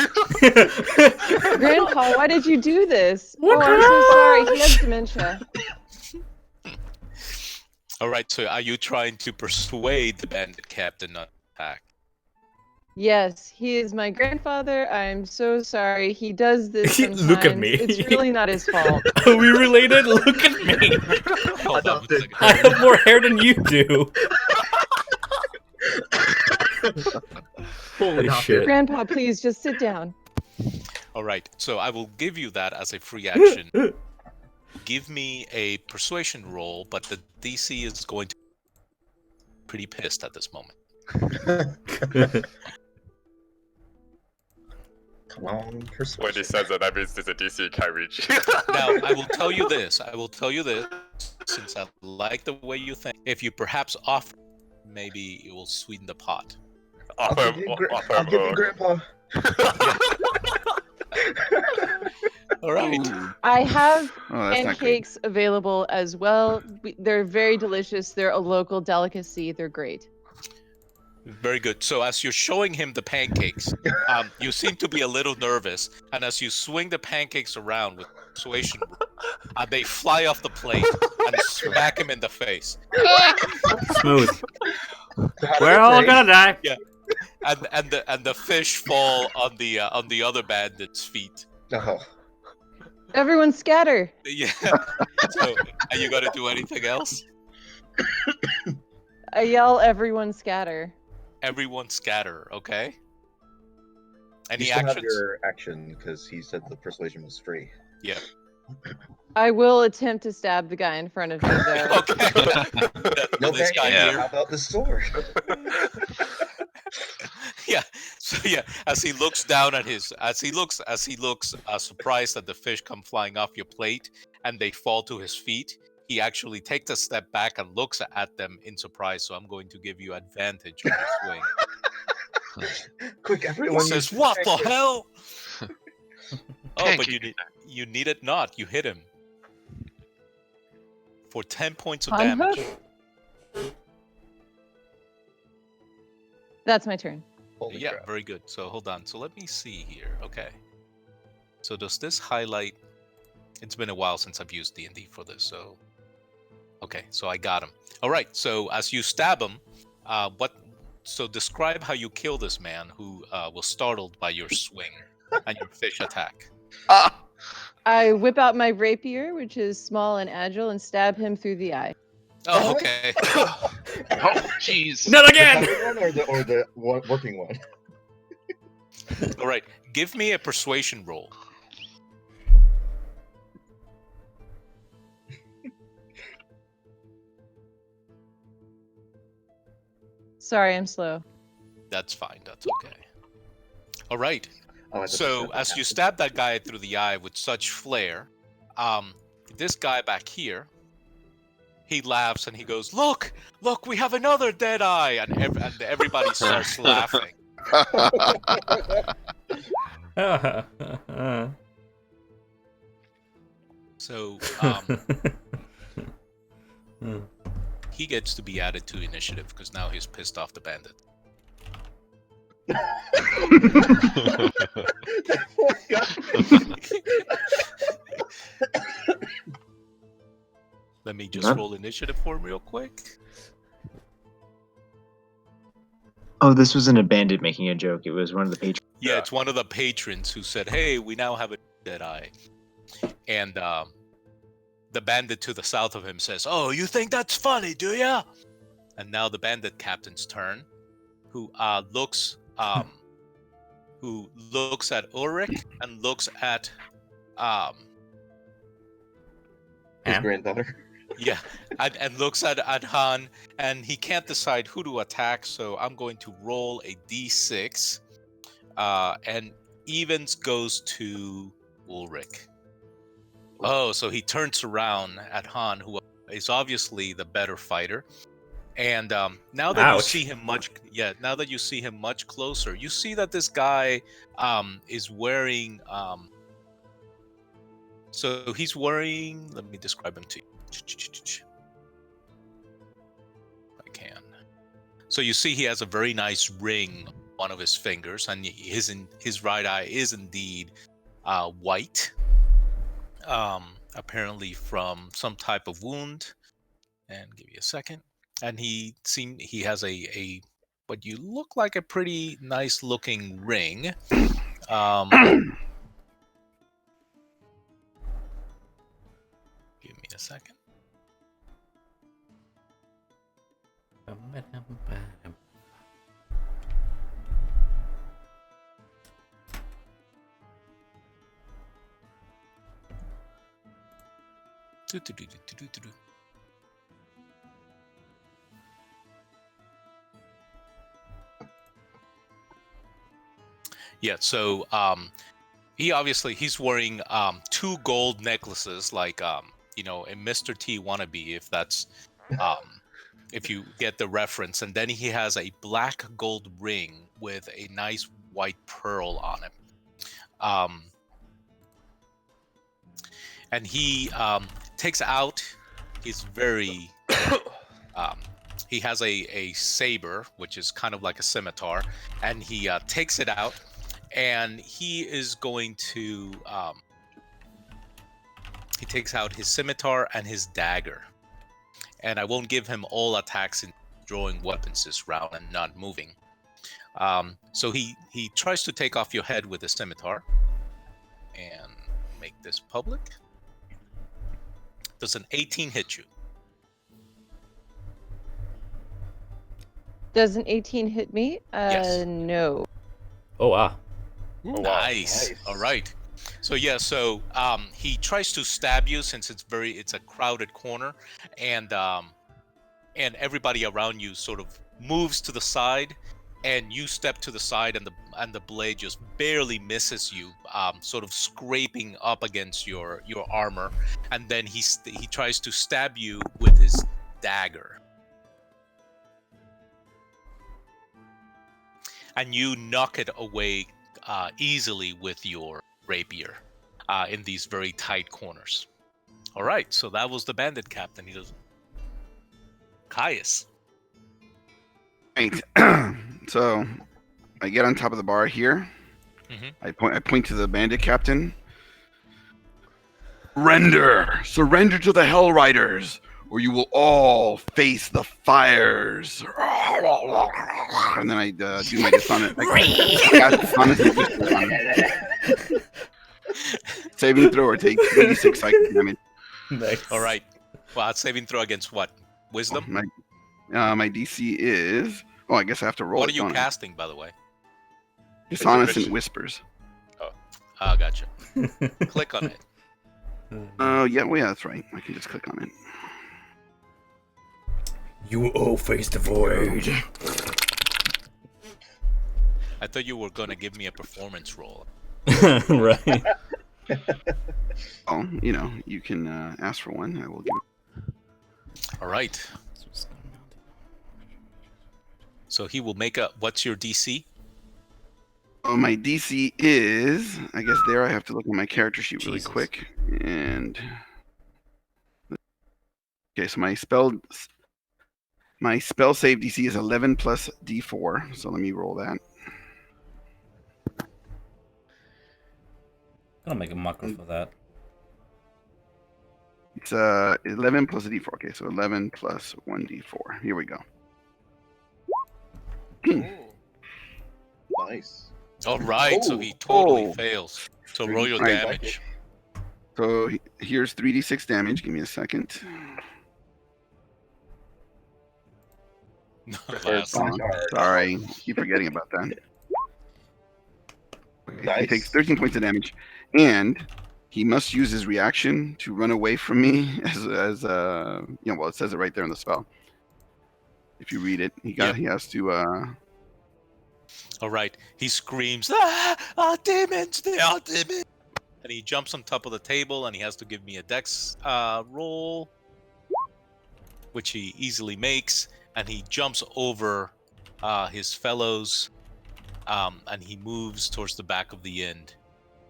Grandpa, why did you do this? What Oh, I'm so sorry. He has dementia. All right, so are you trying to persuade the bandit captain not to attack? Yes, he is my grandfather. I'm so sorry. He does this sometimes. Look at me. It's really not his fault. Are we related? Look at me. Hold on one Adopted. second. I have more hair than you do. Holy Adopted. shit. Grandpa, please just sit down. All right, so I will give you that as a free action. Give me a persuasion roll, but the DC is going to be pretty pissed at this moment. Come on, when he persuasion. says that means there's a DC you can't reach. Now, I will tell you this. Since I like the way you think. If you perhaps offer, maybe it will sweeten the pot. I'll give you, offer I'll him give you a- Grandpa. All right. Ooh. I have Oh, that's not great. pancakes available as well. They're very delicious. They're a local delicacy. They're great. Very good. So as you're showing him the pancakes, you seem to be a little nervous, and as you swing the pancakes around with persuasion, they fly off the plate and smack him in the face. Smooth. We're all gonna die. Yeah, and the fish fall on the other bandit's feet. Oh. Everyone scatter. Yeah. So, are you gonna do anything else? I yell, everyone scatter. Everyone scatter. Okay. You Any still have actions? your action because he said the persuasion was free. Yeah. I will attempt to stab the guy in front of me, though. Okay. No, This guy Yeah. here. How about the sword? Yeah. So yeah, as he looks down at as he looks surprised that the fish come flying off your plate and they fall to his feet, he actually takes a step back and looks at them in surprise. So I'm going to give you advantage on your swing. Quick, He everyone! says, use "What the pancakes." hell?" Oh, but Pancake. you need it not. You hit him for 10 points of On damage. hook. That's my turn. Holy Yeah, crap. very good. So hold on. So let me see here. Okay. So does this highlight? It's been a while since I've used D&D for this. So okay, so I got him. All right. So as you stab him, So describe how you kill this man who was startled by your swing and your fish attack. I whip out my rapier, which is small and agile, and stab him through the eye. Oh, okay. Oh, jeez. Not The again. covered one or the working one? All right. Give me a persuasion roll. Sorry, I'm slow. That's fine. That's okay. All right. Oh, I thought So that as you happened. stab that guy through the eye with such flair, this guy back here, he laughs and he goes, "Look, look, we have another dead eye," and everybody starts laughing. So he gets to be added to initiative because now he's pissed off the bandit. That poor guy. Let me just Huh? roll initiative for him real quick. Oh, this wasn't a bandit making a joke. It was one of the patrons. Yeah, it's one of the patrons who said, "Hey, we now have a dead eye," and the bandit to the south of him says, "Oh, you think that's funny, do ya?" And now the bandit captain's turn, who looks at Ulrich and looks at His Ham? granddaughter. yeah, and looks at Han, and he can't decide who to attack. So I'm going to roll a d6, and evens goes to Ulrich. Oh, so he turns around at Han, who is obviously the better fighter. And now that you Ouch. see him now that you see him much closer, you see that this guy is wearing. So he's wearing. Let me describe him to you. I can. So you see he has a very nice ring on one of his fingers, and his right eye is indeed white. Apparently from some type of wound. And give me a second. And he has a what you look like a pretty nice looking ring. Give me a second. Do-do-do-do-do-do-do. Yeah, so he's wearing two gold necklaces, like a Mr. T wannabe, if that's if you get the reference, and then he has a black gold ring with a nice white pearl on it. and he takes out his very he has a saber, which is kind of like a scimitar, and he takes it out, and he is going to he takes out his scimitar and his dagger, and I won't give him all attacks in drawing weapons this round and not moving. So he tries to take off your head with a scimitar and make this public. Does an 18 hit you? Does an 18 hit me? Yes. No. Oh, wow. wow. Nice. Nice. All right. So he tries to stab you since it's a crowded corner, and everybody around you sort of moves to the side, and you step to the side, and the blade just barely misses you, sort of scraping up against your armor, and then he tries to stab you with his dagger, and you knock it away easily with your rapier in these very tight corners. All right, so that was the bandit captain. He does. Caius. Right. So I get on top of the bar here. I point to the bandit captain. Surrender to the Hell Riders, or you will all face the fires. And then I do my dishonest. Saving throw or take 86 psychic damage. Nice. All right. Well, saving throw against what? Wisdom? My DC is. Oh, I guess I have to roll. What are it, you don't I? casting, by the way? Dishonest Whispers. Oh, gotcha. Click on it. Yeah, well, yeah, that's right. I can just click on it. You all face the void. I thought you were going to give me a performance roll. Right. Oh, you can ask for one. I will give it. All right. So he will make a. What's your DC? Oh, my DC is. I guess there I have to look at my character sheet really Jesus. quick. And. Okay, so my spell save DC is 11 plus D4. So let me roll that. I'll make a mucker for that. It's 11 plus a D4. Okay, so 11 plus 1D4. Here we go. Nice. All right. So he totally fails. So roll your damage. So here's 3d6 damage. Give me a second. Last. Sorry, keep forgetting about that. Okay, Nice. He takes 13 points of damage, and he must use his reaction to run away from me. Well, it says it right there in the spell. If you read it, he has to. All right. He screams, demons! They are demons! And he jumps on top of the table, and he has to give me a dex roll, which he easily makes. And he jumps over his fellows, and he moves towards the back of the inn.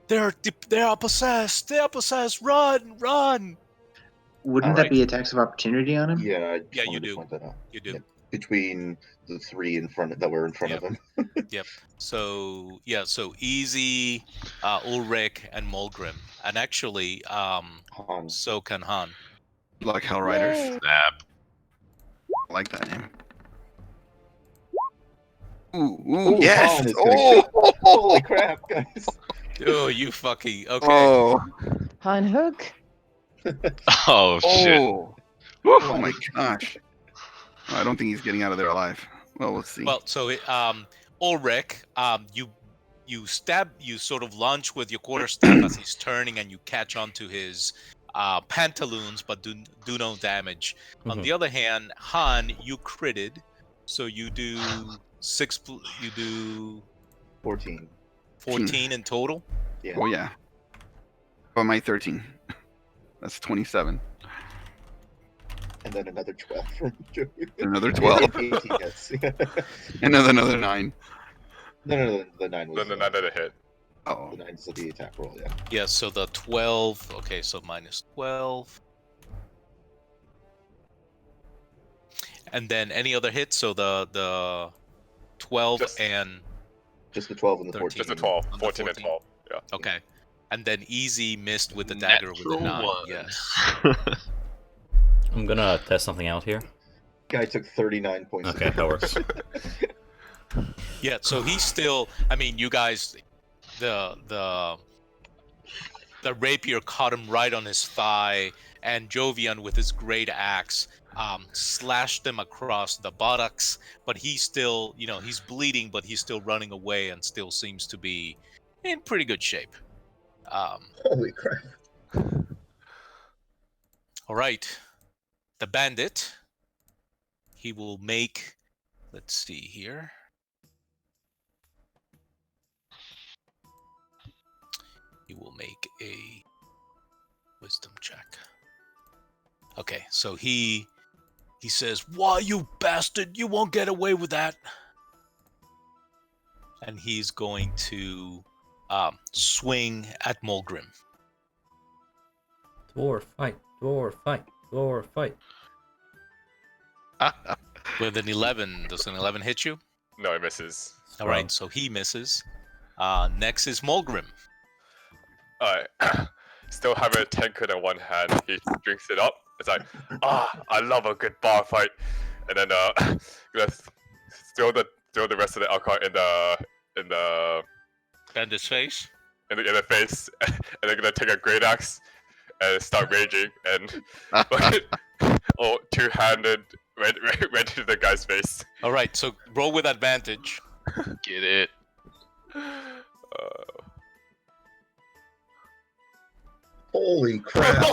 They are possessed! They are possessed! Run! Run! Wouldn't that be attacks of opportunity on him? Yeah, I just Yeah, you wanted to do. point that out. You do. Yeah. Between the three that were in front of him. Yep. So Easy, Ulrich, and Mulgrim, and actually, Han. so can Han. Like Hell Riders. Yay. Snap. I like that name. Ooh, Ooh, yes! Han is gonna Holy crap, guys! Oh, you fucking okay. Oh, Han Hook. Oh shit. Oh my gosh! I don't think he's getting out of there alive. Well, let's see. Well, so Ulrich, you sort of launch with your quarterstaff as he's turning, and you catch onto his pantaloons, but do no damage. On the other hand, Han, you critted, so you do 14. 14 in total. Yeah. Oh yeah. Oh, my 13. That's 27. And then another 12 from Joey. Another 12. 18 hits. Another 9. No, the 9 was. Then another hit. Oh, The 9 is the attack roll, yeah. Yeah, so the 12. Okay, so minus 12. And then any other hits, so the 12 Just- and Just the 12 and the 13. 14. Just a 12. On the 14 and 14. 12. Yeah. Okay. And then easy missed with the dagger with the 9. Yes. I'm gonna test something out here. Guy took 39 points. Okay, that works. Yeah, so he's still. I mean, you guys, the rapier caught him right on his thigh, and Jovian with his great axe slashed him across the buttocks. But he's still, he's bleeding, but he's still running away and still seems to be in pretty good shape. Holy crap. All right, the bandit. He will make. Let's see here. He will make a wisdom check. Okay, so he says, "Why, you bastard! You won't get away with that." And he's going to swing at Mulgrim. Dwarf fight, dwarf fight, dwarf fight. With an 11. Does an 11 hit you? No, it misses. All right, so he misses. Next is Mulgrim. Alright. Still having a tankard in one hand, he drinks it up. It's like, I love a good bar fight. And then gonna throw the rest of the alcohol in the Bandit's face. in the face, and they're gonna take a great axe and start raging and two-handed right into the guy's face. All right, so roll with advantage. Get it. Holy crap.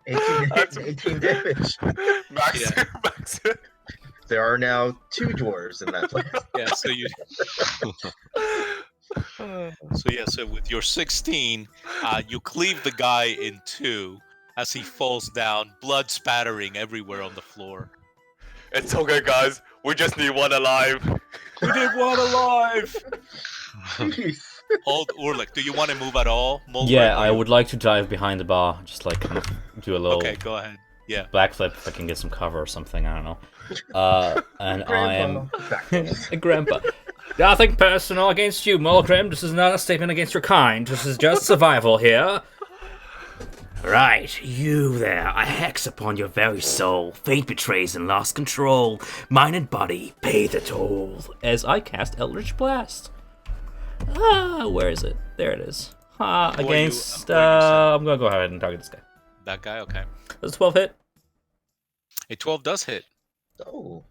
18 hits, 18 damage. Max, Yeah. max. There are now 2 dwarves in that place. Yeah, so you. So with your 16, you cleave the guy in two as he falls down, blood spattering everywhere on the floor. It's okay, guys. We just need one alive. We need one alive. Jeez. Hold Urlik, do you want to move at all? Mulgrim, Yeah, or I you- would like to dive behind the bar, just like kind of do a little Okay, go ahead. Yeah. backflip if I can get some cover or something. I don't know. And I am Grandpa. Grandpa. Nothing personal against you, Mulgrim. This is not a statement against your kind. This is just survival here. Right, you there. A hex upon your very soul. Fate betrays and lost control. Mind and body, pay the toll. As I cast Eldritch Blast. Where is it? There it is. Against. I'm gonna go ahead and target this guy. That guy, okay. Does 12 hit? A 12 does hit. Oh.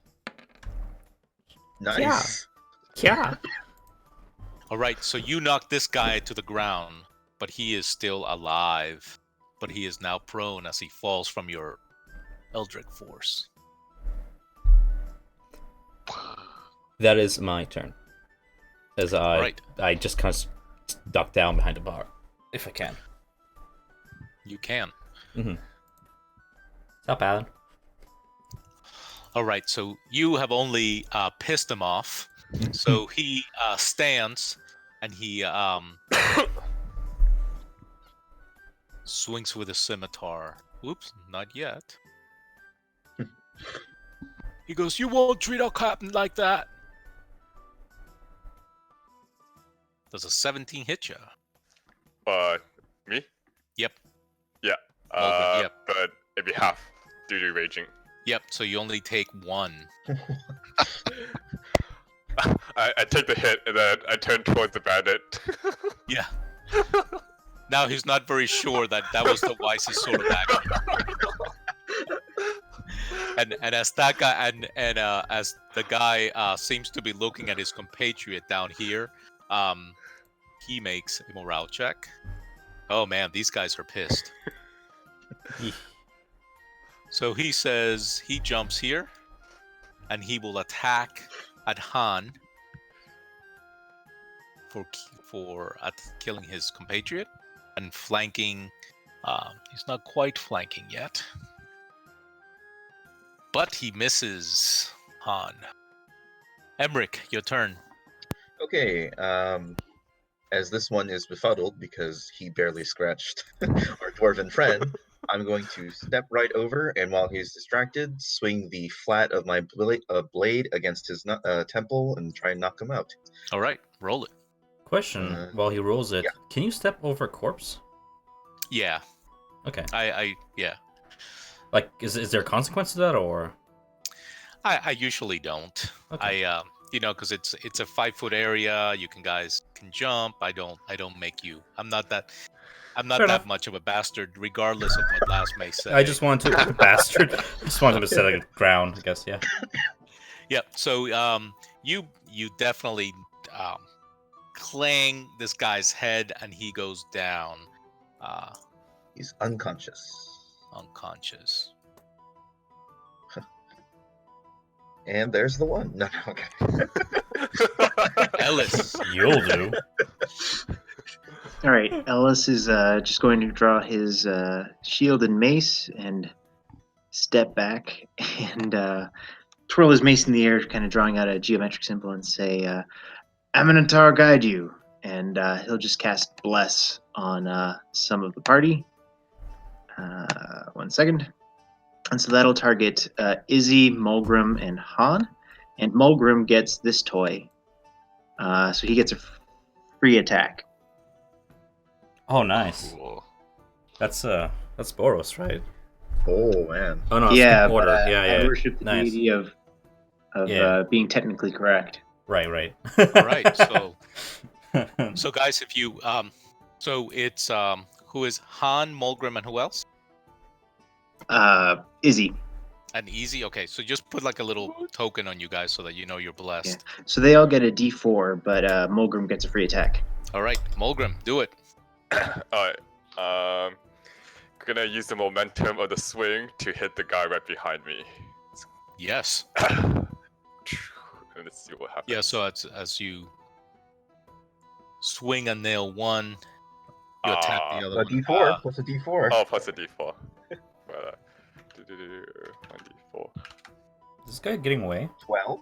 Nice. Yeah. All right, so you knock this guy to the ground, but he is still alive. But he is now prone as he falls from your Eldritch force. That is my turn. As Right. I just kind of duck down behind the bar, if I can. You can. Stop, Alan. All right, so you have only pissed him off. So he stands and he swings with a scimitar. Oops, not yet. He goes, "You won't treat our captain like that." Does a 17 hit you? Me? Yep. Yeah. Mulgrim, yep. But it'd be half due to raging. Yep, so you only take 1. I take the hit and then I turn towards the bandit. Yeah. Now he's not very sure that was the wisest sort of action. And as that guy and as the guy seems to be looking at his compatriot down here, he makes a morale check. Oh man, these guys are pissed. So he says he jumps here, and he will attack at Han for killing his compatriot and flanking. He's not quite flanking yet, but he misses Han. Emmerich, your turn. Okay, as this one is befuddled because he barely scratched our dwarven friend, I'm going to step right over, and while he's distracted, swing the flat of my blade against his temple and try and knock him out. All right, roll it. Question: while he rolls it, yeah. can you step over a corpse? Yeah. Okay. Yeah. Like, is there a consequence to that, or? I usually don't. Okay. Because it's a 5-foot area. You guys can jump. I don't make you. I'm not that Fair enough. much of a bastard, regardless of what Last may say. I just wanted to bastard. I just wanted to set a ground, I guess. Yeah. Yeah. So you definitely clang this guy's head, and he goes down. He's unconscious. Unconscious. And there's the one. No, okay. Ellis. You'll do. All right, Ellis is just going to draw his shield and mace and step back and twirl his mace in the air, kind of drawing out a geometric symbol, and say, Amanatar guide you. And he'll just cast Bless on some of the party. 1 second. And so that'll target Izzy, Mulgrim, and Han. And Mulgrim gets this toy. So he gets a free attack. Oh, nice. Cool. That's Boros, right? Oh, man. Oh no, Yeah, skip order. but, Yeah. I worship the Nice. deity of Yeah. being technically correct. Right. All right. So guys, if you so it's who is Han, Mulgrim, and who else? Izzy. And Easy. Okay, so just put like a little token on you guys so that you know you're blessed. Yeah. So they all get a D4, but Mulgrim gets a free attack. All right, Mulgrim, do it. Alright. Gonna use the momentum of the swing to hit the guy right behind me. Yes. And let's see what happens. Yeah. So as you swing a nail one, you attack the other A one. D4 plus a D4. Oh, plus a D4. But, 1D4. Is this guy getting away? 12.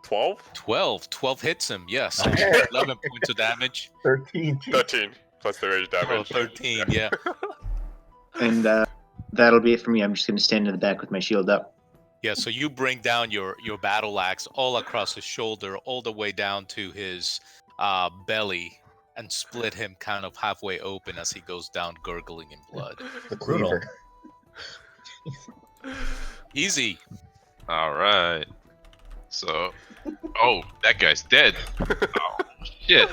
12? 12 hits him. Yes. Okay. 11 points of damage. 13. 13 plus the rage Oh, damage. 13. Yeah. And that'll be it for me. I'm just going to stand in the back with my shield up. Yeah. So you bring down your battle axe all across his shoulder, all the way down to his belly, and split him kind of halfway open as he goes down, gurgling in blood. The Brutal. cleaver. Easy. All right. So, oh, that guy's dead. Oh shit.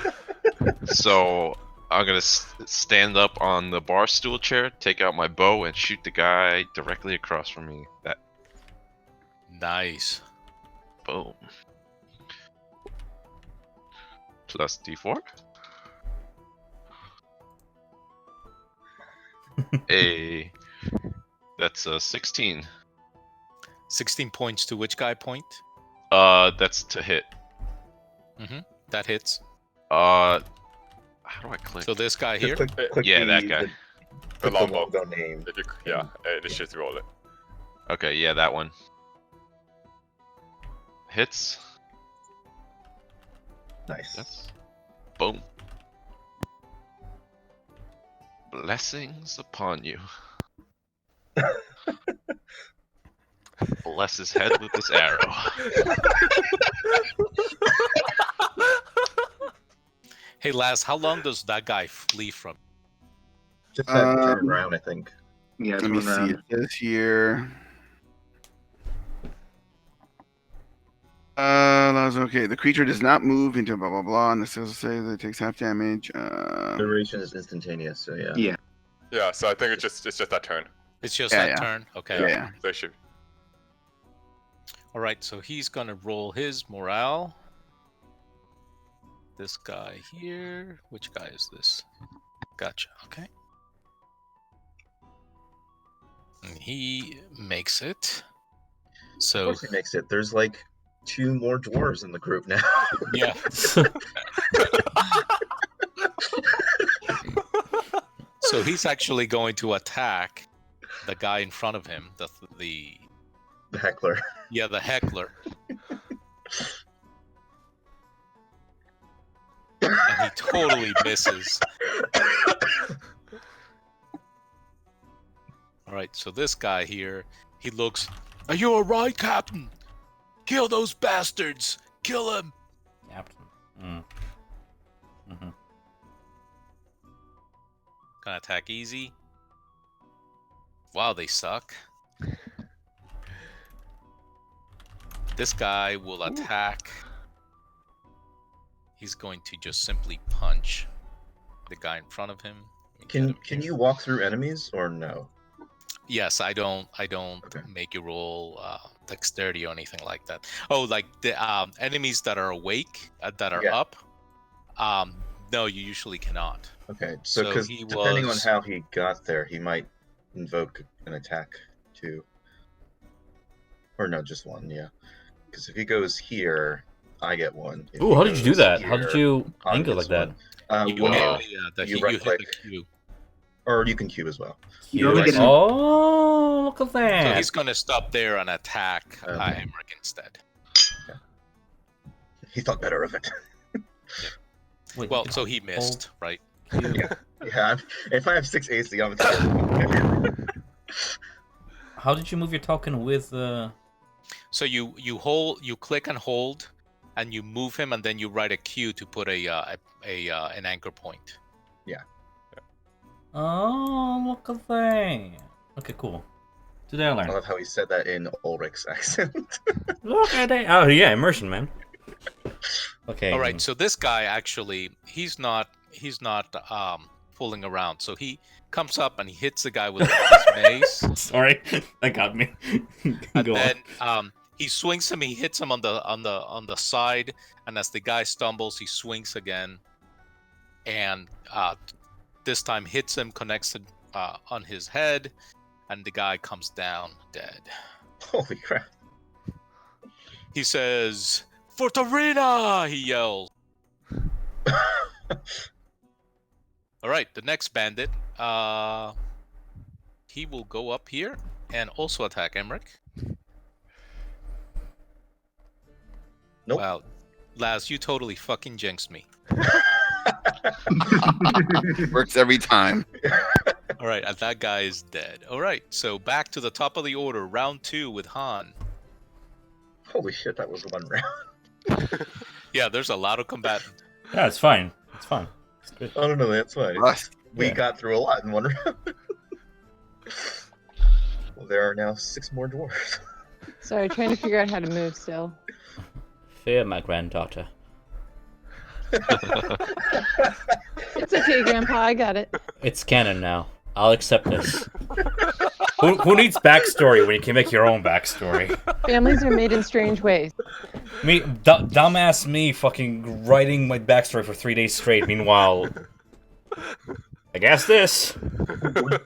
So I'm gonna stand up on the bar stool chair, take out my bow, and shoot the guy directly across from me. That Nice. boom. Plus D4. Hey, that's a 16. 16 points to which guy point? That's to hit. That hits. How do I click? So this guy here. Click Yeah, that guy. The the longbow. logo name. If you, yeah, and it should roll it. Okay, yeah, that one. Hits. Nice. That's boom. Blessings upon you. Bless his head with this arrow. Hey, Laz, how long does that guy flee from? Just that turn around, I think. Yeah, Let me see this here. That was okay. The creature does not move into blah blah blah, and this does say that it takes half damage. Duration is instantaneous, so yeah. Yeah. Yeah, so I think it's just that turn. It's just Yeah, that yeah. turn? Okay. Yeah. They should. All right, so he's going to roll his morale. This guy here. Which guy is this? Gotcha. Okay. And he makes it. Of So, course he makes it. There's like 2 more dwarves in the group now. yeah. So he's actually going to attack the guy in front of him, the The heckler. yeah, the heckler. And he totally misses. All right, so this guy here, he looks. Are you all right, Captain? Kill those bastards! Kill him! Captain. Mm. Mm-hmm. Gonna attack easy. Wow, they suck. This guy will attack. He's going to just simply punch the guy in front of him. Can you walk through enemies or no? Yes, I don't Okay. make you roll dexterity or anything like that. Oh, like the enemies that are awake, that are Yeah. up. No, you usually cannot. Okay, so because he depending on was- how he got there, he might invoke an attack too. Or no, just one, yeah. Because if he goes here, I get one. If Ooh, he how did you do goes that? How did here, you Han angle like gets that? one. You Well, hit you you right hit click, the Q. or you can cube as well. You only get Oh, look at So that. he's gonna stop there and attack Okay. Emmerich instead. He thought better of it. Wait, Well, you can so he hold missed, right? Q. Yeah, if I have 6 AC, I'm terrible. How did you move your token with So you click and hold, and you move him, and then you write a Q to put an anchor point. Oh, look at that. Okay, cool. Today I I learned. love how he said that in Ulrich's accent. Look at that. Oh, yeah, immersion, man. Okay. All right, so this guy actually, he's not fooling around. So he comes up and he hits the guy with his mace, Sorry, that got me. and Go then on. he swings him. He hits him on the side, and as the guy stumbles, he swings again, and this time hits him, connects it on his head, and the guy comes down dead. Holy crap. He says, "Fortarina!" he yells. All right, the next bandit, he will go up here and also attack Emmerich. Nope. Wow, Laz, you totally fucking jinxed me. Works every time. All right, and that guy is dead. All right, so back to the top of the order, round 2 with Han. Holy shit, that was one round. Yeah, there's a lot of combatants. Yeah, it's fine. It's fine. It's good. I don't know, that's fine. Rust. We Yeah. got through a lot in one round. Well, there are now 6 more dwarves. Sorry, trying to figure out how to move still. Fear my granddaughter. It's okay, Grandpa. I got it. It's canon now. I'll accept this. Who needs backstory when you can make your own backstory? Families are made in strange ways. Me, dumbass me, fucking writing my backstory for 3 days straight. Meanwhile, I guess this. I'm gonna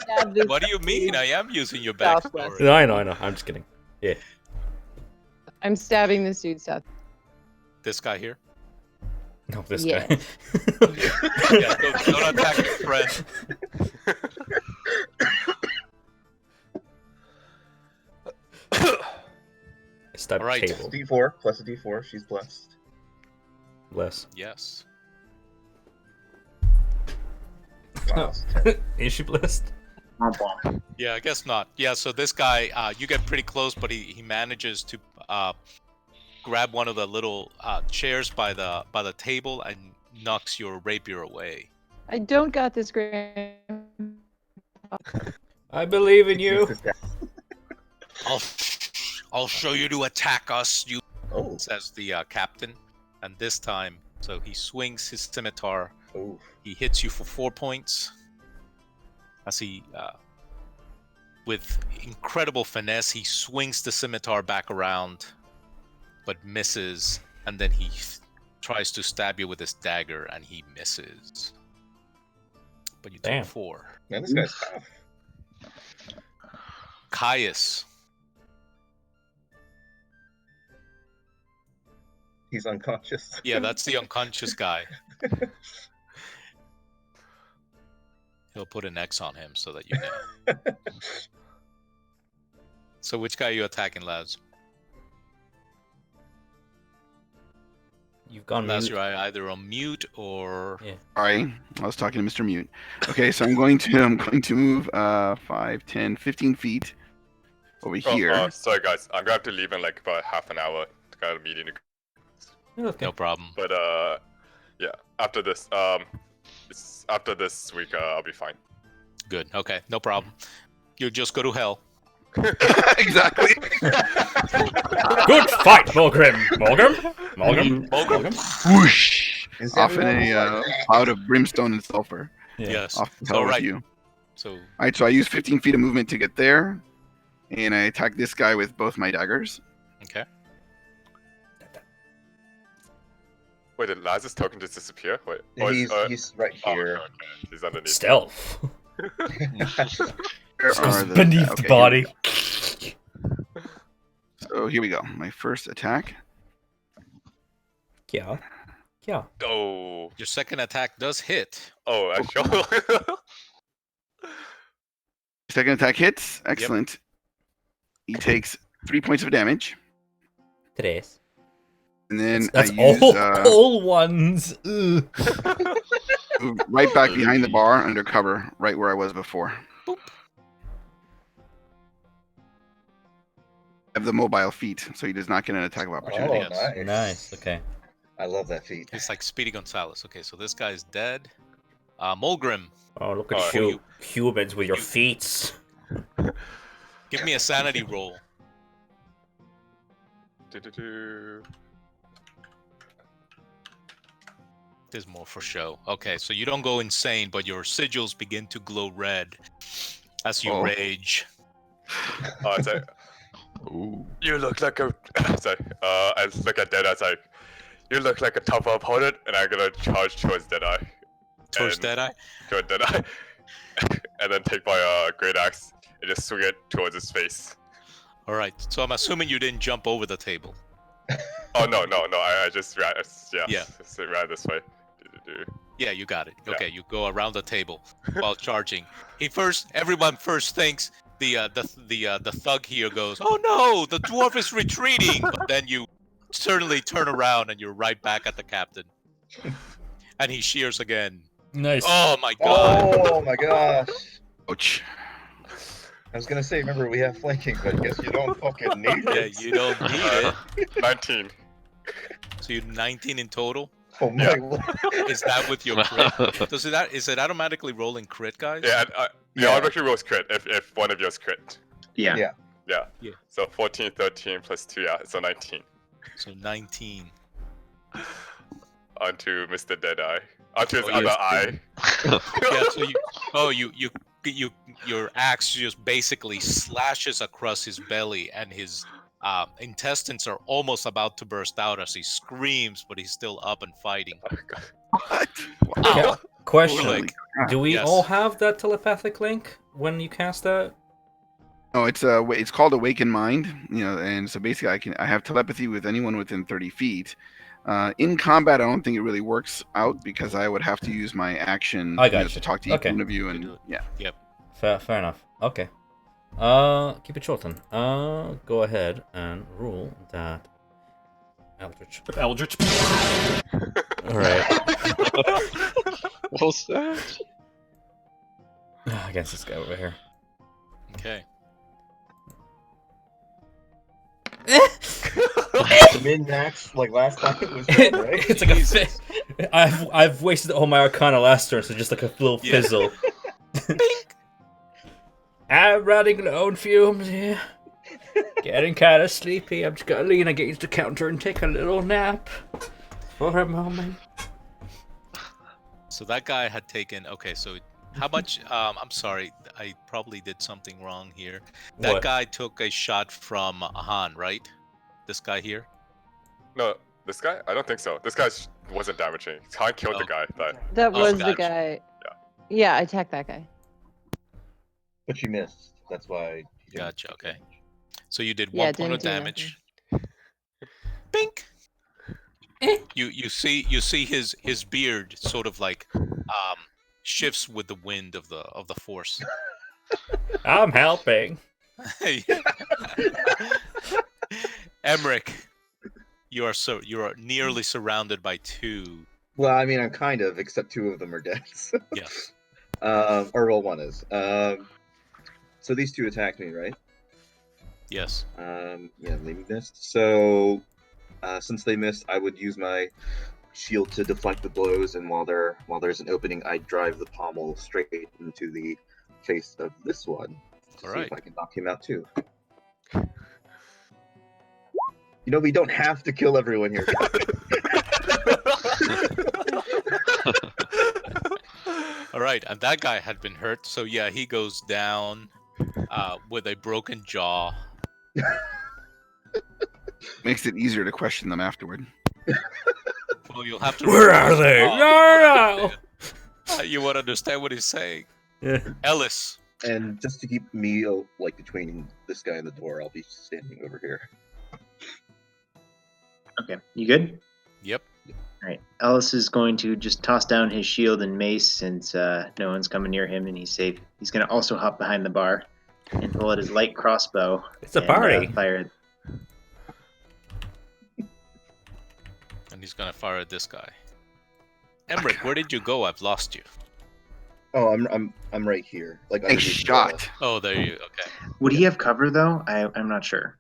stab this. What do you mean? I am using your Southwest. backstory. No, I know. I'm just kidding. Yeah. I'm stabbing this dude south. This guy here? No, this Yeah. guy. Yeah, don't attack your friend. Step All right. table. D4, plus a D4, she's blessed. Bless. Yes. Wow, it's 10. Is she blessed? Yeah, I guess not. Yeah, so this guy, you get pretty close, but he manages to grab one of the little chairs by the table and knocks your rapier away. I don't got this, Grandpa. I believe in you. I'll show you to attack us, you Oh, says the captain. And this time, so he swings his scimitar. oh. He hits you for 4 points. As he, with incredible finesse, he swings the scimitar back around, but misses. And then he tries to stab you with his dagger, and he misses. But you Damn. took 4. Man, this guy's tough. Caius. He's unconscious. Yeah, that's the unconscious guy. He'll put an X on him so that you know. So which guy are you attacking, lads? You've gone Unless mute. you're either on mute or Yeah. Sorry, I was talking to Mr. Mute. Okay, so I'm going to move 5, 10, 15 feet over here. Sorry guys, I'm gonna have to leave in like about half an hour. Got a meeting. Okay. no problem. But yeah, after this after this week, I'll be fine. Good. Okay, no problem. You just go to hell. Exactly. Good fight, Mulgrim. Mulgrim. Whoosh! Is Off in everyone- a cloud of brimstone and sulfur. Yeah. Yes. Off the So hell with right. you. So All right, so I use 15 feet of movement to get there, and I attack this guy with both my daggers. okay. Wait, did Laz's token just disappear? Wait. He's right Oh, here. okay. He's underneath. Stealth. Where This goes are the- beneath okay, the body. here we go. So here we go. My first attack. Yeah. Yeah. Oh. Your second attack does hit. Oh, actually. Second attack hits. Excellent. He takes 3 points of damage, Tres. and then That's I use all ones. Ugh. move right back behind the bar under cover, right where I was before. Boop. I have the mobile feat, so he does not get an attack of opportunity. Oh, Yes. nice. Nice. Okay. I love that feat. It's like Speedy Gonzalez. Okay, so this guy's dead. Mulgrim, Oh, look at Alright. you, humans with your feet. give me a sanity roll. Do-do-do. There's more for show. Okay, so you don't go insane, but your sigils begin to glow red as you Oh. rage. Oh, it's like, Ooh. you look like a. Sorry. I look at Deadeye. It's like, you look like a tougher opponent, and I'm gonna charge towards Deadeye. Towards And- Deadeye? Toward Deadeye. And then take my great axe and just swing it towards his face. All right, so I'm assuming you didn't jump over the table. Oh no! I just ran. Yeah. Yeah. Just ran this way. Do-do-do. Yeah, you got it. Yeah. Okay, you go around the table while charging. Everyone first thinks the thug here goes, "Oh no, the dwarf is retreating!" But then you certainly turn around and you're right back at the captain, and he shears again. Nice. Oh my god! Oh my gosh. Ouch. I was gonna say, remember we have flanking, but I guess you don't fucking need Yeah, it. you don't need it. 19. So you're 19 in total. Oh my Yeah. lord. Is that with your crit? Is it automatically rolling crit, guys? Yeah. Yeah. I'll actually roll crit if one of yours crit. Yeah. Yeah. Yeah. Yeah. So 14, 13 plus 2. Yeah. So 19. So 19. Onto Mr. Deadeye. Onto his Oh, other yes. eye. Yeah. So your axe just basically slashes across his belly, and his intestines are almost about to burst out as he screams, but he's still up and fighting. What? Ow. Question: Like, Do we yes. all have that telepathic link when you cast that? Oh, it's called Awaken Mind, and so basically I have telepathy with anyone within 30 feet. In combat, I don't think it really works out because I would have to use my action I got to you. talk to each Okay. one of you, To and do it. yeah. Fair enough. Okay. Keep it short then. Go ahead and rule that Eldritch. All right. What was that? Against this guy over here. Okay. The min-max, like last time, it was good, right? It's like a fit. I've wasted all my Arcana last turn, so just like a little Yeah. fizzle. I'm running low on fumes here. Getting kind of sleepy. I'm just gonna lean against the counter and take a little nap for a moment. So that guy had taken. Okay, so how much? I'm sorry, I probably did something wrong here. That What? guy took a shot from Han, right? This guy here. No, this guy? I don't think so. This guy wasn't damaging. Han killed the Oh. guy, but That Oh, was the gotcha. guy. Yeah. Yeah, I attacked that guy. But you missed. That's why. you didn't Gotcha, take okay. damage. So you did Yeah, 1 point of didn't do damage. Bink. You see his beard sort of like shifts with the wind of the force. I'm helping. Emmerich, You are nearly surrounded by 2. Well, I mean, I'm kind of, except 2 of them are dead. So. Yes. Or well, 1 is. So these 2 attacked me, right? Yes. Yeah, they missed. So, since they missed, I would use my shield to deflect the blows, and while there's an opening, I drive the pommel straight into the face of this one to see if I can knock him out too. You know, we don't have to kill everyone here. All right, and that guy had been hurt, so yeah, he goes down with a broken jaw. Makes it easier to question them afterward. Well, you'll have to. Where are they? No! You won't understand what he's saying. Yeah. Ellis. And just to keep me like between this guy and the door, I'll be standing over here. Okay, you good? Yep. All right. Ellis is going to just toss down his shield and mace since no one's coming near him and he's safe. He's going to also hop behind the bar and pull out his light crossbow. It's a party. Fire. And he's gonna fire at this guy. Emmerich, where did you go? I've lost you. Oh, I'm right here. Like Nice shot. Oh, there you. Okay. Would he have cover though? I'm not sure.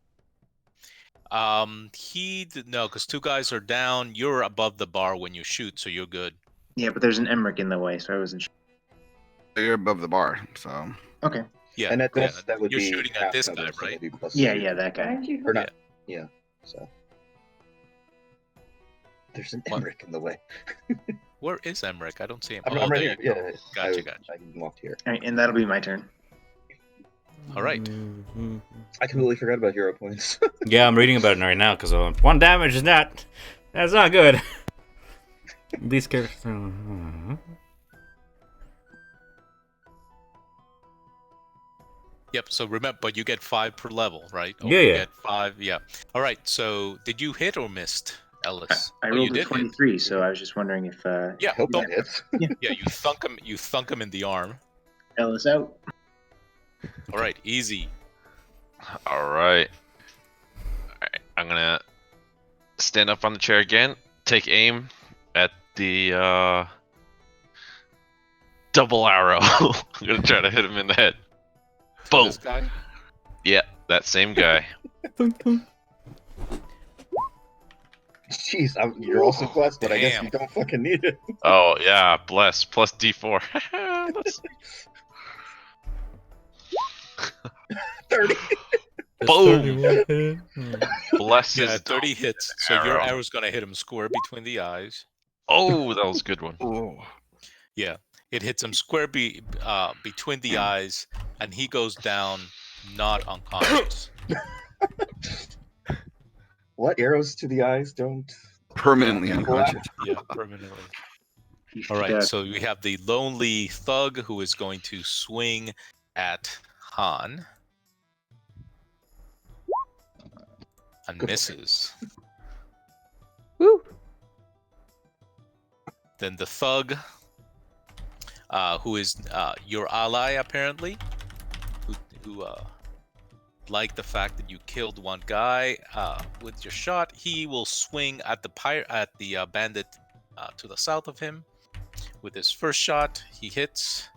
No, because 2 guys are down. You're above the bar when you shoot, so you're good. Yeah, but there's an Emmerich in the way, so I wasn't sure. You're above the bar, so. Okay. Yeah. And at this, that would you're be shooting half at this cover, guy, so right? that'd be plus Yeah, 2. yeah, that guy. Or not. Yeah. So there's an Emmerich in the way. Where is Emmerich? I don't see him. I'm Oh, right there here. you go. Yeah. Gotcha. I walked here. All right, and that'll be my turn. All right. I completely forgot about hero points. Yeah, I'm reading about it right now because 1 damage is not. That's not good. These characters. Yep. So remember, but you get 5 per level, right? Yeah, You yeah. get 5. Yeah. All right. So did you hit or missed, Ellis? I Oh, you rolled a did hit. 23, so I was just wondering if Yeah. Hope no, that hits. yeah. You thunk him. You thunk him in the arm. Ellis out. All right. Easy. All right. I'm gonna stand up on the chair again. Take aim at the double arrow. I'm gonna try to hit him in the head. Boom. This guy. Yeah, that same guy. Jeez, you're also blessed, but I guess Damn. you don't fucking need it. Oh yeah, bless plus D4. That's 30. boom. Bless Yeah, his 30 hits. So your arrow. arrow's gonna hit him square between the eyes. Oh, that was a good one. Oh. Yeah, it hits him square between the eyes, and he goes down not unconscious. What? Arrows to the eyes don't. Permanently unconscious. Yeah, permanently. He All should, right, so we have the lonely thug who is going to swing at Han. And misses. Woo! Then the thug, who is your ally apparently, who liked the fact that you killed 1 guy with your shot, he will swing at the bandit to the south of him. With his first shot, he hits,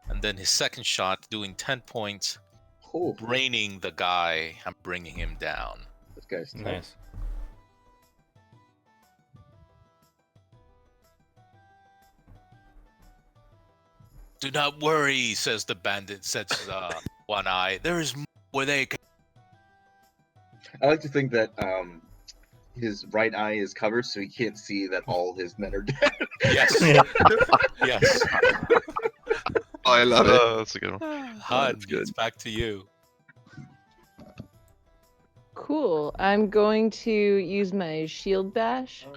and then his second shot, doing 10 points, Oh, braining the guy and bringing him down. this guy's tough. Nice. Do not worry, says the bandit, sets one eye. There is more where they can. I like to think that his right eye is covered, so he can't see that all his men are dead. Yes. Yes. I love it. That's a good one. Han, that's good. it's back to you. Cool. I'm going to use my shield bash.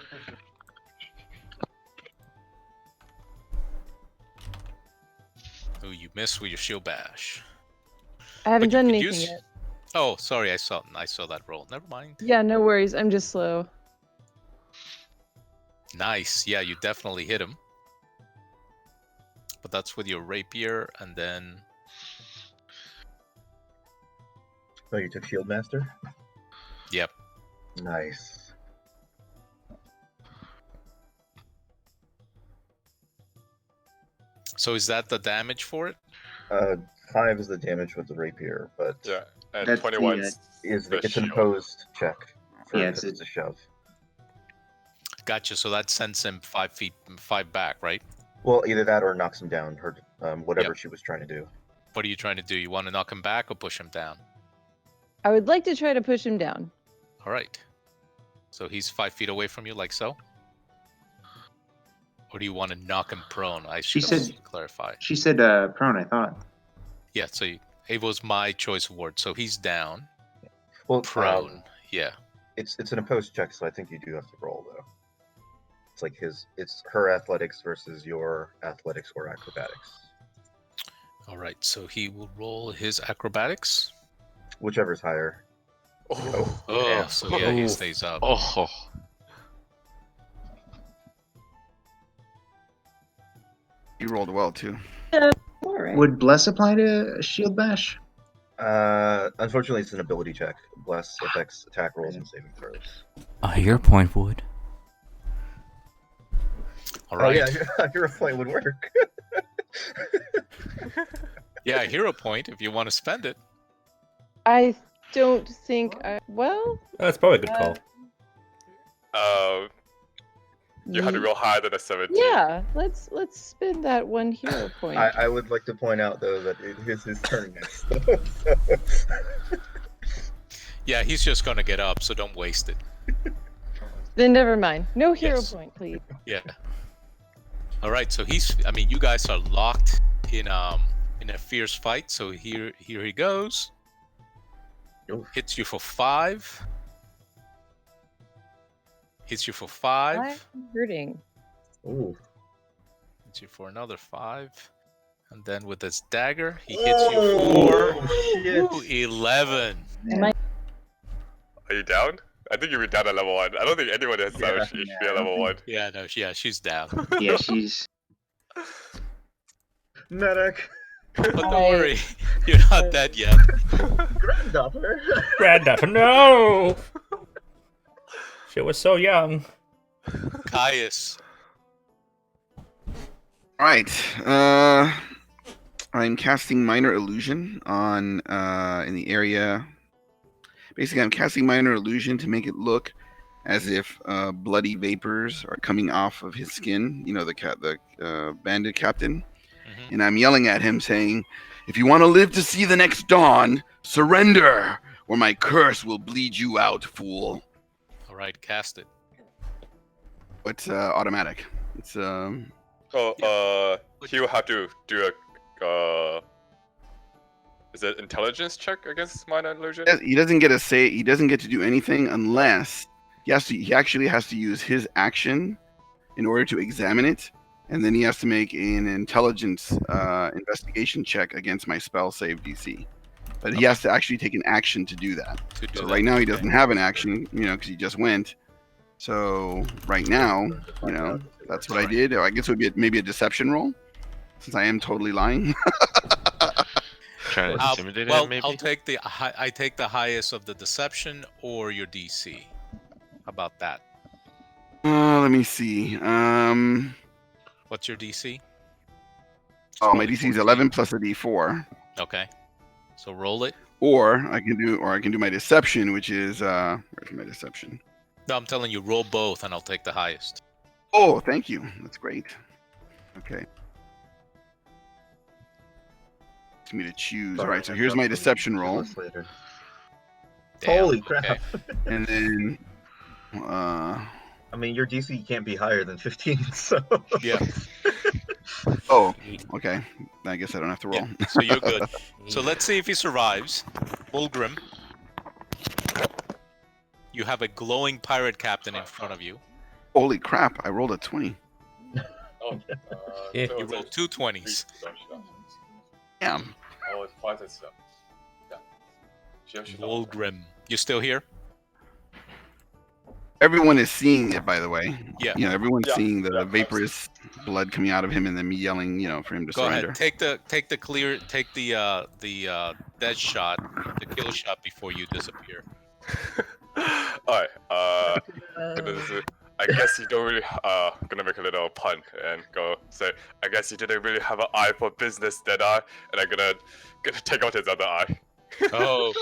Oh, you missed with your shield bash. I haven't But you done could anything use- yet. Oh, sorry, I saw that roll. Never mind. Yeah, no worries. I'm just slow. Nice. Yeah, you definitely hit him. But that's with your rapier, and then Oh, you took Shield Master? yep. Nice. So is that the damage for it? 5 is the damage with the rapier, but Yeah, and That's 21 the, it's an shield. opposed check for Yeah, if it's a shove. Gotcha. So that sends him 5 back, right? Well, either that or knocks him down. Her whatever she was trying to do. What are you trying to do? You want to knock him back or push him down? I would like to try to push him down. All right. So he's 5 feet away from you, like so? Or do you want to knock him prone? I She should said- clarify. She said prone, I thought. Yeah, so Avo's my choice of word. So he's down. Well, Prone. Yeah. It's an opposed check, so I think you do have to roll though. It's like it's her athletics versus your athletics or acrobatics, All right. So he will roll his acrobatics. whichever's higher. Oh, Oh, so yeah, he Oh. stays up. Oh, You rolled well too. All right. Would bless apply to shield bash? Unfortunately, it's an ability check. Bless affects attack rolls and saving throws. A hero point would. All right. Oh yeah, hero point would work. Yeah, hero point if you want to spend it. I don't think well, That's probably a good call. you had to roll higher than a 17. yeah, let's spend that one hero point. I would like to point out though that it is his turn next. Yeah, he's just going to get up, so don't waste it. Then never mind. No hero Yes. point, please. Yeah. All right, so you guys are locked in a fierce fight, so here he goes. Oof. Hits you for 5. Hits you for 5. I'm hurting. Ooh. Hits you for another 5. And then with his dagger, he hits you for Oh, shit. 11. Am I? Are you down? I think you're down at level 1. I don't think anyone has damage Yeah. HP at level 1. Yeah, no, yeah, she's down. Yeah, she's. Medic. But don't Hi. worry, you're not dead yet. Granddaughter. Granddaughter, no! She was so young. Caius. All right. I'm casting minor illusion on in the area. Basically, I'm casting minor illusion to make it look as if bloody vapors are coming off of his skin. You know, the bandit captain. Mhm. And I'm yelling at him, saying, "If you want to live to see the next dawn, surrender, or my curse will bleed you out, fool." All right, cast it. It's automatic. It's So, Yeah. he will have to do a. Is it intelligence check against minor illusion? he doesn't get a say. He doesn't get to do anything unless he actually has to use his action in order to examine it, and then he has to make an intelligence investigation check against my spell save DC. But he has to actually take an action to do that. To do So that. right now he Okay. doesn't have an action, because he just went. So right now, that's what I did. I guess it would be maybe a deception roll, since I am totally lying. trying to intimidate well, him, maybe? I'll take I take the highest of the deception or your DC. How about that? Let me see. What's your DC? Oh, my Probably DC is 14. 11 plus a D4. Okay. So roll it. Or I can do my deception, which is where's my deception? No, I'm telling you, roll both, and I'll take the highest. Oh, thank you. That's great. Okay. It's me to choose. All right, so here's my deception roll, Later. Damn, Holy crap. okay. and then I mean, your DC can't be higher than 15, so. Yeah. oh, okay. I guess I don't have to roll. Yeah. So you're good. So let's see if he survives. Fulgrim. You have a glowing pirate captain in front of you. Holy crap! I rolled a 20. Oh, Yeah. so You it's roll a 2 20s. Damn. Oh, it's 5 and stuff. Yeah. Fulgrim. You still here? Everyone is seeing it, by the way. Yeah. Everyone's Yeah. seeing the Yeah. vaporous blood coming out of him, and then me yelling, for him to Go surrender. ahead. Take the dead shot, the kill shot before you disappear. Alright, I guess you don't really gonna make a little pun and go say, I guess you didn't really have an eye for business, did I? And I'm gonna take out his other eye. Oh,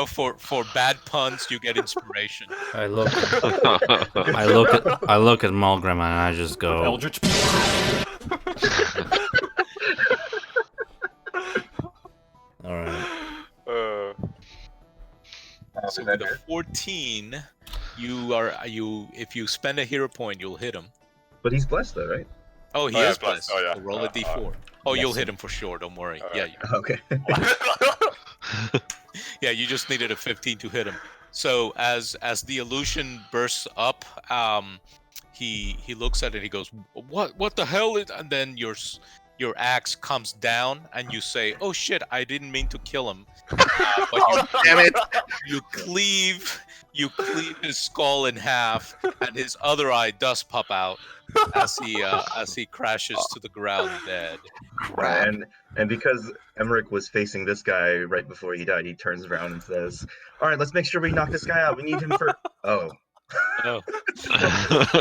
for bad puns you get inspiration. I look at Mulgrim and I just go. Eldritch. All right. So with a 14, if you spend a hero point, you'll hit him. But he's blessed though, right? Oh, he Oh, yeah, is blessed. blessed. Oh, yeah. So roll a d4. You'll hit him for sure. Don't worry. Yeah, Okay. yeah. You just needed a 15 to hit him. So as the illusion bursts up, he looks at it. He goes, "What the hell is?" And then your axe comes down, and you say, "Oh shit! I didn't mean to kill him." But Damn it! you cleave his skull in half, and his other eye does pop out as he crashes to the ground dead. And because Emmerich was facing this guy right before he died, he turns around and says, "All right, let's make sure we knock this guy out. We need him for." Oh. Oh.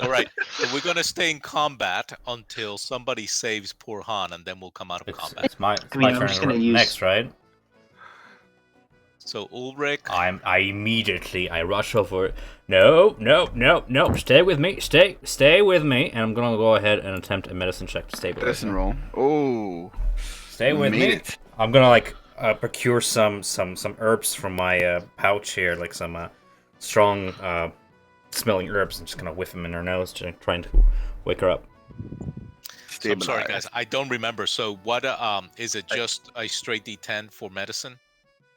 All right. So we're gonna stay in combat until somebody saves poor Han, and then we'll come out of combat. It's my I'm turn just gonna use next, right? So Ulrich. I immediately rush over. No. Stay with me. Stay with me. And I'm gonna go ahead and attempt a medicine check to stabilize. Medicine him. roll. Oh. Stay with Made me. it. I'm gonna procure some herbs from my pouch here, like some strong smelling herbs. I'm just gonna whiff them in her nose, trying to wake her up. So I'm sorry, guys. I don't remember. So what? Is it just a straight D10 for medicine?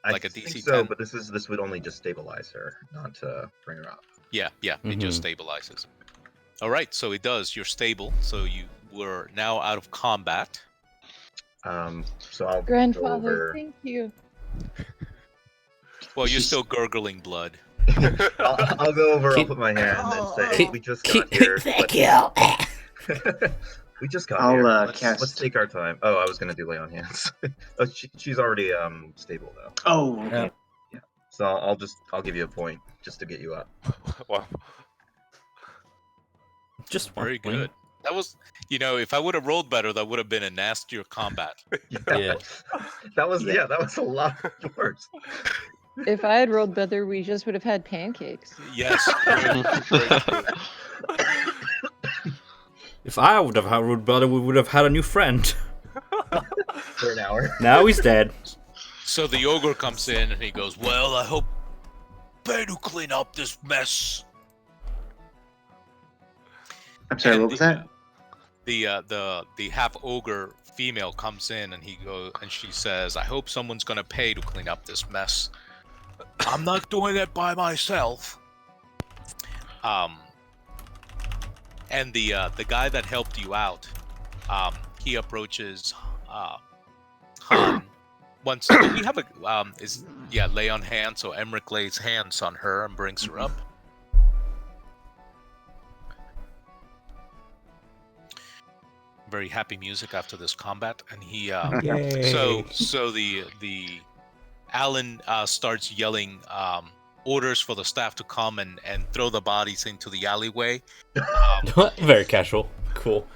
Like a think DC so, 10? but this would only just stabilize her, not bring her up. Yeah. It just stabilizes. All right. So it does. You're stable. So you were now out of combat. So I'll go Grandfather, over. thank you. Well, you're still gurgling blood. I'll go over. I'll put my hand and say, "We just got here. Thank you. We just got I'll, here. cast- Let's take our time." Oh, I was gonna do lay on hands. Oh, she's already stable though. Oh, okay. So I'll give you a point just to get you up. Wow. Just Very one. good. That was, if I would have rolled better, that would have been a nastier combat. Yeah. That was a lot worse. If I had rolled better, we just would have had pancakes. Yes. Very true. If I would have rolled better, we would have had a new friend. For an hour. Now he's dead. So the ogre comes in and he goes, "Well, I hope pay to clean up this mess." I'm sorry, And what was that? The half ogre female comes in and she says, "I hope someone's gonna pay to clean up this mess. I'm not doing it by myself." And the guy that helped you out, he approaches Han. Once we have a lay on hands, so Emmerich lays hands on her and brings her up. Very happy music after this combat, and he so the Alan starts yelling orders for the staff to come and throw the bodies into the alleyway. Very casual. Cool.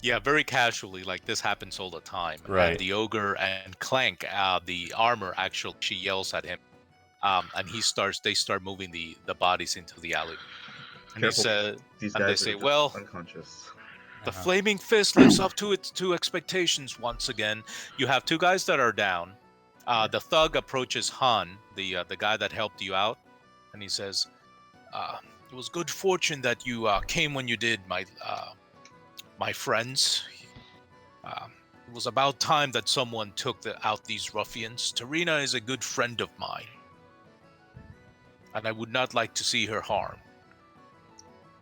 Yeah, very casually, like this happens all the time. Right. And the ogre and Clank, the armor, actually, she yells at him, and they start moving the bodies into the alley. And Careful. These and they guys say, are just "Well, unconscious." the Flaming Fist lives up to its expectations once again." You have two guys that are down. The thug approaches Han, the guy that helped you out, and he says, "It was good fortune that you came when you did, my friends. It was about time that someone took out these ruffians. Tarina is a good friend of mine, and I would not like to see her harmed."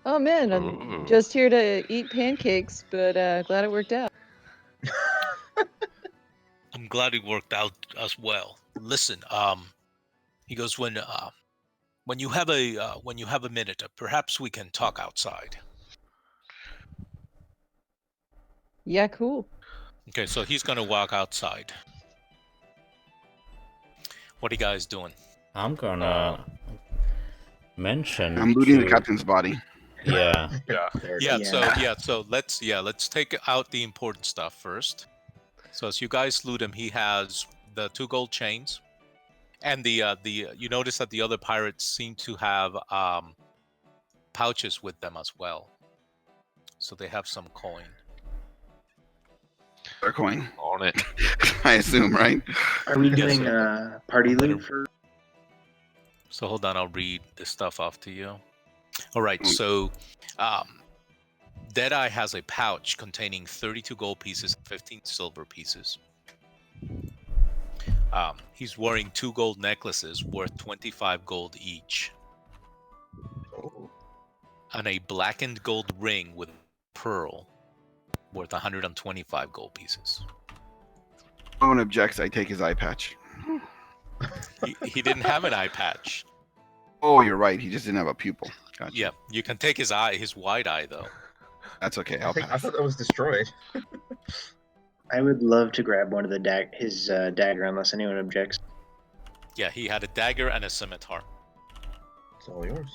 Oh man, I'm Ooh. just here to eat pancakes, but glad it worked out. I'm glad it worked out as well. Listen, he goes, when you have a minute, perhaps we can talk outside. Yeah, cool. Okay, so he's gonna walk outside. What are you guys doing? I'm gonna mentioned. I'm looting the to- captain's body. Yeah. Yeah. There it Yeah, is. so let's take out the important stuff first. So as you guys loot him, he has the 2 gold chains, and you notice that the other pirates seem to have pouches with them as well. So they have some coin. Their coin. On it. I assume, right? Are we Yes, doing sir. party I'm gonna- loot for? So hold on, I'll read this stuff off to you. All right, Mm. so Deadeye has a pouch containing 32 gold pieces and 15 silver pieces. He's wearing 2 gold necklaces worth 25 gold each, Oh. and a blackened gold ring with pearl worth 125 gold pieces. No one objects. I take his eye patch. He didn't have an eye patch. Oh, you're right. He just didn't have a pupil. Gotcha. Yeah, you can take his wide eye though. That's okay. I I'll think I pass. thought that was destroyed. I would love to grab one of the his dagger, unless anyone objects. Yeah, he had a dagger and a scimitar. It's all yours.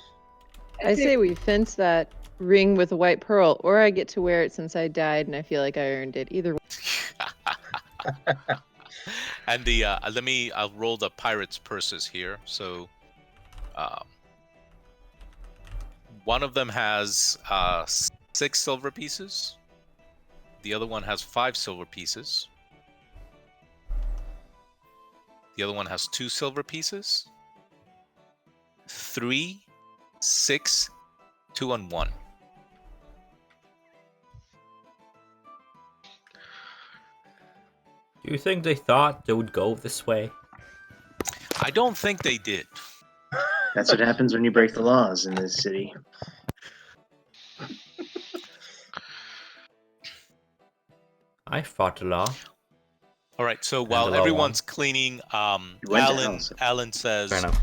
I say we fence that ring with a white pearl, or I get to wear it since I died and I feel like I earned it. Either way. And I'll roll the pirates' purses here. So, one of them has 6 silver pieces. The other one has 5 silver pieces. The other one has 2 silver pieces. 3, 6, 2, and 1. Do you think they thought they would go this way? I don't think they did. That's what happens when you break the laws in this city. I fought the law. All right. So the while law everyone's cleaning, You went to hell, so- Alan says, Fair enough.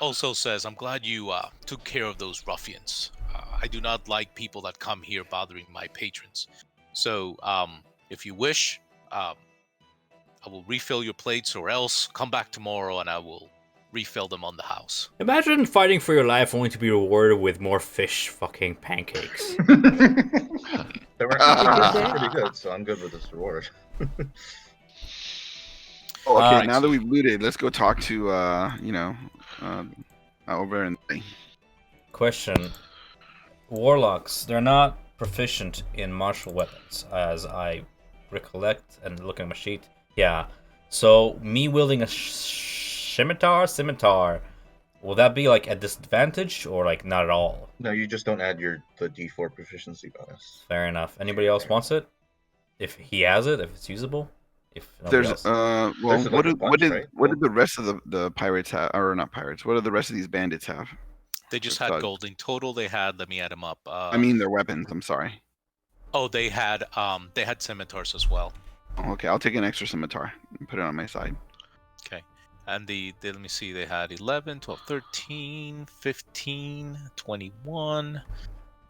also says, "I'm glad you took care of those ruffians. I do not like people that come here bothering my patrons. So, if you wish, I will refill your plates, or else come back tomorrow and I will refill them on the house." Imagine fighting for your life only to be rewarded with more fish fucking pancakes. They were Good actually day. pretty good, so I'm good with this reward. Oh, okay, Alright, now so- that we've looted, let's go talk to over in the... Question. Warlocks, they're not proficient in martial weapons, as I recollect and looking at my sheet. Yeah. So, me wielding a scimitar, will that be like a disadvantage or like not at all? No, you just don't add the D4 proficiency bonus. Fair enough. Anybody else wants it? If he has it, if it's usable? If nobody There's else. well, There's what like a did bunch, right? what did the rest of the pirates have, or not pirates? What did the rest of these bandits have? They just I had thought- gold in total. They had. Let me add them up. I mean, their weapons. I'm sorry. Oh, they had scimitars as well. Oh, okay, I'll take an extra scimitar and put it on my side. Okay. And let me see, they had 11, 12, 13, 15, 21,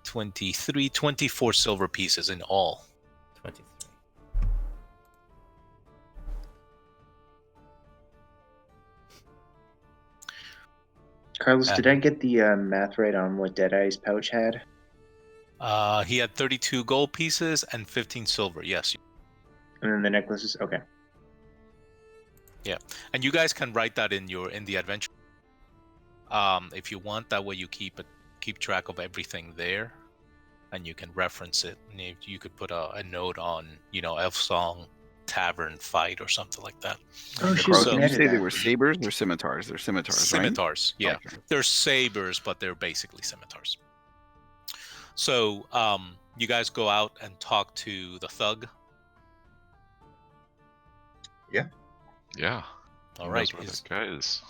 23, 24 silver pieces in all. 23. Carlos, did I get the math right on what Deadeye's pouch had? He had 32 gold pieces and 15 silver. Yes. And then the necklaces? Okay. And you guys can write that in the adventure. If you want, that way you keep track of everything there, and you can reference it. And you could put a note on, Elf Song Tavern fight or something like that. Oh, shoot. Carl, So- did I you added say they that. were sabers or scimitars? They're scimitars, right? Scimitars, yeah. Okay. They're sabers, but they're basically scimitars. So, you guys go out and talk to the thug. Yeah. All Who right. knows where that guy is?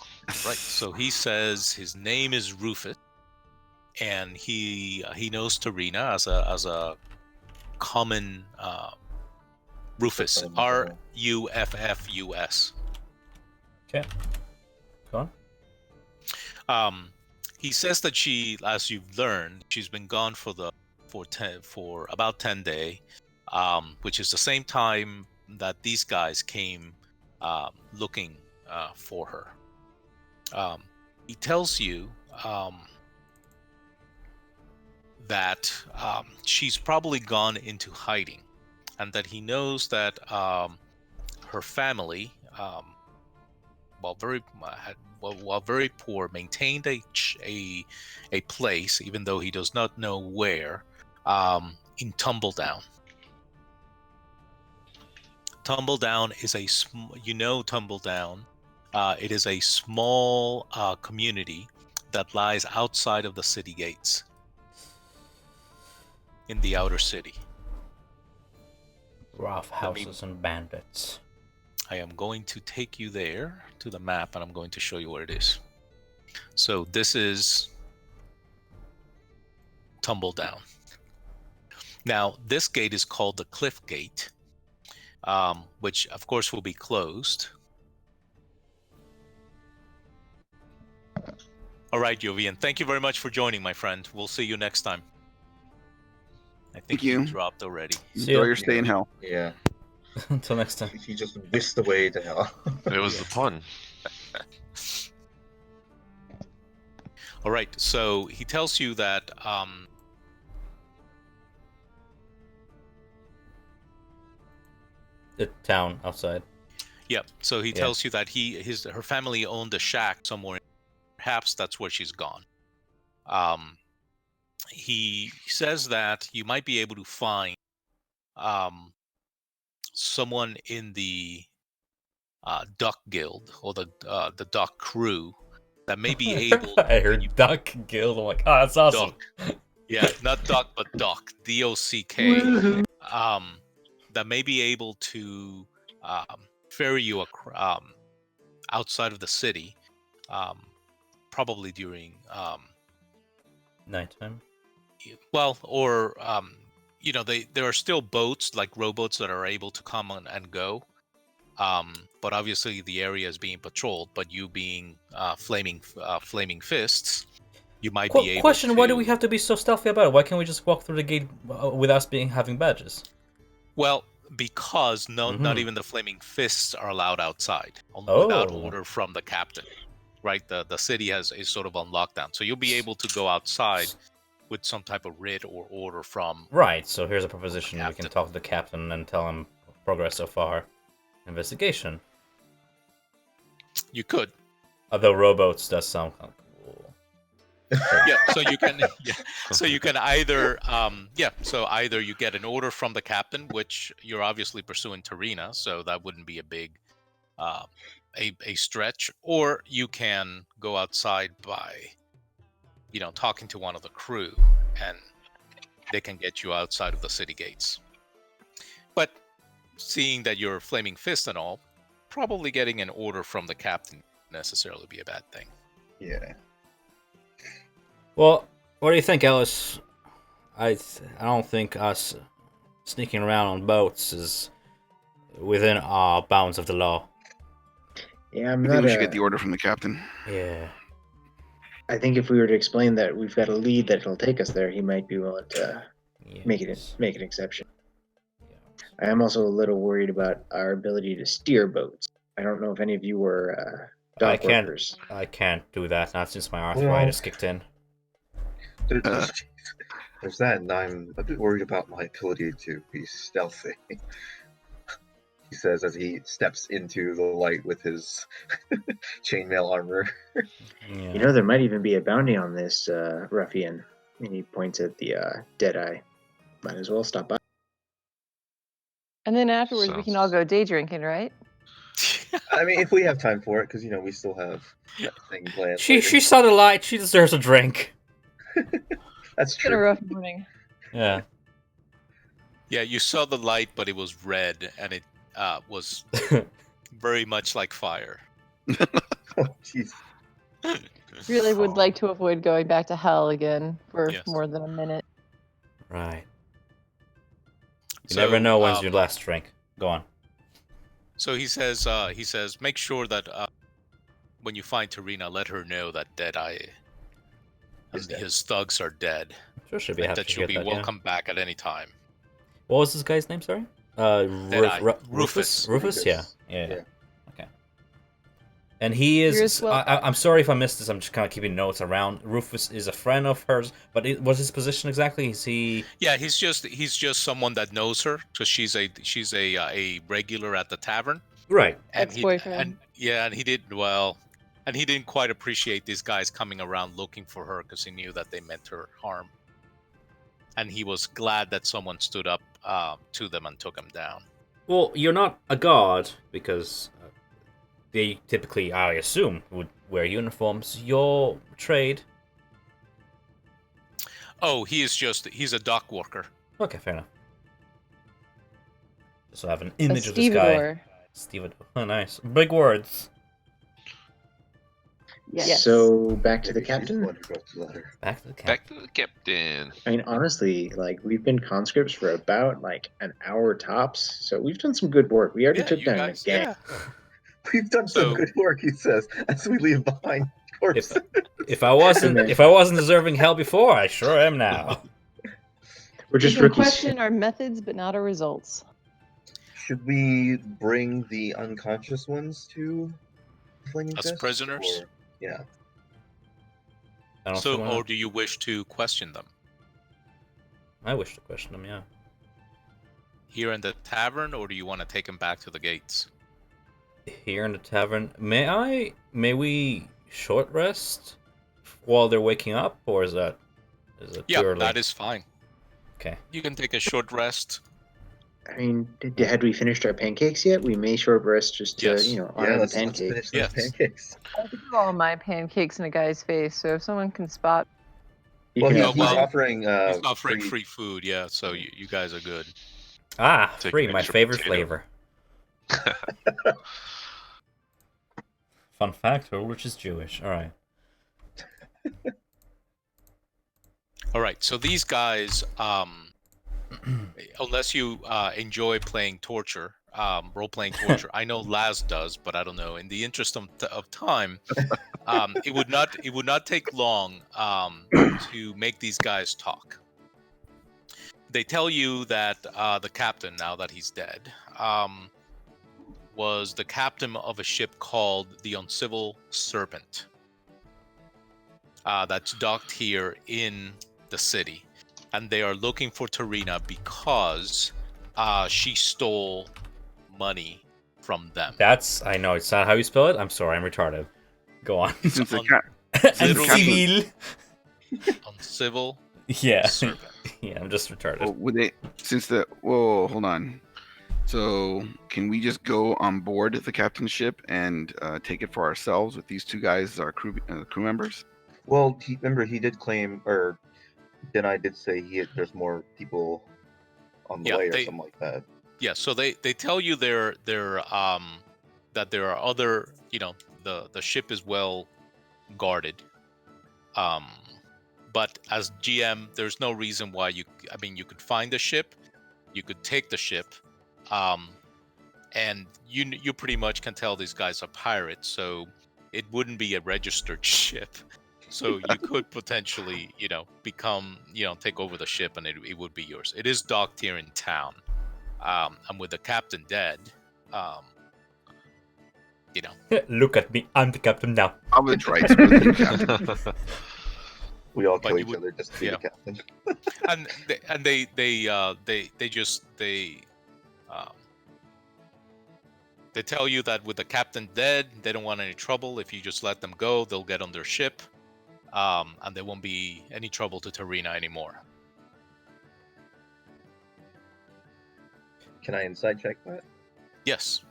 Right. So he says his name is Rufus, and he knows Tarina as a common Rufus, Ruffus. Okay. Go on. He says that she, as you've learned, she's been gone for about 10 days, which is the same time that these guys came looking for her. He tells you she's probably gone into hiding, and that he knows that her family, while very poor, maintained a place, even though he does not know where, in Tumbledown. Tumbledown is Tumbledown. It is a small community that lies outside of the city gates, in the outer city. Rough houses and bandits. I am going to take you there to the map, and I'm going to show you where it is. So this is Tumbledown. Now, this gate is called the Cliff Gate, which of course will be closed. All right, Jovian, thank you very much for joining, my friend. We'll see you next time. I think Thank you. you dropped already. Enjoy your stay in hell. Yeah. Until next time. He just whisked away to hell. It was the pun. All right, so he tells you that The town outside. yeah, so he tells you that her family owned a shack somewhere. Perhaps that's where she's gone. He says that you might be able to find someone in the Duck Guild, or the Duck Crew, that may be able. I heard Duck Guild. I'm like, oh, that's awesome. Duck. Yeah, not Duck, but Dock. DOCK. That may be able to ferry you outside of the city, probably during nighttime. Well, or there are still boats, like rowboats, that are able to come on and go. But obviously the area is being patrolled. But you being flaming fists, you might be able. Question: to... Why do we have to be so stealthy about it? Why can't we just walk through the gate with us having badges? Well, because not even the flaming fists are allowed outside without order from the captain. Right, the city is sort of on lockdown, so you'll be able to go outside with some type of writ or order from. Right. So here's a proposition: we can talk to the captain and tell him progress so far. Investigation. You could. Although rowboats does sound kind of cool. Yeah, so you can. Yeah, so you can either. So either you get an order from the captain, which you're obviously pursuing Tarina, so that wouldn't be a big. A stretch, or you can go outside by, talking to one of the crew, and they can get you outside of the city gates. But seeing that you're flaming fist and all, probably getting an order from the captain necessarily be a bad thing. Yeah. Well, what do you think, Ellis? I don't think us sneaking around on boats is within our bounds of the law. Yeah, I think we should get the order from the captain. Yeah. I think if we were to explain that we've got a lead that will take us there, he might be willing to make an exception. I am also a little worried about our ability to steer boats. I don't know if any of you were dock workers. I can't do that, not since my arthritis kicked in. There's that, and I'm a bit worried about my ability to be stealthy. He says as he steps into the light with his chainmail armor. Yeah. There might even be a bounty on this ruffian. And he points at the Deadeye. Might as well stop by. And then afterwards, we can all go day drinking, right? I mean, if we have time for it, because we still have that thing planned. She saw the light. She deserves a drink. That's It's been a true. rough morning. Yeah. Yeah, you saw the light, but it was red, and it was very much like fire. Oh, jeez. Really would like to avoid going back to hell again for Yes. more than a minute. Right. You So, never know when's your last drink. Go on. So he says, make sure that when you find Tarina, let her know that Deadeye and his thugs are dead. Sure, she'll be And happy that to she'll hear be that, welcome back at any time. What was this guy's name, sorry? Rufus. Rufus? Yeah. Yeah. Okay. And he You're is. swell. I'm sorry if I missed this. I'm just kind of keeping notes around. Rufus is a friend of hers, but what's his position exactly? Is he? Yeah, he's just someone that knows her because she's a regular at the tavern, Right. and Ex-boyfriend. he did well, and he didn't quite appreciate these guys coming around looking for her because he knew that they meant her harm, and he was glad that someone stood up to them and took him down. Well, you're not a guard because they typically, I assume, would wear uniforms. Your trade. Oh, he's a dock worker. Okay, fair enough. So I have an image A of this guy. stevedore. Stevedore. Oh, nice. Big words. Yes. So back to the captain. Back to the cap. Back to the captain. I mean, honestly, like we've been conscripts for about like an hour tops, so we've done some good work. We already Yeah, took you down guys. a gang. Yeah. We've done some So- good work, he says, as we leave behind corpses. If I wasn't deserving hell before, I sure am now. We're We just can rookies. question our methods, but not our results. Should we bring the unconscious ones to Flaming As Fist? prisoners? Or- yeah. I don't So, see why or not. do you wish to question them I wish to question them. Yeah. here in the tavern, or do you want to take them back to the gates? Here in the tavern, may we short rest while they're waking up, or is it Yeah, too early? that is fine. Okay. You can take a short rest. I mean, had we finished our pancakes yet? We may short rest just to, Yes. honor Yeah, the let's pancakes. finish those Yes. pancakes. I threw all my pancakes in a guy's face, so if someone can spot, You Well, can he's, have well, he's mine. offering He's offering free. free food, yeah, so you guys are good. Ah, Take free, an my extra favorite potato. flavor. Fun fact: Ulrich is Jewish. All right. All right, so these guys, unless you enjoy playing torture, role-playing torture, I know Laz does, but I don't know. In the interest of time, it would not take long to make these guys talk. They tell you that the captain, now that he's dead, was the captain of a ship called the Uncivil Serpent. That's docked here in the city, and they are looking for Tarina because she stole money from them. I know it's not how you spell it. I'm sorry, I'm retarded. Go on. Since the Un- cat, Uncivil Yeah. Serpent. Yeah, I'm just retarded. well, would they? Since the whoa, hold on. So can we just go on board the captain's ship and take it for ourselves with these two guys, our crew members? Well, remember he did claim, or then I did say there's more people on the Yeah, way or they- something like that. Yeah, so they tell you that there are other, the ship is well guarded. But as GM, there's no reason why you could find the ship, you could take the ship, and you pretty much can tell these guys are pirates, so it wouldn't be a registered ship. So you could potentially, take over the ship and it would be yours. It is docked here in town. And with the captain dead, Look at me, I'm the captain now. I would try to with you, Captain. We all But kill you each would- other just to be yeah. the captain. They tell you that with the captain dead, they don't want any trouble. If you just let them go, they'll get on their ship, and there won't be any trouble to Tarina anymore. Can I inside check that? Yes.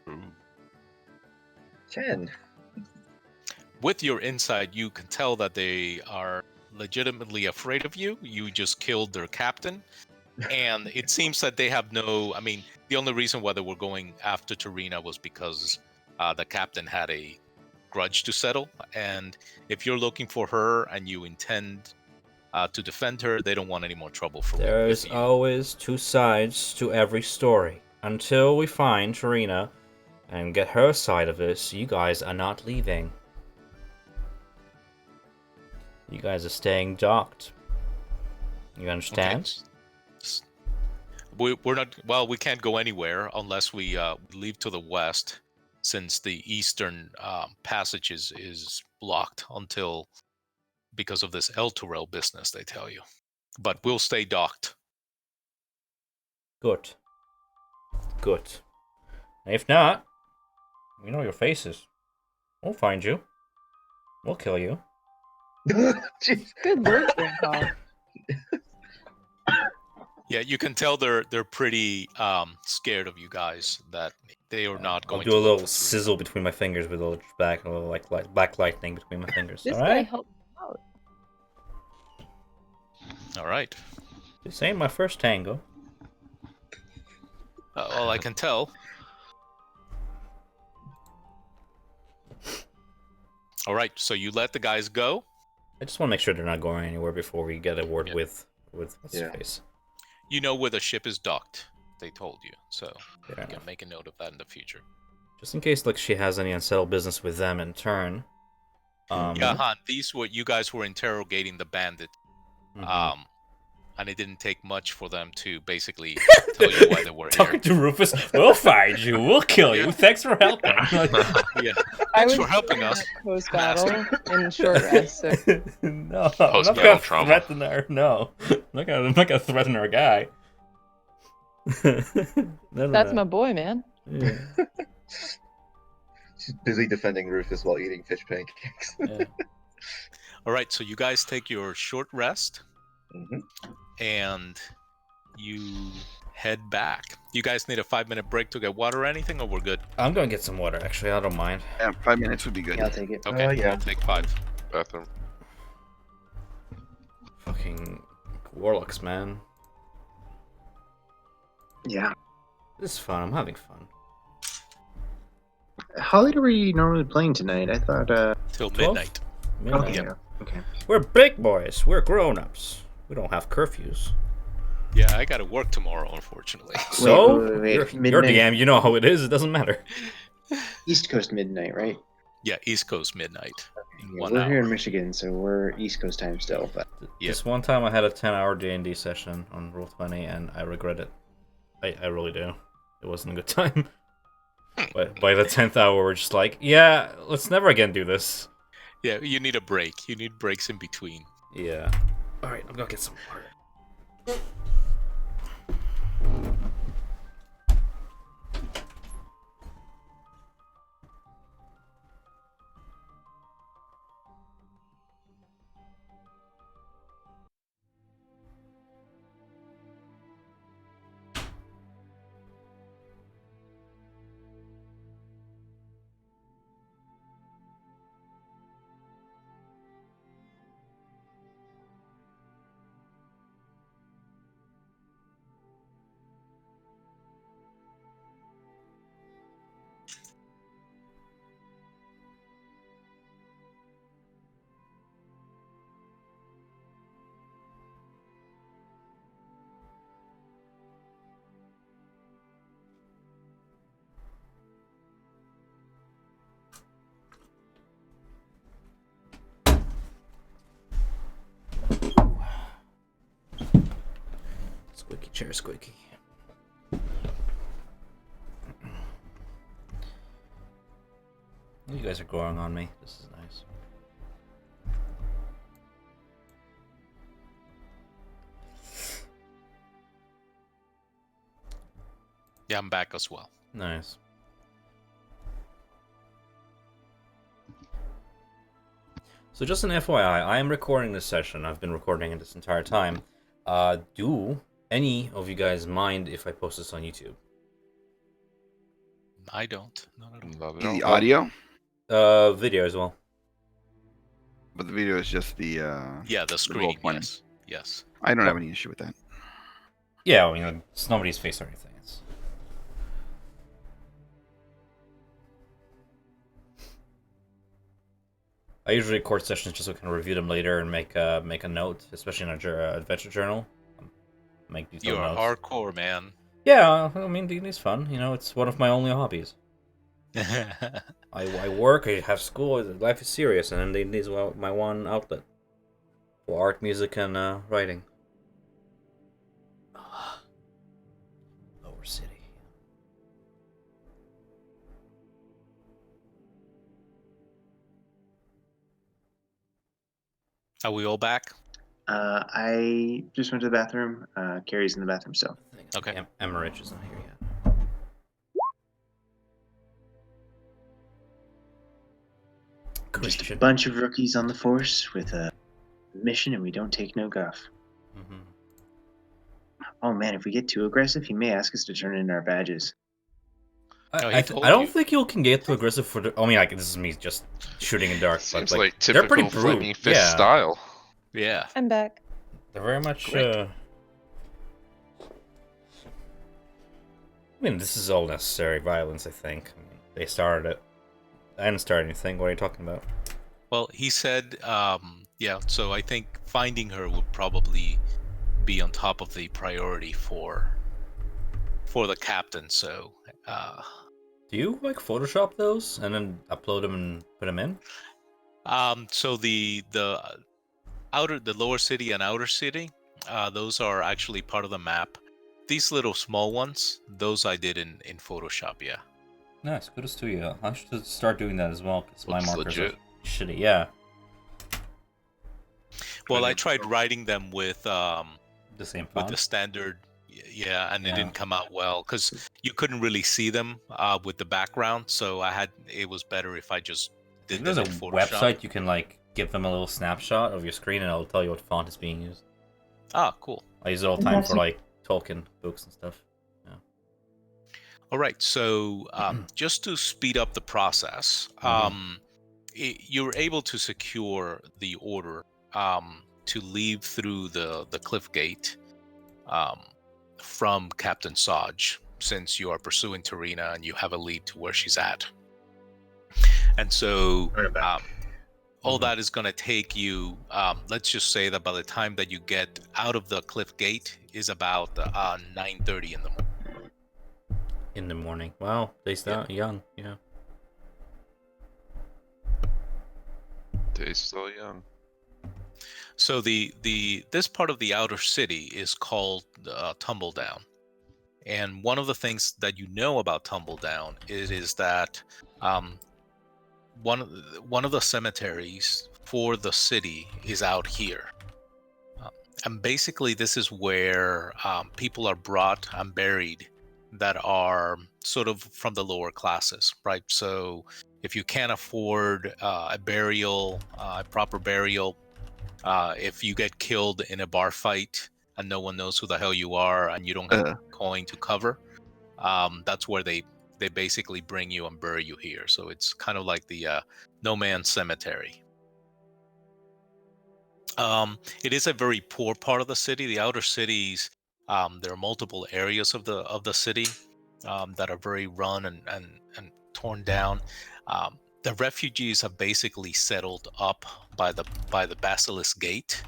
Ooh. 10. With your insight, you can tell that they are legitimately afraid of you. You just killed their captain. And it seems that they have the only reason why they were going after Tarina was because the captain had a grudge to settle. And if you're looking for her and you intend to defend her, they don't want any more trouble There's with you. always two sides to every story. Until we find Tarina and get her side of this, you guys are not leaving. You guys are staying docked. You understand? We're not. Well, we can't go anywhere unless we leave to the west. since the eastern passage is blocked until because of this El Torel business, they tell you. But we'll stay docked. Good. Good. If not, we know your faces. We'll find you. We'll kill you. Jeez. Good lord, Grandpa. Yeah, you can tell they're pretty scared of you guys. That they are not I'll going do to a let little this through. sizzle between my fingers with a little back, a little like black lightning between my fingers. This All guy right. helped me out. All right. This ain't my first tango. Well, I can tell. All right, so you let the guys go. I just want to make sure they're not going anywhere before we get a word Yeah. with what's his Yeah. face. You know where the ship is docked. They told you, so Fair you can enough. make a note of that in the future. Just in case, like, she has any unsettled business with them in turn. Yeah, Han. These were you guys were interrogating the bandit. mhm. And it didn't take much for them to basically tell you why they were here. Talking to Rufus, we'll find you, we'll kill you. Yeah. Thanks for helping. Yeah. I Thanks was for helping us. post battle in short rest. So No, I'm not Post-battle gonna trauma. threaten her. No, I'm not gonna threaten our guy. No, that's no. my boy, man. Yeah. She's busy defending Rufus while eating fish pancakes. Yeah. All right, so you guys take your short rest Mhm. and you head back. You guys need a 5-minute break to get water or anything, or we're good? I'm gonna get some water. Actually, I don't mind. Yeah, 5 minutes would be good. Yeah, I'll take it. Okay, yeah. I'll take 5. Bathroom. Fucking warlocks, man. Yeah. This is fun. I'm having fun. How late are we normally playing tonight? I thought. Till 12? midnight. Midnight. Okay. Yep. Okay. We're big boys. We're grown-ups. We don't have curfews. Yeah, I gotta work tomorrow, unfortunately. So wait, you're midnight. DM. You know how it is. It doesn't matter. East Coast midnight, right? Yeah, East Coast midnight. In Yeah, 1 we're hour. here in Michigan, so we're East Coast time still. But Yeah. This one time I had a 10-hour D&D session on Roll20, and I regret it. I really do. It wasn't a good time. But by the 10th hour, we're just like, yeah, let's never again do this. Yeah, you need a break. You need breaks in between. Yeah. All right, I'm gonna get some water. Squeaky chair, squeaky. You guys are growing on me. This is nice. Yeah, I'm back as well. Nice. So just an FYI, I am recording this session. I've been recording it this entire time. Do any of you guys mind if I post this on YouTube? I don't. Not at all. Not at all. The audio, Video as well. but the video is just the. Yeah, the screen. one. Yes. Yes. I don't have any issue with that. Yeah, I mean, it's nobody's face or anything. It's... I usually record sessions just so I can review them later and make a note, especially in a adventure journal. Make detailed You're notes. hardcore, man. Yeah, I mean, D&D's fun. You know, it's one of my only hobbies. I work, I have school, life is serious, and D&D is my one outlet for art, music, and writing. Lower City. Are we all back? I just went to the bathroom. Carrie's in the bathroom still. Okay. Emmerich is not here yet. Just a Christian. bunch of rookies on the force with a mission, and we don't take no guff. Mhm. Oh man, if we get too aggressive, he may ask us to turn in our badges. Oh, he I told don't you. think you can get too aggressive for the. I mean, like this is me just shooting in dark, Seems but like they're pretty typical brute. Flaming Fist Yeah, style. Yeah. I'm back. they're very much. Great. I mean, this is all necessary violence. I think. I mean, they started it. I didn't start anything. What are you talking about? Well, he said, yeah. So I think finding her would probably be on top of the priority for the captain. So, Do you like Photoshop those and then upload them and put them in? so the lower city and outer city, those are actually part of the map. These little small ones, those I did in Photoshop. Yeah. Nice, kudos to you. I should start doing that as well because my Looks markers legit. are shitty. Yeah, Well, I Kind of- tried writing them with the same with font. the standard, yeah, and it Yeah. didn't come out well because you couldn't really see them with the background. So it was better if I just did There's them a in Photoshop. website you can like give them a little snapshot of your screen and it'll tell you what font is being used. Ah, cool. I use it all the time for like Tolkien books and stuff. All right, so just to speed up the process, you're able to secure the order to leave through the cliff gate from Captain Saj, since you are pursuing Tarina and you have a lead to where she's at. And so Bring it back. all that is going to take you, let's just say that by the time that you get out of the cliff gate is about 9:30 in the morning. In the morning. Wow, they start young. Yeah. They're still young. So this part of the outer city is called Tumbledown, and one of the things that you know about Tumbledown is that one of the cemeteries for the city is out here, and basically this is where people are brought and buried that are sort of from the lower classes, right? So if you can't afford a burial, a proper burial, if you get killed in a bar fight and no one knows who the hell you are and you don't have a coin to cover, that's where they basically bring you and bury you here. So it's kind of like the no man's cemetery. It is a very poor part of the city. The outer cities, there are multiple areas of the city that are very run and torn down. The refugees have basically settled up by the Basilisk Gate,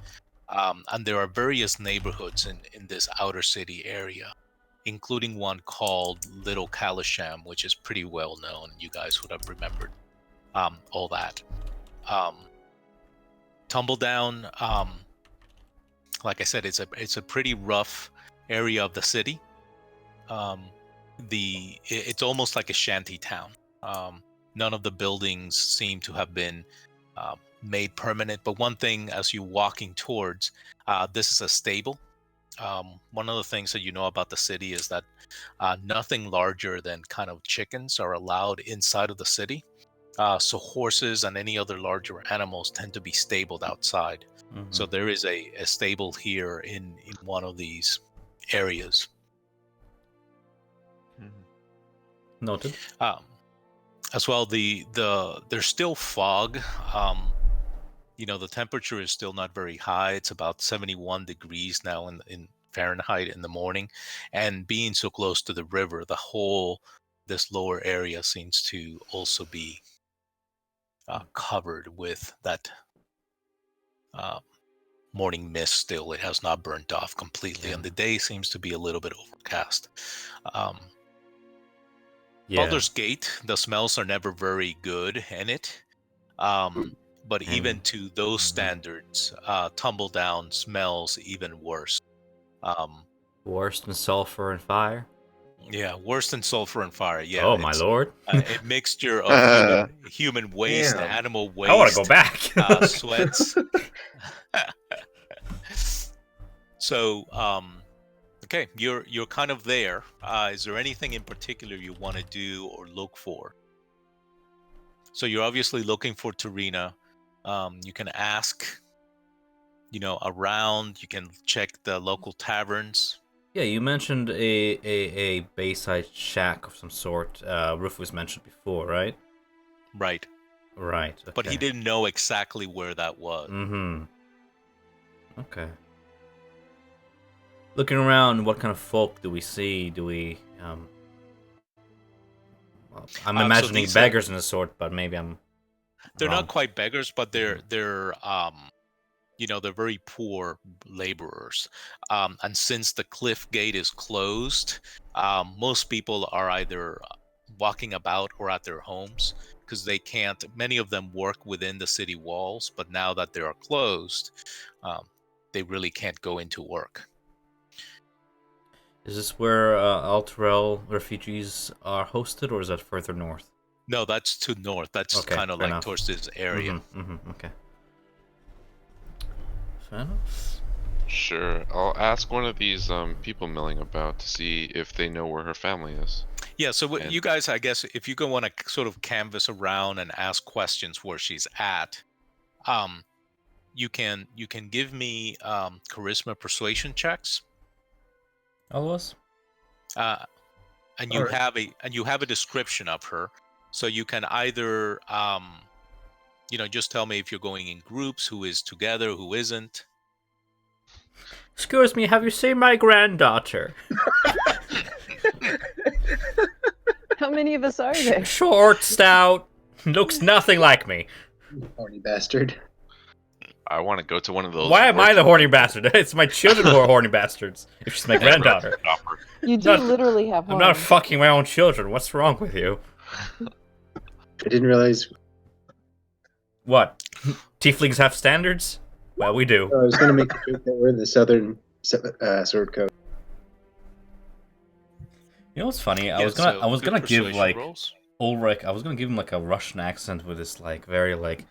and there are various neighborhoods in this outer city area, including one called Little Kalisham, which is pretty well known. You guys would have remembered all that. Tumbledown, like I said, it's a pretty rough area of the city. It's almost like a shanty town. None of the buildings seem to have been made permanent. But one thing, as you're walking towards, this is a stable. One of the things that you know about the city is that nothing larger than kind of chickens are allowed inside of the city. So horses and any other larger animals tend to be stabled outside. So there is a stable here in one of these areas. Noted. As well, there's still fog. The temperature is still not very high. It's about 71 degrees now in Fahrenheit in the morning, and being so close to the river, this lower area seems to also be covered with that morning mist. Still, it has not burnt off completely, and the day seems to be a little bit overcast. Baldur's Gate, the smells are never very good in it. But even to those standards, Tumbledown smells even worse. Worse than sulfur and fire. Yeah, worse than sulfur and fire. Yeah. Oh my lord! A mixture of human waste, Damn. animal waste. I want to go back. Sweats. So, okay, you're kind of there. Is there anything in particular you want to do or look for? So you're obviously looking for Tarina. You can ask, around. You can check the local taverns. Yeah, you mentioned a bayside shack of some sort. Rufus mentioned before, right? Right. Right. Okay. But he didn't know exactly where that was. Mm-hmm. Okay. Looking around, what kind of folk do we see? Do we, well, I'm So imagining these, beggars in a sort, but maybe I'm they're wrong. not quite beggars, but they're they're very poor laborers. And since the cliff gate is closed, most people are either walking about or at their homes because they can't. Many of them work within the city walls, but now that they are closed, they really can't go into work. Is this where Alterel refugees are hosted, or is that further north? No, that's to north. That's Okay, kind of fair like enough. towards this area. Okay. Fair enough. Sure. I'll ask one of these people milling about to see if they know where her family is. Yeah, so what And- you guys, I guess, if you want to sort of canvas around and ask questions where she's at, you can give me charisma persuasion checks, All of us? and you All right. have a description of her, so you can either just tell me if you're going in groups, who is together, who isn't. Excuse me, have you seen my granddaughter? How many of us are there? Short, stout, looks nothing like me. Horny bastard. I want to go to one of those. Why am I the horny bastard? It's my children who are horny bastards. If she's my granddaughter. You do Not- literally have I'm one. not fucking my own children. What's wrong with you? I didn't realize. What? Tieflings have standards? Well, we do. I was going to make a joke that we're in the southern sword coast. You know what's funny? I Yeah, was so gonna good give persuasion like rolls. Ulrich. I was gonna give him like a Russian accent with this like very like.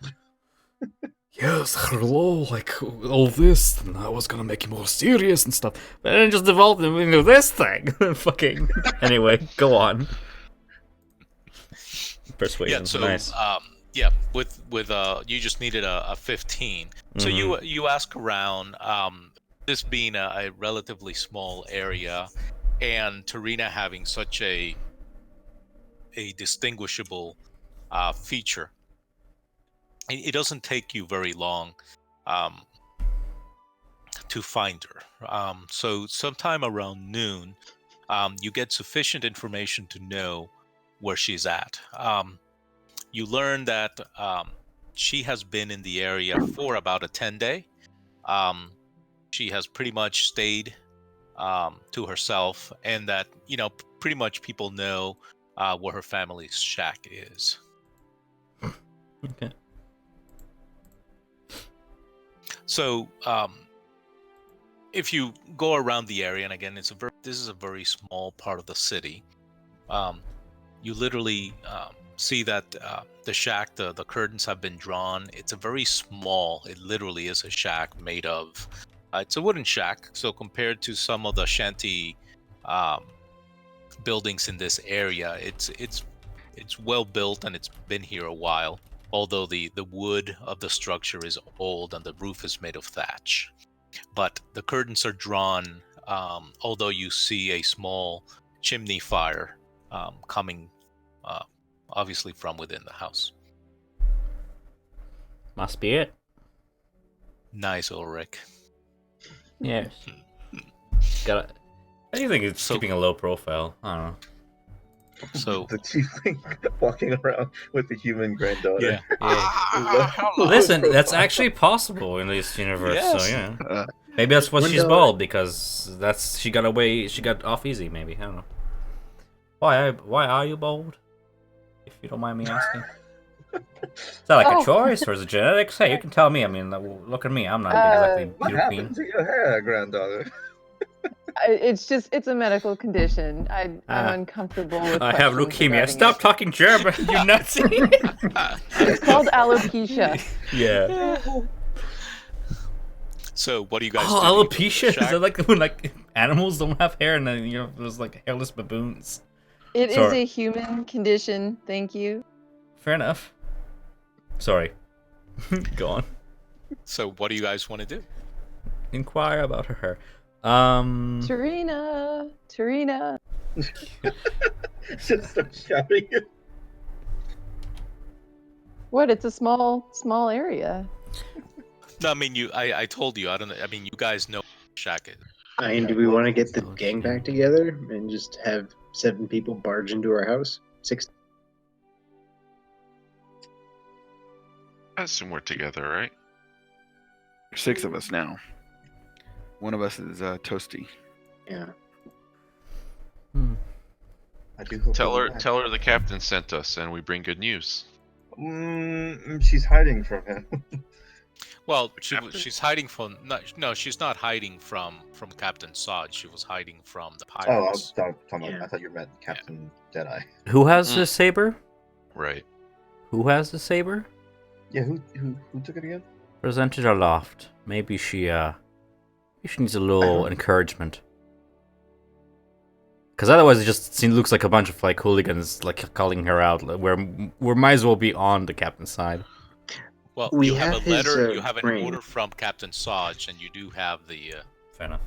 Yes, hello, like all this, and I was gonna make it more serious and stuff, but then it just devolved into this thing. Fucking. Anyway, go on. Persuasion, Yeah, so nice. with you just needed a 15. So you ask around, this being a relatively small area, and Tarina having such a distinguishable feature, it doesn't take you very long to find her. So sometime around noon, you get sufficient information to know where she's at. You learn that she has been in the area for about a 10-day. She has pretty much stayed to herself, and that pretty much people know where her family's shack is. Okay. So if you go around the area, and again, this is a very small part of the city. You literally see that the shack, the curtains have been drawn. It's a very small. It literally is a shack made of. It's a wooden shack, so compared to some of the shanty buildings in this area, it's well built and it's been here a while. Although the wood of the structure is old and the roof is made of thatch, but the curtains are drawn. Although you see a small chimney fire coming, obviously from within the house. Must be it. Nice, Ulrich. Yes. Gotta. I do think it's So- keeping a low profile. I don't know. So The tiefling walking around with the human granddaughter. Yeah. Listen, that's actually possible in this universe. Yes. So yeah, maybe that's why she's Window- bald, because she got off easy. Maybe, I don't know. Why are you bald? If you don't mind me asking. Is that like a choice, or is it genetics? Hey, you can tell me. I mean, look at me. I'm not exactly What beauty happened queen. to your hair, granddaughter? It's a medical condition. I'm uncomfortable with I have questions leukemia. regarding Stop it. talking German, you Nazi. It's called alopecia. Yeah. So what do you guys do? Oh, Do you go to the alopecia? Is shack? that like when like animals don't have hair and then there's like hairless baboons? It is Sorry. a human condition. Thank you. Fair enough. Sorry. Go on. So what do you guys want to do? Inquire about her hair. Tarina. Just start shouting it. What? It's a small area. No, I mean I told you. I don't know. I mean, you guys know what shack is. I mean, do we want to get the gang back together and just have 7 people barge into our house? 6. I assume we're together, right? 6 of us now. One of us is Toasty. Yeah. I do hope Tell they'll her be back. tell her the captain sent us and we bring good news. She's hiding from him. Well, Captain? she's hiding from no, she's not hiding from Captain Sod. She was hiding from the Oh, I pirates. Yeah. thought you meant Captain Deadeye. Who has the saber? Right. Who has the saber? Yeah, who took it again? Presented aloft. Maybe she needs a little encouragement. Because otherwise it just looks like a bunch of like hooligans like calling her out. We might as well be on the captain's side. Well, We you have have a letter. his, You have an ring. order from Captain Sodge, and you do have the Fair enough.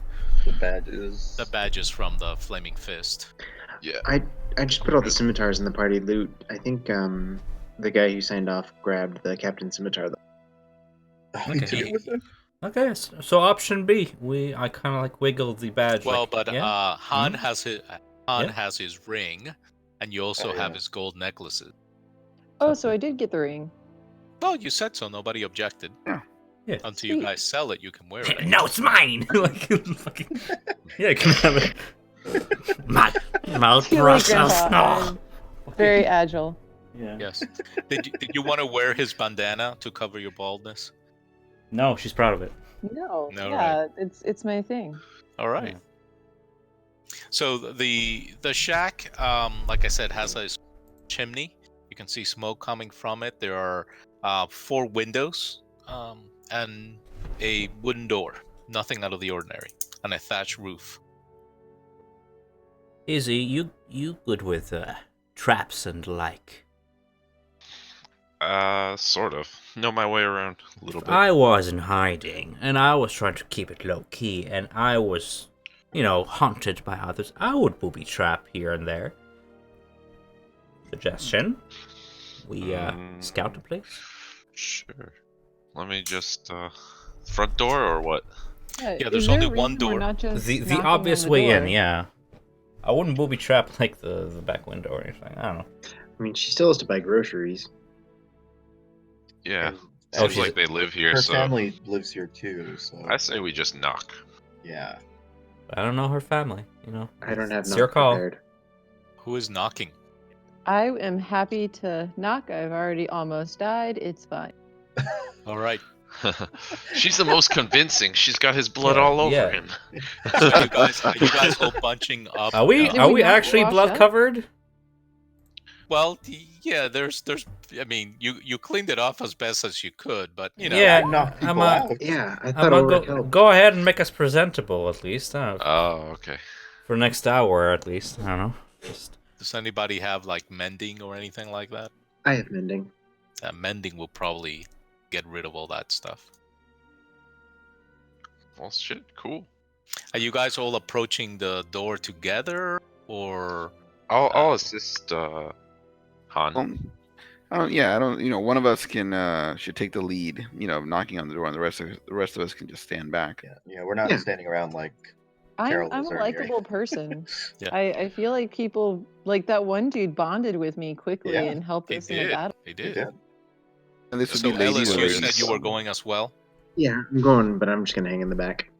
The badges. badges from the Flaming Fist. Yeah. I just put all the scimitars in the party loot. I think the guy who signed off grabbed the captain's scimitar. He Okay. took it with him? Okay, so option B. I kind of like wiggled the badge. Well, like, but yeah? Han has his Yeah. has his ring, and you also Oh, have yeah. his gold necklaces. Oh, so I did get the ring. Well, you said so. Nobody objected. Yeah. Yeah. Until you Sweet. guys sell it, you can wear it. No, it's mine. Like, fucking, yeah, you can have it. Mouth Feel like Grandpa. I'm very agile. Yeah. Yes. Did you want to wear his bandana to cover your baldness? No, she's proud of it. No, No, yeah, it's my thing. All right. So the shack, like I said, has a chimney. You can see smoke coming from it. There are 4 windows and a wooden door. Nothing out of the ordinary. And a thatched roof. Izzy, you good with traps and the like? Sort of. Know my way around a little If bit. I was in hiding and I was trying to keep it low key and I was, hunted by others, I would booby trap here and there. Suggestion: we scout the place. Sure. Let me just front door or what? Yeah, there's is there only a one reason we're door. not just The knocking obvious on the way in, door? yeah. I wouldn't booby trap like the back window or anything. I don't know. I mean, she still has to buy groceries. Yeah. And- Oh, Seems she's- like they live here, Her so family lives here too, so I say we just knock. yeah. I don't know her family. I don't have It's knock your call. prepared. Who is knocking? I am happy to knock. I've already almost died. It's fine. All right. She's the most convincing. She's got his blood Yeah, all over yeah. him. So are you guys all bunching up? Are we Did are we we not actually wash blood up? covered? Well, yeah. There's. I mean, you cleaned it off as best as you could, but Yeah, Knock people I'm out. Yeah, I I'm thought gonna it would help. go ahead and make us presentable at least. Oh, okay. For next hour at least. I don't know. Just Does anybody have like mending or anything like that? I have mending. Mending will probably get rid of all that stuff. Well, shit, cool. Are you guys all approaching the door together, or I'll assist Han. I don't. One of us should take the lead. Knocking on the door, and the rest of us can just stand back. Yeah, we're not Yeah. standing around like I'm Carol a is earlier. likable person. Yeah. I feel like people like that one dude bonded with me quickly Yeah, and helped he us in a did? battle. He did. Yeah. And this would So be lady Ellis, you orders. said you were going as well. Yeah, I'm going, but I'm just gonna hang in the back.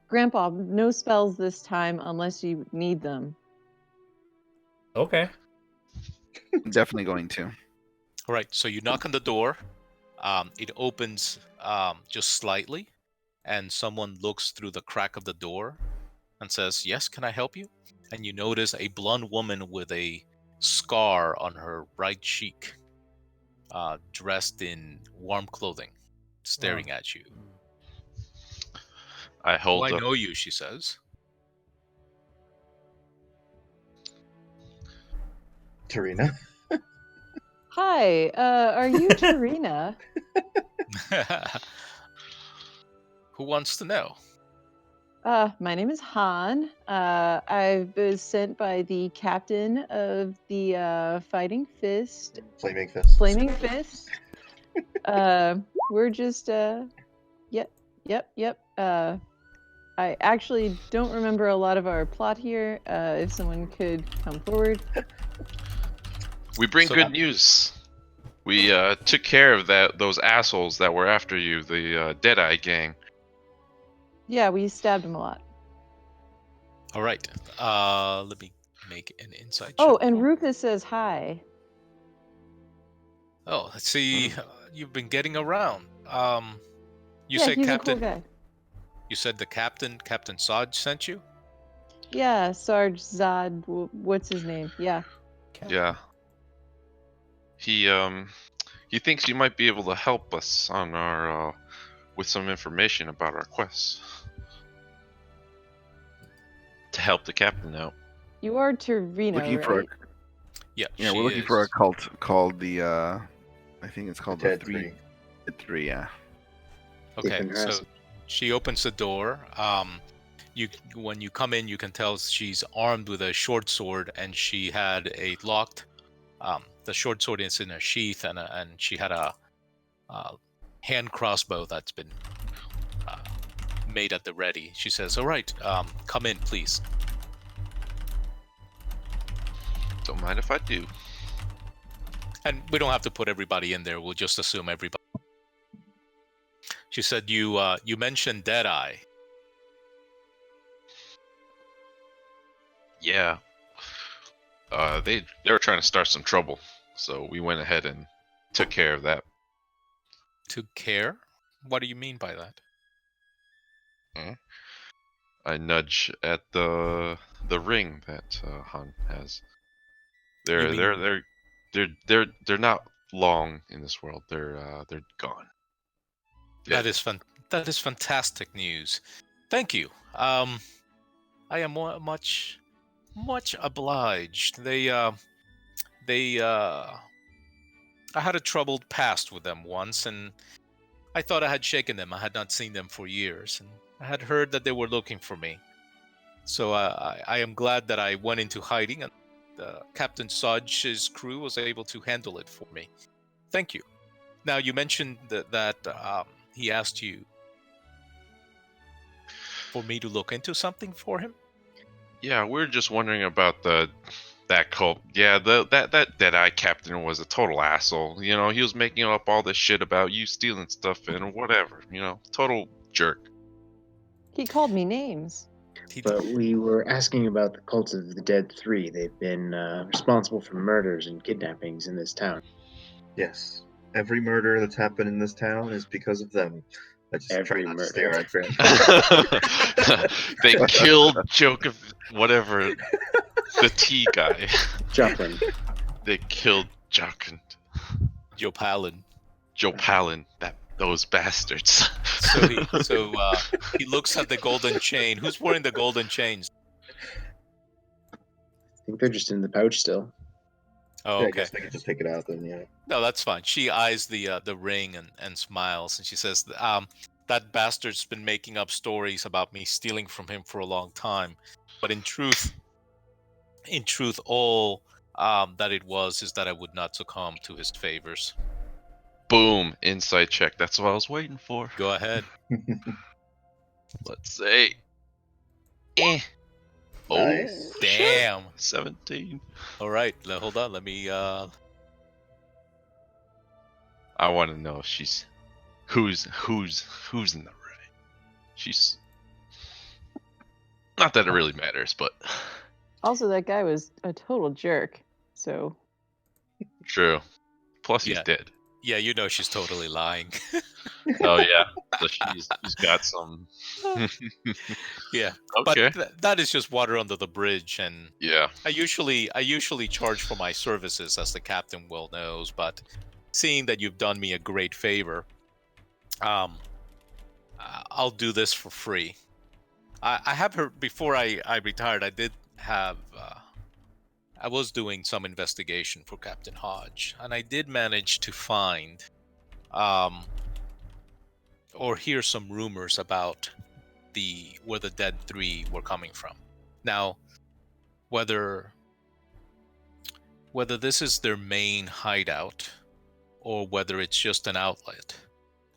Grandpa, no spells this time unless you need them. okay. Definitely going to. All right. So you knock on the door. It opens just slightly, and someone looks through the crack of the door and says, "Yes, can I help you?" And you notice a blonde woman with a scar on her right cheek, dressed in warm clothing, staring at you. I Oh, hold I up. know you, she says. Tarina. Hi, are you Tarina? Who wants to know? My name is Han. I was sent by the captain of the Fighting Fist. Flaming Fist. Flaming Fist. We're just yep. I actually don't remember a lot of our plot here. If someone could come forward. We bring So- good news. We took care of those assholes that were after you, the Deadeye gang. Yeah, we stabbed him a lot. All right. Let me make an insight Oh, check. and Rufus says hi. Oh, let's see. You've been getting around. You Yeah, said he's Captain. a cool guy. You said the captain, Captain Saj, sent you. Yeah, Sarge Zod. What's his name? Yeah. Yeah. He thinks you might be able to help us on our with some information about our quests. To help the captain out. You are Torino, Looking right? for a Yeah, yeah, she we're looking is. for a cult called the I think it's called the Dead three. Three. The three, yeah. Okay, They've been so harassing. she opens the door. When you come in, you can tell she's armed with a short sword, and she had a locked. The short sword is in a sheath, and she had a hand crossbow that's been made at the ready. She says, "All right, come in, please." Don't mind if I do. And we don't have to put everybody in there. We'll just assume everybody. She said, "You mentioned Deadeye." Yeah. They were trying to start some trouble, so we went ahead and took care of that. To care? What do you mean by that? I nudge at the ring that Han has. You mean- They're not long in this world. They're gone. That Dead. is fantastic news. Thank you. I am much obliged. I had a troubled past with them once, and I thought I had shaken them. I had not seen them for years, and I had heard that they were looking for me. So I am glad that I went into hiding, and Captain Sodge's crew was able to handle it for me. Thank you. Now, you mentioned that he asked you for me to look into something for him. Yeah, we're just wondering about that cult. Yeah, that Deadeye captain was a total asshole. You know, he was making up all this shit about you stealing stuff and whatever. You know, total jerk. He called me names. But we were asking about the cult of the Dead Three. They've been responsible for murders and kidnappings in this town. Yes. Every murder that's happened in this town is because of them. I just try Every not to murder. stare at Grandpa. They killed Joker, whatever, the T guy. Joplin. They killed Jochen, Joe Palin. Joe Palin, those bastards. So he looks at the golden chain. Who's wearing the golden chains? I think they're just in the pouch still. Oh, Yeah, I okay. guess they could just take it out then, yeah. No, that's fine. She eyes the ring and smiles, and she says, "That bastard's been making up stories about me stealing from him for a long time, but in truth, all that it was is that I would not succumb to his favors." Boom, insight check. That's what I was waiting for. Go ahead. Let's say. Nice. Oh, Damn. 17. All right. Hold on. Let me. I want to know if she's who's in the room. She's not that it really matters, but Also, that guy was a total jerk. So true. Plus, he's Yeah. dead. Yeah, you know she's totally lying. Oh yeah, so she's got some. Yeah. Okay. But that is just water under the bridge, and Yeah. I usually charge for my services, as the captain well knows, but seeing that you've done me a great favor, I'll do this for free. I have heard before I retired. I did have. I was doing some investigation for Captain Hodge, and I did manage to find, or hear some rumors about where the Dead Three were coming from. Now, whether this is their main hideout or whether it's just an outlet,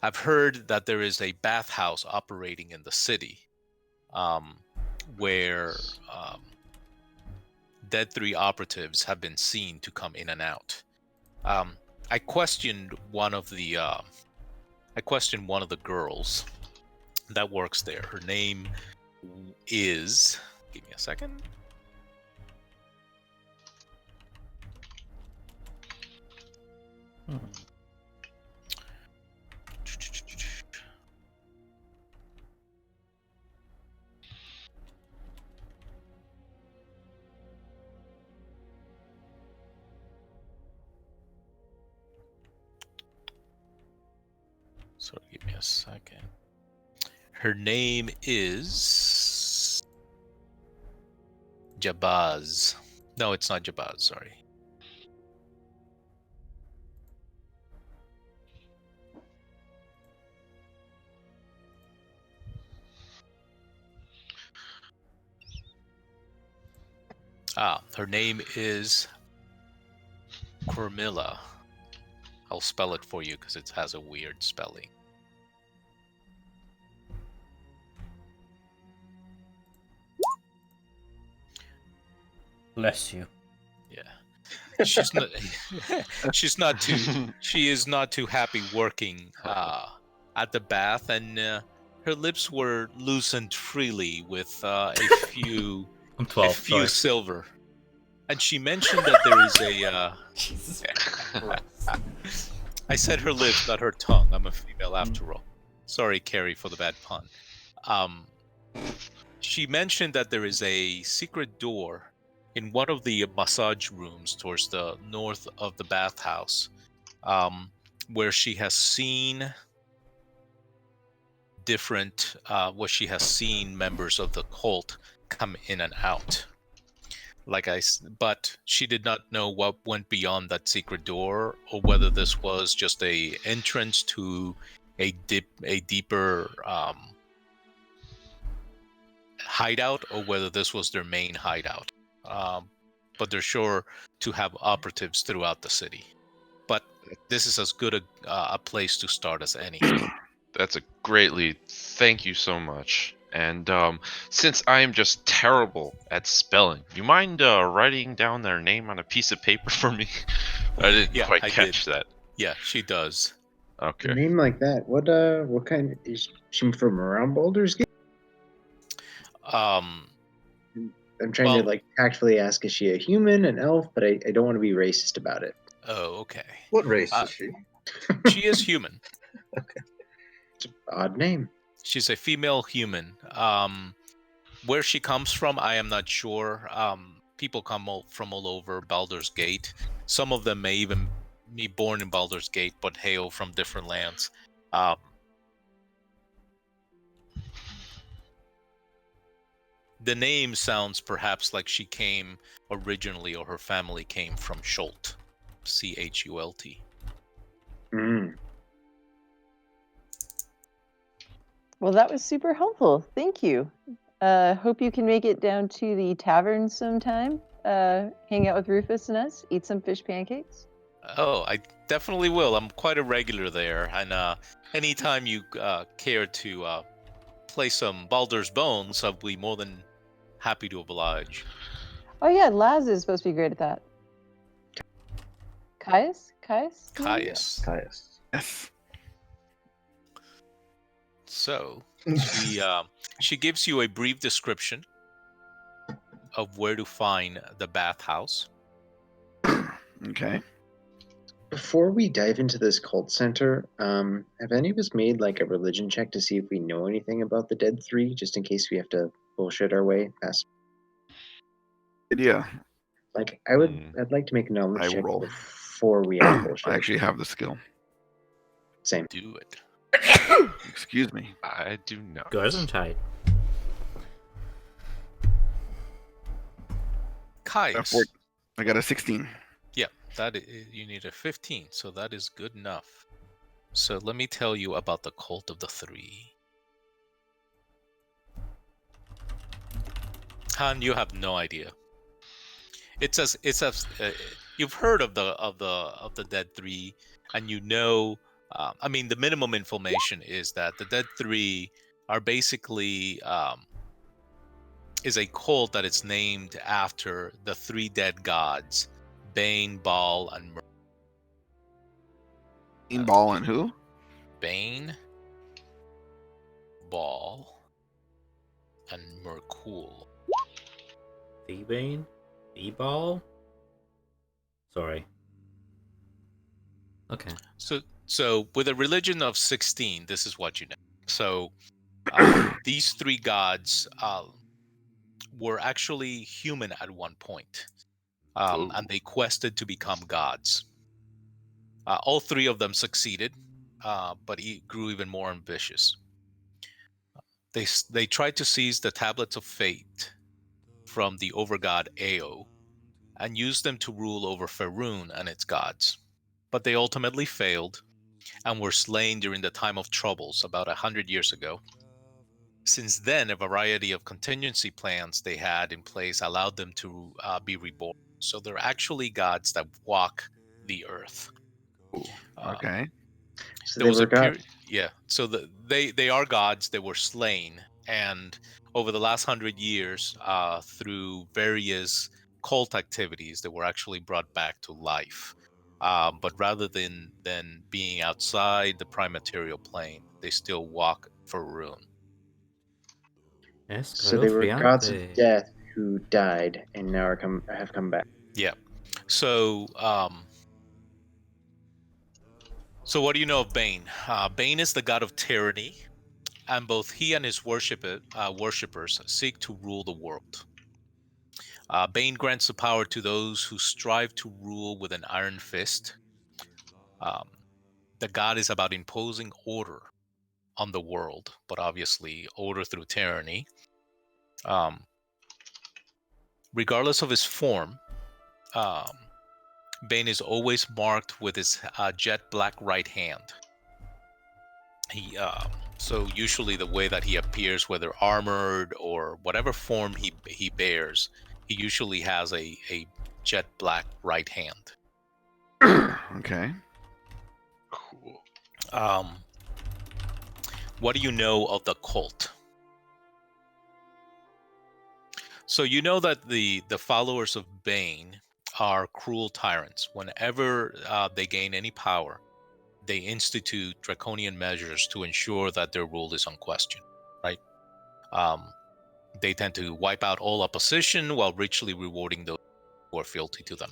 I've heard that there is a bathhouse operating in the city, where Dead 3 operatives have been seen to come in and out. I questioned one of the girls that works there. Her name is, give me a second. So give me a second. Her name is Jabaz. No, it's not Jabaz, sorry. Her name is Cormilla. I'll spell it for you because it has a weird spelling. Bless you. Yeah. She's not she is not too happy working at the bath, and her lips were loosened freely with a few I'm 12. a few Sorry. silver. And she mentioned that there is a Jesus. I said her lips, not her tongue. I'm a female after all. Sorry, Carrie, for the bad pun. She mentioned that there is a secret door in one of the massage rooms towards the north of the bathhouse, where she has seen members of the cult come in and out. But she did not know what went beyond that secret door, or whether this was just a entrance to a deeper hideout, or whether this was their main hideout. But they're sure to have operatives throughout the city. But this is as good a place to start as any. That's a great lead. Thank you so much. And since I am just terrible at spelling, you mind writing down their name on a piece of paper for me? I didn't quite catch that. Yeah, she does. Okay. A name like that. What kind is she from around Baldur's Gate? I'm trying to tactfully ask, is she a human, an elf? But I don't want to be racist about it. Oh, okay. What race is she? She is human. Okay. It's an odd name. She's a female human. Where she comes from, I am not sure. People come from all over Baldur's Gate. Some of them may even be born in Baldur's Gate, but hail from different lands. The name sounds perhaps like she came originally, or her family came from Chult. Chult. Well, that was super helpful. Thank you. Hope you can make it down to the tavern sometime. Hang out with Rufus and us. Eat some fish pancakes. Oh, I definitely will. I'm quite a regular there. And anytime you care to play some Baldur's Bones, I'll be more than happy to oblige. Oh yeah, Laz is supposed to be great at that. Caius? Caius. Yes. So, she gives you a brief description of where to find the bathhouse. Okay. Before we dive into this cult center, have any of us made a religion check to see if we know anything about the Dead Three, just in case we have to bullshit our way past? Yeah. I'd like to make a knowledge I check roll. before we have bullshit. I actually have the skill. Same. Do it. Excuse me. I do not. Gesundheit. highest? I got a 16. Yeah, you need a 15, so that is good enough. So let me tell you about the Cult of the Three. Han, you have no idea. It's as you've heard of the Dead Three, and you know. I mean, the minimum information is that the Dead Three are basically is a cult that is named after the three dead gods, Bane, Baal, and Mer. Ball and who? Bane, Baal, and Merkul. Thebane? Theball? Sorry. Okay. So with a religion of 16, this is what you know. So these three gods were actually human at one point, and they quested to become gods. All three of them succeeded, but he grew even more ambitious. They tried to seize the tablets of fate from the overgod Ao and use them to rule over Faerun and its gods. But they ultimately failed and were slain during the time of troubles about 100 years ago. Since then, a variety of contingency plans they had in place allowed them to be reborn. So they're actually gods that walk the earth. Okay. So There they was were a period, gods. yeah. So they are gods. They were slain, and over the last 100 years, through various cult activities, they were actually brought back to life. But rather than being outside the prime material plane, they still walk for Rune. So they were gods of Escalofriante. death who died and now have come back. Yeah. So so what do you know of Bane? Bane is the god of tyranny, and both he and his worshippers seek to rule the world. Bane grants the power to those who strive to rule with an iron fist. Um, the god is about imposing order on the world, but obviously order through tyranny. Um, Regardless of his form, um, Bane is always marked with his jet black right hand. He So usually the way that he appears, whether armored or whatever form he bears, he usually has a jet black right hand. Okay. Cool. What do you know of the cult? So you know that the followers of Bane are cruel tyrants. Whenever they gain any power, they institute draconian measures to ensure that their rule is unquestioned. Right? They tend to wipe out all opposition while richly rewarding those who are fealty to them.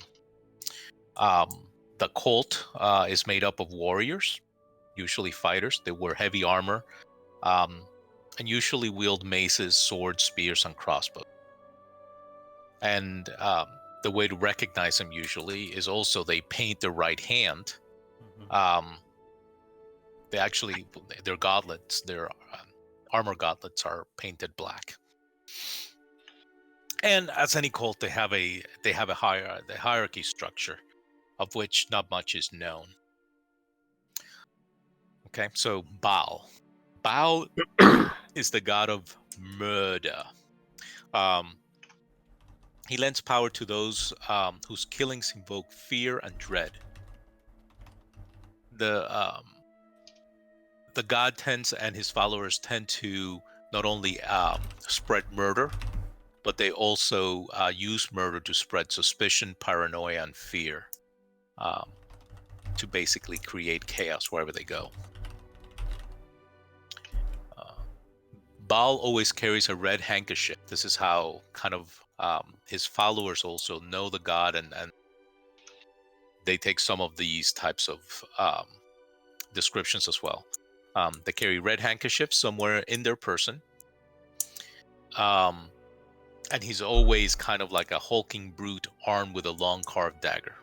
The cult is made up of warriors, usually fighters. They wear heavy armor, and usually wield maces, swords, spears, and crossbows. And the way to recognize them usually is also they paint their right hand. They actually, their gauntlets, their armor gauntlets are painted black. And as any cult, they have a hierarchy structure, of which not much is known. Okay, so Baal. Baal is the god of murder. He lends power to those whose killings invoke fear and dread. The god and his followers tend to not only spread murder, but they also use murder to spread suspicion, paranoia, and fear, to basically create chaos wherever they go. Baal always carries a red handkerchief. This is how kind of his followers also know the god, and they take some of these types of descriptions as well. They carry red handkerchiefs somewhere in their person. And he's always kind of like a hulking brute armed with a long carved dagger.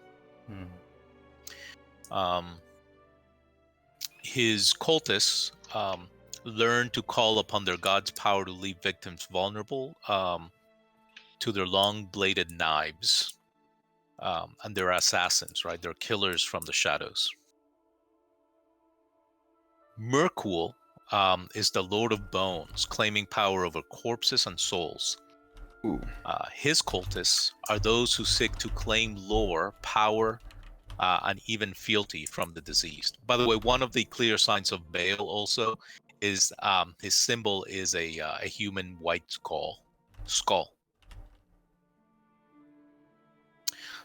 His cultists learn to call upon their god's power to leave victims vulnerable to their long-bladed knives, and they're assassins, right? They're killers from the shadows. Merkul is the Lord of Bones, claiming power over corpses and souls. Ooh. His cultists are those who seek to claim lore, power, and even fealty from the deceased. By the way, one of the clear signs of Baal also is his symbol is a human white skull.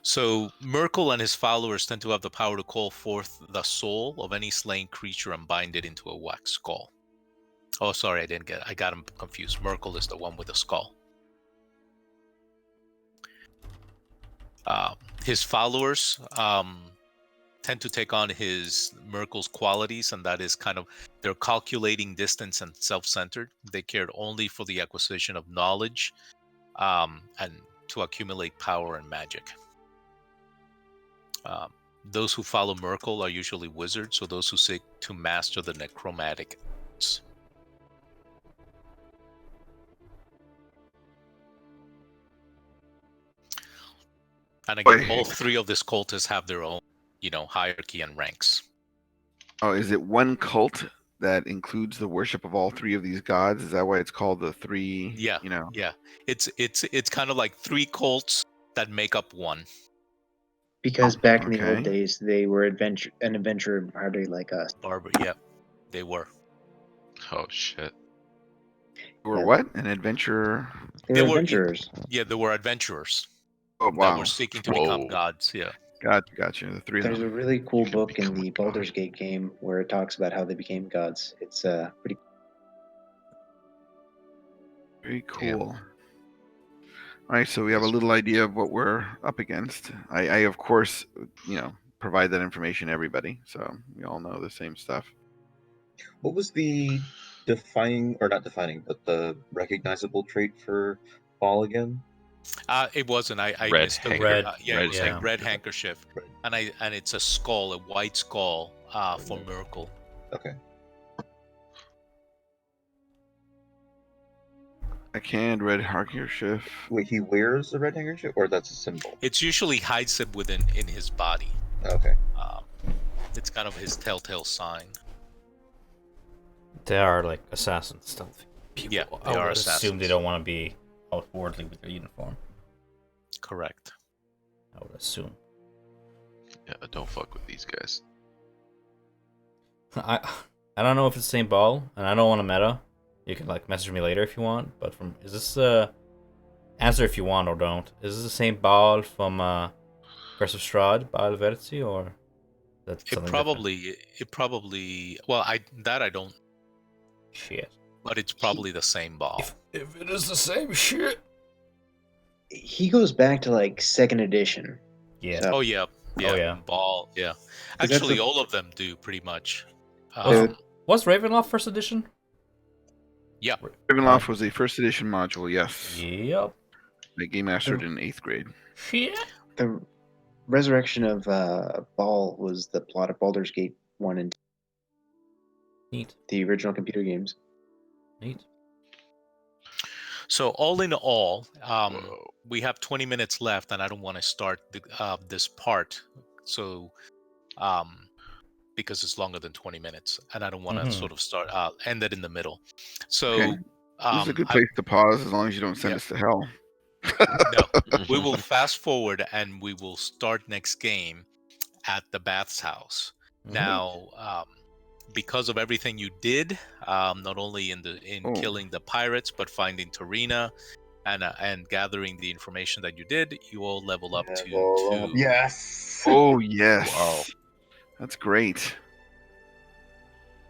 So Merkul and his followers tend to have the power to call forth the soul of any slain creature and bind it into a wax skull. Oh, sorry, I got him confused. Merkul is the one with the skull. His followers tend to take on his Merkul's qualities, and that is kind of they're calculating distance and self-centered. They cared only for the acquisition of knowledge and to accumulate power and magic. Those who follow Merkul are usually wizards, or those who seek to master the necromantic arts. And again, all three of these cultists have their own, hierarchy and ranks. Oh, is it one cult that includes the worship of all three of these gods? Is that why it's called the three? Yeah, yeah. It's kind of like three cults that make up one. Because back in the old okay. days, they were an adventurer party like us. Barber, yeah, they were. Oh shit. They were Yeah. what? An adventurer? They were adventurers. Yeah, they were adventurers. Oh wow. That were seeking to become gods. Yeah. Gotcha. The three of There's them. a really cool You can book in become the a god. Baldur's Gate game where it talks about how they became gods. It's pretty. Very Damn. cool. All right, so we have a little idea of what we're up against. I of course, provide that information to everybody, so we all know the same stuff. What was the defining, or not defining, but the recognizable trait for Paul again? It wasn't. I Red missed the Red. word. Yeah, it was Yeah. like red handkerchief, Right. and it's a skull, a white skull, for Merkul. Okay. A canned red handkerchief. Wait, he wears a red handkerchief, or that's a symbol? It's usually hides it in his body. Okay. It's kind of his telltale sign. They are like assassins, stealthy people. Yeah, they I are would assume assassins. they don't want to be outwardly with their uniform. Correct. I would assume. Yeah, don't fuck with these guys. I don't know if it's the same ball, and I don't want to meta. You can like message me later if you want. But is this answer if you want or don't? Is this the same ball from Curse of Strahd, Ball Verzi, or that's It something probably. Well, I don't. different? Shit. But it's probably the same ball. If it is the same shit. He goes back to like 2nd edition. Yeah. So- Oh yeah. Oh, yeah. Ball. Yeah. that's Actually, a- all of them do pretty much. Was Ravenloft first edition? Yeah. Ravenloft was a first edition module, yes. Yep. I game mastered in 8th grade. Shit. The resurrection of Baal was the plot of Baldur's Gate 1 and 2, Neat. the original computer games. Neat. So all in all, Whoa. we have 20 minutes left, and I don't want to start this part. So, because it's longer than 20 minutes, and I don't want to sort of end it in the middle. So, Okay. This is a good place to pause as long as you don't send us to hell. No, we will fast forward and we will start next game at the bathhouse. Now, because of everything you did, not only in killing the pirates, but finding Tarina and gathering the information that you did, you all level up to 2. Yes. Oh yes. Wow. That's great.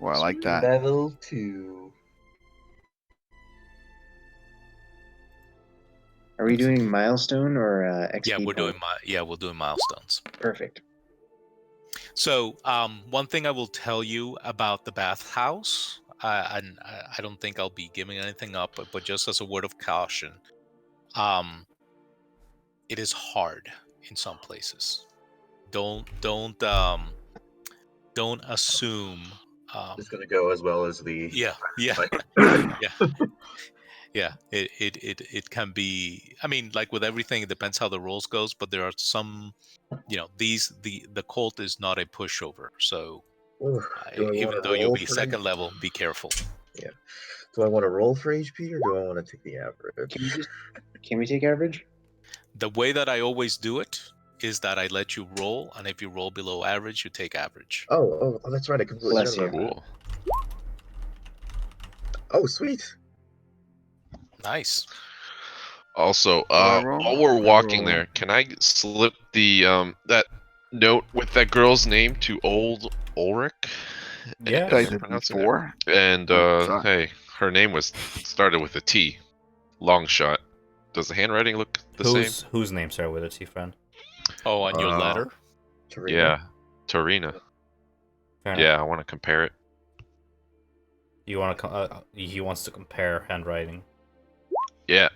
Well, I like that. Level 2. Are we doing milestone or XP? Yeah, we're point? doing milestones. Perfect. So, one thing I will tell you about the bathhouse, and I don't think I'll be giving anything up, but just as a word of caution, it is hard in some places. Don't assume. It's gonna go as well as the. Yeah. Yeah, it can be. I mean, like with everything, it depends how the rolls goes. But there are some, the cult is not a pushover. So Ooh, do I want even to though you'll roll be for second level, be careful. Yeah. Do I want to roll for HP or do I want to take the average? Can we take average? The way that I always do it is that I let you roll, and if you roll below average, you take average. Oh, that's right. I completely Bless forgot you. about Cool. that. Oh, sweet. Nice. Also, Do I roll? while we're I walking roll. there, can I slip the that note with that girl's name to old Ulrich? Yeah, Am I Guys at pronouncing it? D4. And Sorry. hey, her name was started with a T. Long shot. Does the handwriting look the same? whose name started with a T, friend? Oh, on your letter? Tarina. Yeah, Tarina. Fair enough. Yeah, I want to compare it. You want to? He wants to compare handwriting. Yeah,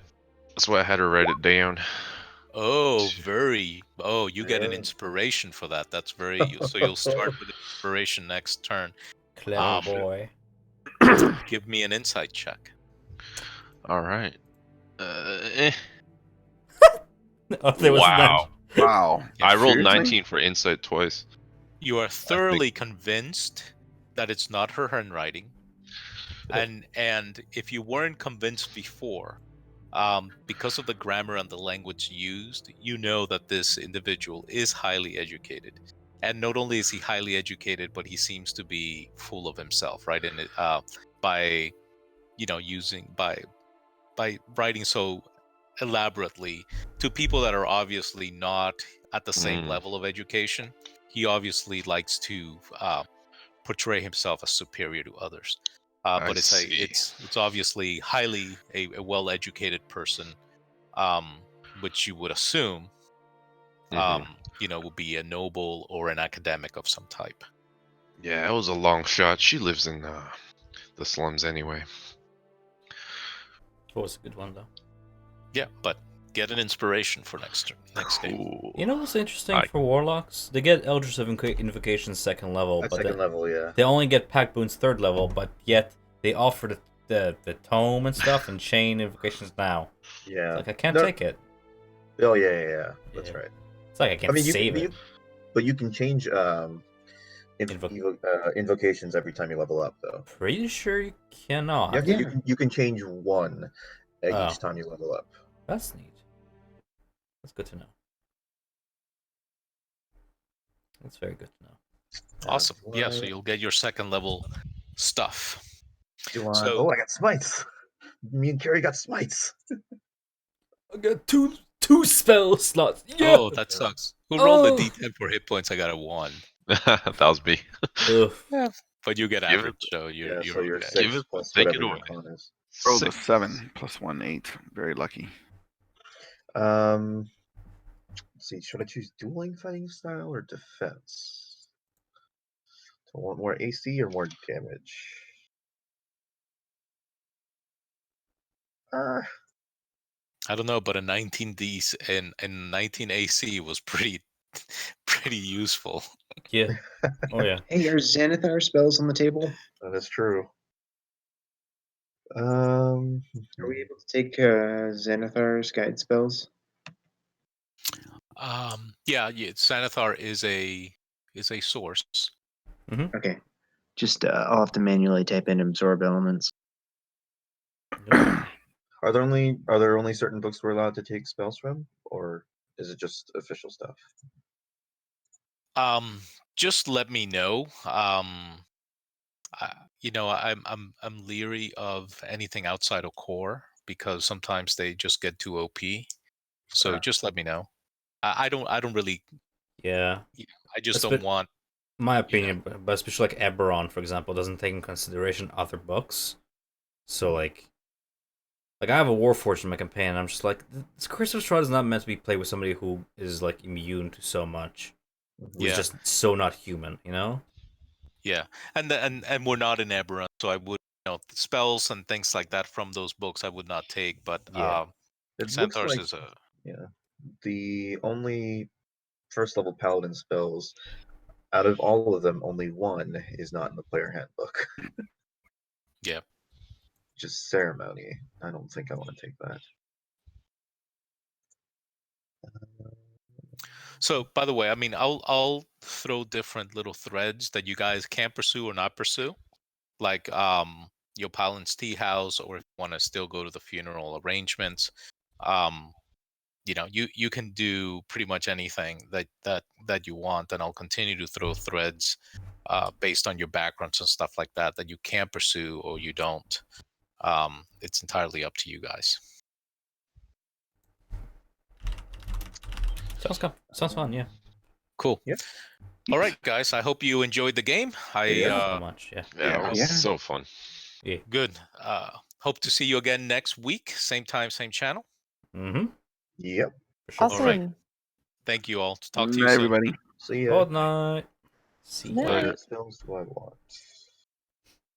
that's why I had her write it down. Oh, you get an Yeah. inspiration for that. That's very, so you'll start with inspiration next turn. Clever boy. Give me an insight check. All right. Oh, there was Wow. Wow. I rolled Seriously? 19 for insight twice. You are thoroughly convinced that it's not her handwriting. And if you weren't convinced before, because of the grammar and the language used, you know that this individual is highly educated. And not only is he highly educated, but he seems to be full of himself, right? And by by writing so elaborately to people that are obviously not at the same Mm, level of education, he obviously likes to portray himself as superior to others. I But see. it's obviously highly a well-educated person, which you would assume, Mhm. would be a noble or an academic of some type. Yeah, it was a long shot. She lives in the slums anyway. That was a good one though. Yeah, but get an inspiration for next game. Cool. You know what's interesting for warlocks? They get Eldritch of Invocation second level, At but second level, yeah. they only get Pack Boons third level, but yet they offer the tome and stuff and chain invocations now. Yeah. It's like I can't No- take it. Oh, yeah. That's Yeah. right. It's like I can't save it. But you can change Invoc- invocations every time you level up, though. Pretty sure you cannot. Yeah, you can change one Oh. each time you level up. That's neat. That's good to know. That's very good to know. Awesome. Yeah, so you'll get your second level stuff. Oh, I got smites. Me and Carrie got smites. I got two spell slots. Yeah. Oh, that sucks. Who rolled the D10 for hit points? I got a 1. That was me. Ugh. Yeah, but you get Give average, it- so you're so you're okay. 6 Give it- plus take whatever it your away. con is. Rolled a Sick. 7 plus 1, 8. Very lucky. Let's see. Should I choose dueling fighting style or defense? Do I want more AC or more damage? I don't know, but a 19 D and 19 AC was pretty pretty useful. Yeah. Oh yeah. Hey, are Xanathar spells on the table? That is true. Are we able to take Xanathar's guide spells? Yeah, Sanathar is a source. Okay. Just I'll have to manually type in absorb elements. Are there only certain books we're allowed to take spells from, or is it just official stuff? Just let me know. I'm leery of anything outside of core because sometimes they just get too OP. So just let me know. I don't really. Yeah. I just don't want. My opinion, but especially like Eberron, for example, doesn't take in consideration other books. So like I have a Warforged in my campaign, and I'm just like, this Curse of Strahd is not meant to be played with somebody who is like immune to so much. Who's just so not human, you know? Yeah, and we're not in Eberron, so I would, spells and things like that from those books I would not take. But It looks Xanathar's like is a the only first level paladin spells out of all of them, only one is not in the player handbook. yeah. just ceremony. I don't think I want to take that. So, by the way, I mean, I'll throw different little threads that you guys can pursue or not pursue, like your Palin's tea house, or if you want to still go to the funeral arrangements. Um, you can do pretty much anything that you want, and I'll continue to throw threads based on your backgrounds and stuff like that that you can pursue or you don't. It's entirely up to you guys. Sounds fun, yeah. Cool. Yep. All right, guys. I hope you enjoyed the game. So much, yeah. Yeah, it was so fun. Yeah. Good. Hope to see you again next week. Same time, same channel. Mm-hmm. Yep. For sure. Awesome. All right. Thank you all. Talk to you Night, soon. everybody. See ya. Good night. See Night. ya. What spells do I want?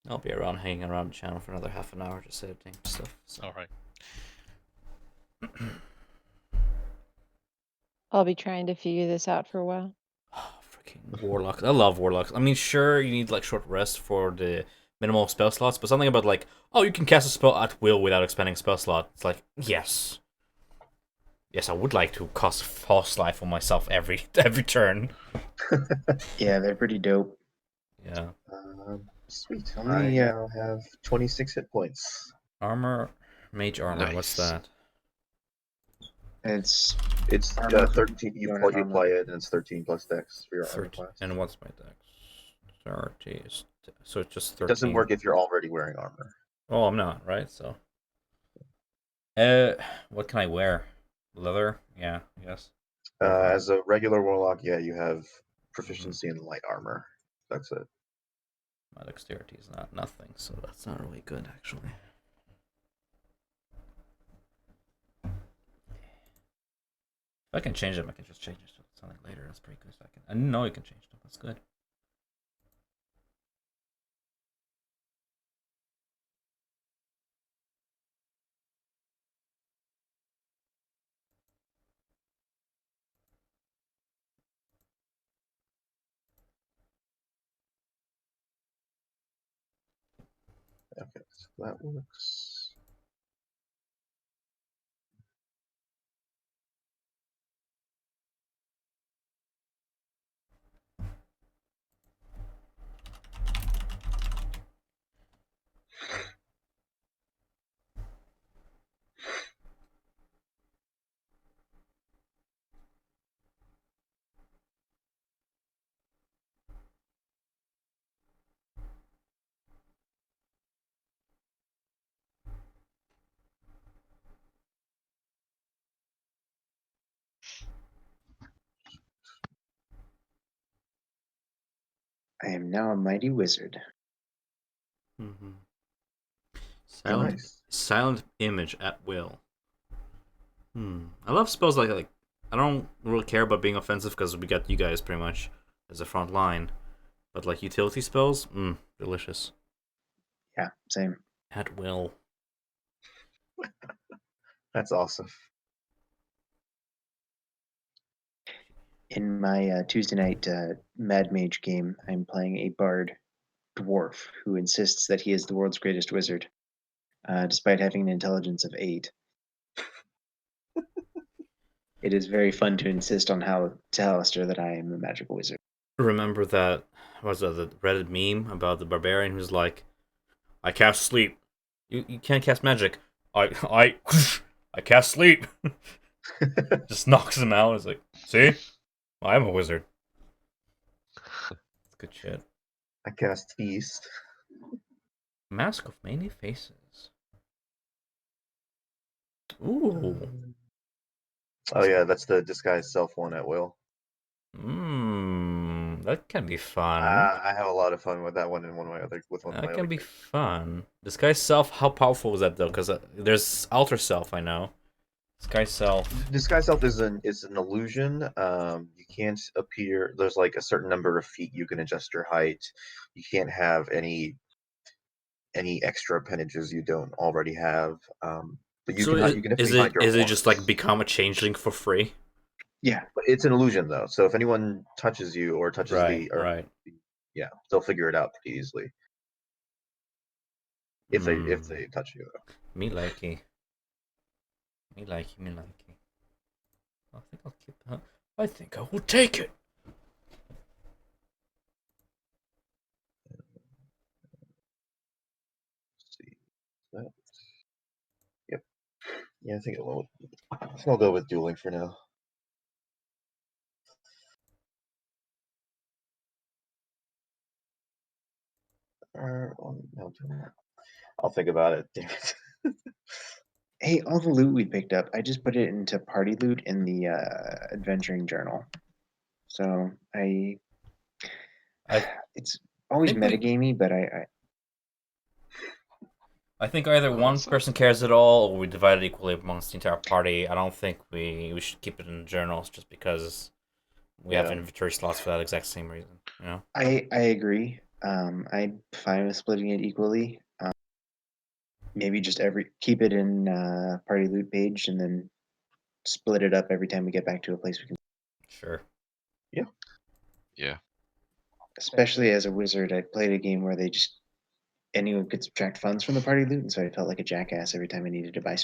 I'll be around hanging around the channel for another half an hour just editing stuff. So. All right. I'll be trying to figure this out for a while. Freaking warlocks. I love warlocks. I mean, sure, you need like short rest for the minimal spell slots, but something about like, oh, you can cast a spell at will without expending spell slot. It's like, yes. Yes, I would like to cast false life on myself every turn. Yeah, they're pretty dope. Yeah. Sweet. How I many, now have 26 hit points. Armor, mage armor. What's Nice. that? It's It's Armor. 13. You Don't apply, have you armor. apply it, and it's 13 plus dex for your armor 13. class. And what's my dex? 30. So it's just 13. It doesn't work if you're already wearing armor. Oh, I'm not, right? So. What can I wear? Leather? Yeah, I guess. As a regular warlock, yeah, you have proficiency in light armor. That's it. My dexterity is not nothing, so that's not really good, actually. If I can change them, I can just change it to something later. That's pretty good. I didn't know you can change them. That's good. Okay, so that works. I am now a mighty wizard. Mm-hmm. Silent, Nice. silent image at will. I love spells like I don't really care about being offensive because we got you guys pretty much as a front line, but like utility spells, delicious. Yeah, same. At will. That's awesome. In my Tuesday night Mad Mage game, I'm playing a bard dwarf who insists that he is the world's greatest wizard, despite having an intelligence of 8. It is very fun to insist on how to Alistair that I am a magical wizard. Remember that was the Reddit meme about the barbarian who's like, I cast sleep. You can't cast magic. I cast sleep. Just knocks him out. It's like, see? I'm a wizard. It's good shit. I cast Feast. Mask of Many Faces. Ooh. Oh yeah, that's the disguise self one at will. That can be fun. I have a lot of fun with that one and one of my other That can be fun. Disguise self, how powerful is that though? Because there's alter self, I know. Disguise self. Disguise self is an illusion. You can't appear. There's like a certain number of feet you can adjust your height. You can't have any extra appendages you don't already have. But you can definitely hide your is it horns. just like become a changeling for free? Yeah, But it's an illusion though. So if anyone touches you or touches Right. yeah, they'll figure it out pretty easily. If they touch you, though. Me likey. Me likey, me likey. I think I'll keep that. I think I will take it. Let's see. That. Yep. Yeah, I think I'll go with dueling for now. No, I'll think about it. Damn it. Hey, all the loot we picked up, I just put it into party loot in the adventuring journal. So I it's always think we- metagamey, but I think either one person cares at all, or we divide it equally amongst the entire party. I don't think we should keep it in the journals just because we have inventory slots for that exact same reason. You know. I agree. I'm fine with splitting it equally. Maybe just keep it in party loot page and then split it up every time we get back to a place we can. Sure. Yeah. Yeah. Especially as a wizard, I played a game where anyone could subtract funds from the party loot, and so I felt like a jackass every time I needed to buy.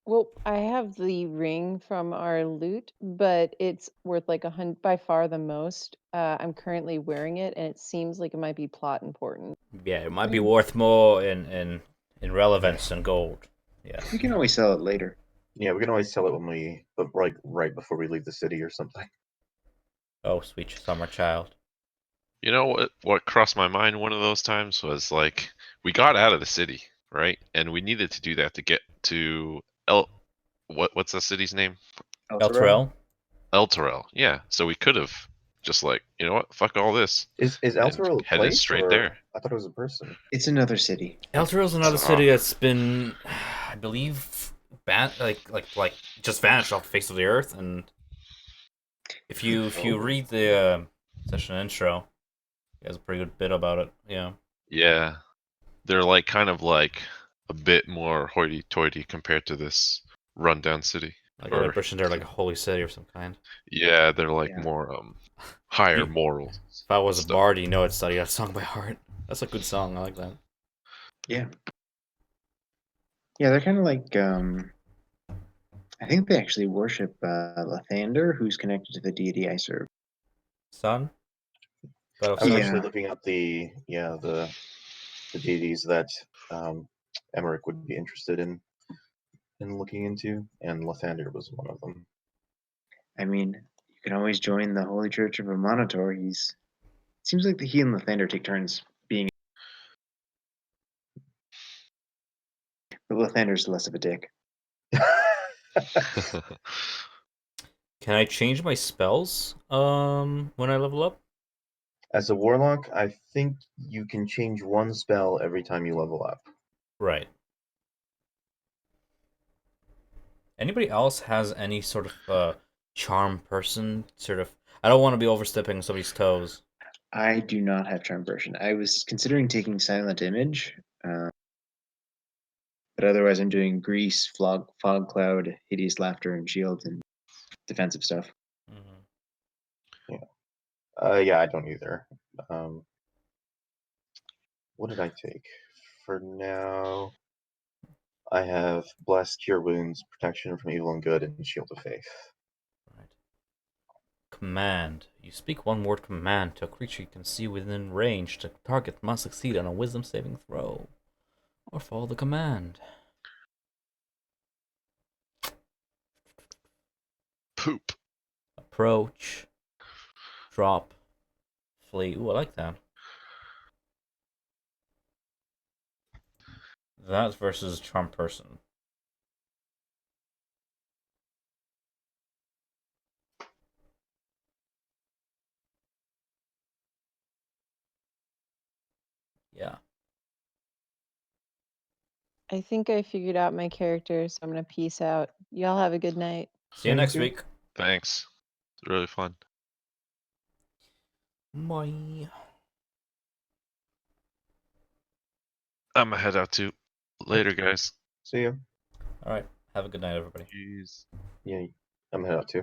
Well, I have the ring from our loot, but it's worth like by far the most. I'm currently wearing it, and it seems like it might be plot important. Yeah, it might be worth more in relevance than gold. Yeah. We can always sell it later. Yeah, we can always sell it when right before we leave the city or something. Oh, sweet summer child. You know what crossed my mind one of those times was like we got out of the city, right? And we needed to do that to get to what's the city's name? Elturel? Elturel. Yeah. So we could have just like, you know what? Fuck all this. Is Elturel a headed place straight or there. I thought it was a person. It's another city. Elturel's another city that's been, I believe, just vanished off the face of the earth. And if you read the session intro, it has a pretty good bit about it. Yeah. Yeah. They're like kind of like a bit more hoity-toity compared to this rundown city. Like an impression they're like a holy city or some kind. Yeah, they're like more higher morals. If I was a bard, you know I'd study that song by heart. That's a good song. I like that. Yeah. Yeah, they're kind of like I think they actually worship Lathander, who's connected to the deity I serve. Sun? I was actually looking up the deities that Emmerich would be interested in looking into, and Lathander was one of them. I mean, you can always join the Holy Church of a Monitor. Seems like he and Lathander take turns being. But Lathander's less of a dick. Can I change my spells when I level up? As a warlock, I think you can change one spell every time you level up. Right. Anybody else has any sort of charm person? I don't want to be overstepping somebody's toes. I do not have charm person. I was considering taking silent image, but otherwise I'm doing grease, fog cloud, hideous laughter, and shield, and defensive stuff. Mm-hmm. Yeah, I don't either. What did I take? For now, I have Bless, Cure Wounds, Protection from Evil and Good, and Shield of Faith. Right. Command. You speak one word command to a creature you can see within range. The target must succeed on a wisdom saving throw. Or follow the command. Poop. Approach. Drop. Flee. Ooh, I like that. That versus charm person. Yeah. I think I figured out my character, so I'm gonna peace out. Y'all have a good night. See you next week. Thanks. It's really fun. Bye. I'm gonna head out too. Later, guys. See you. All right. Have a good night, everybody. Jeez. Yeah, I'm head out too.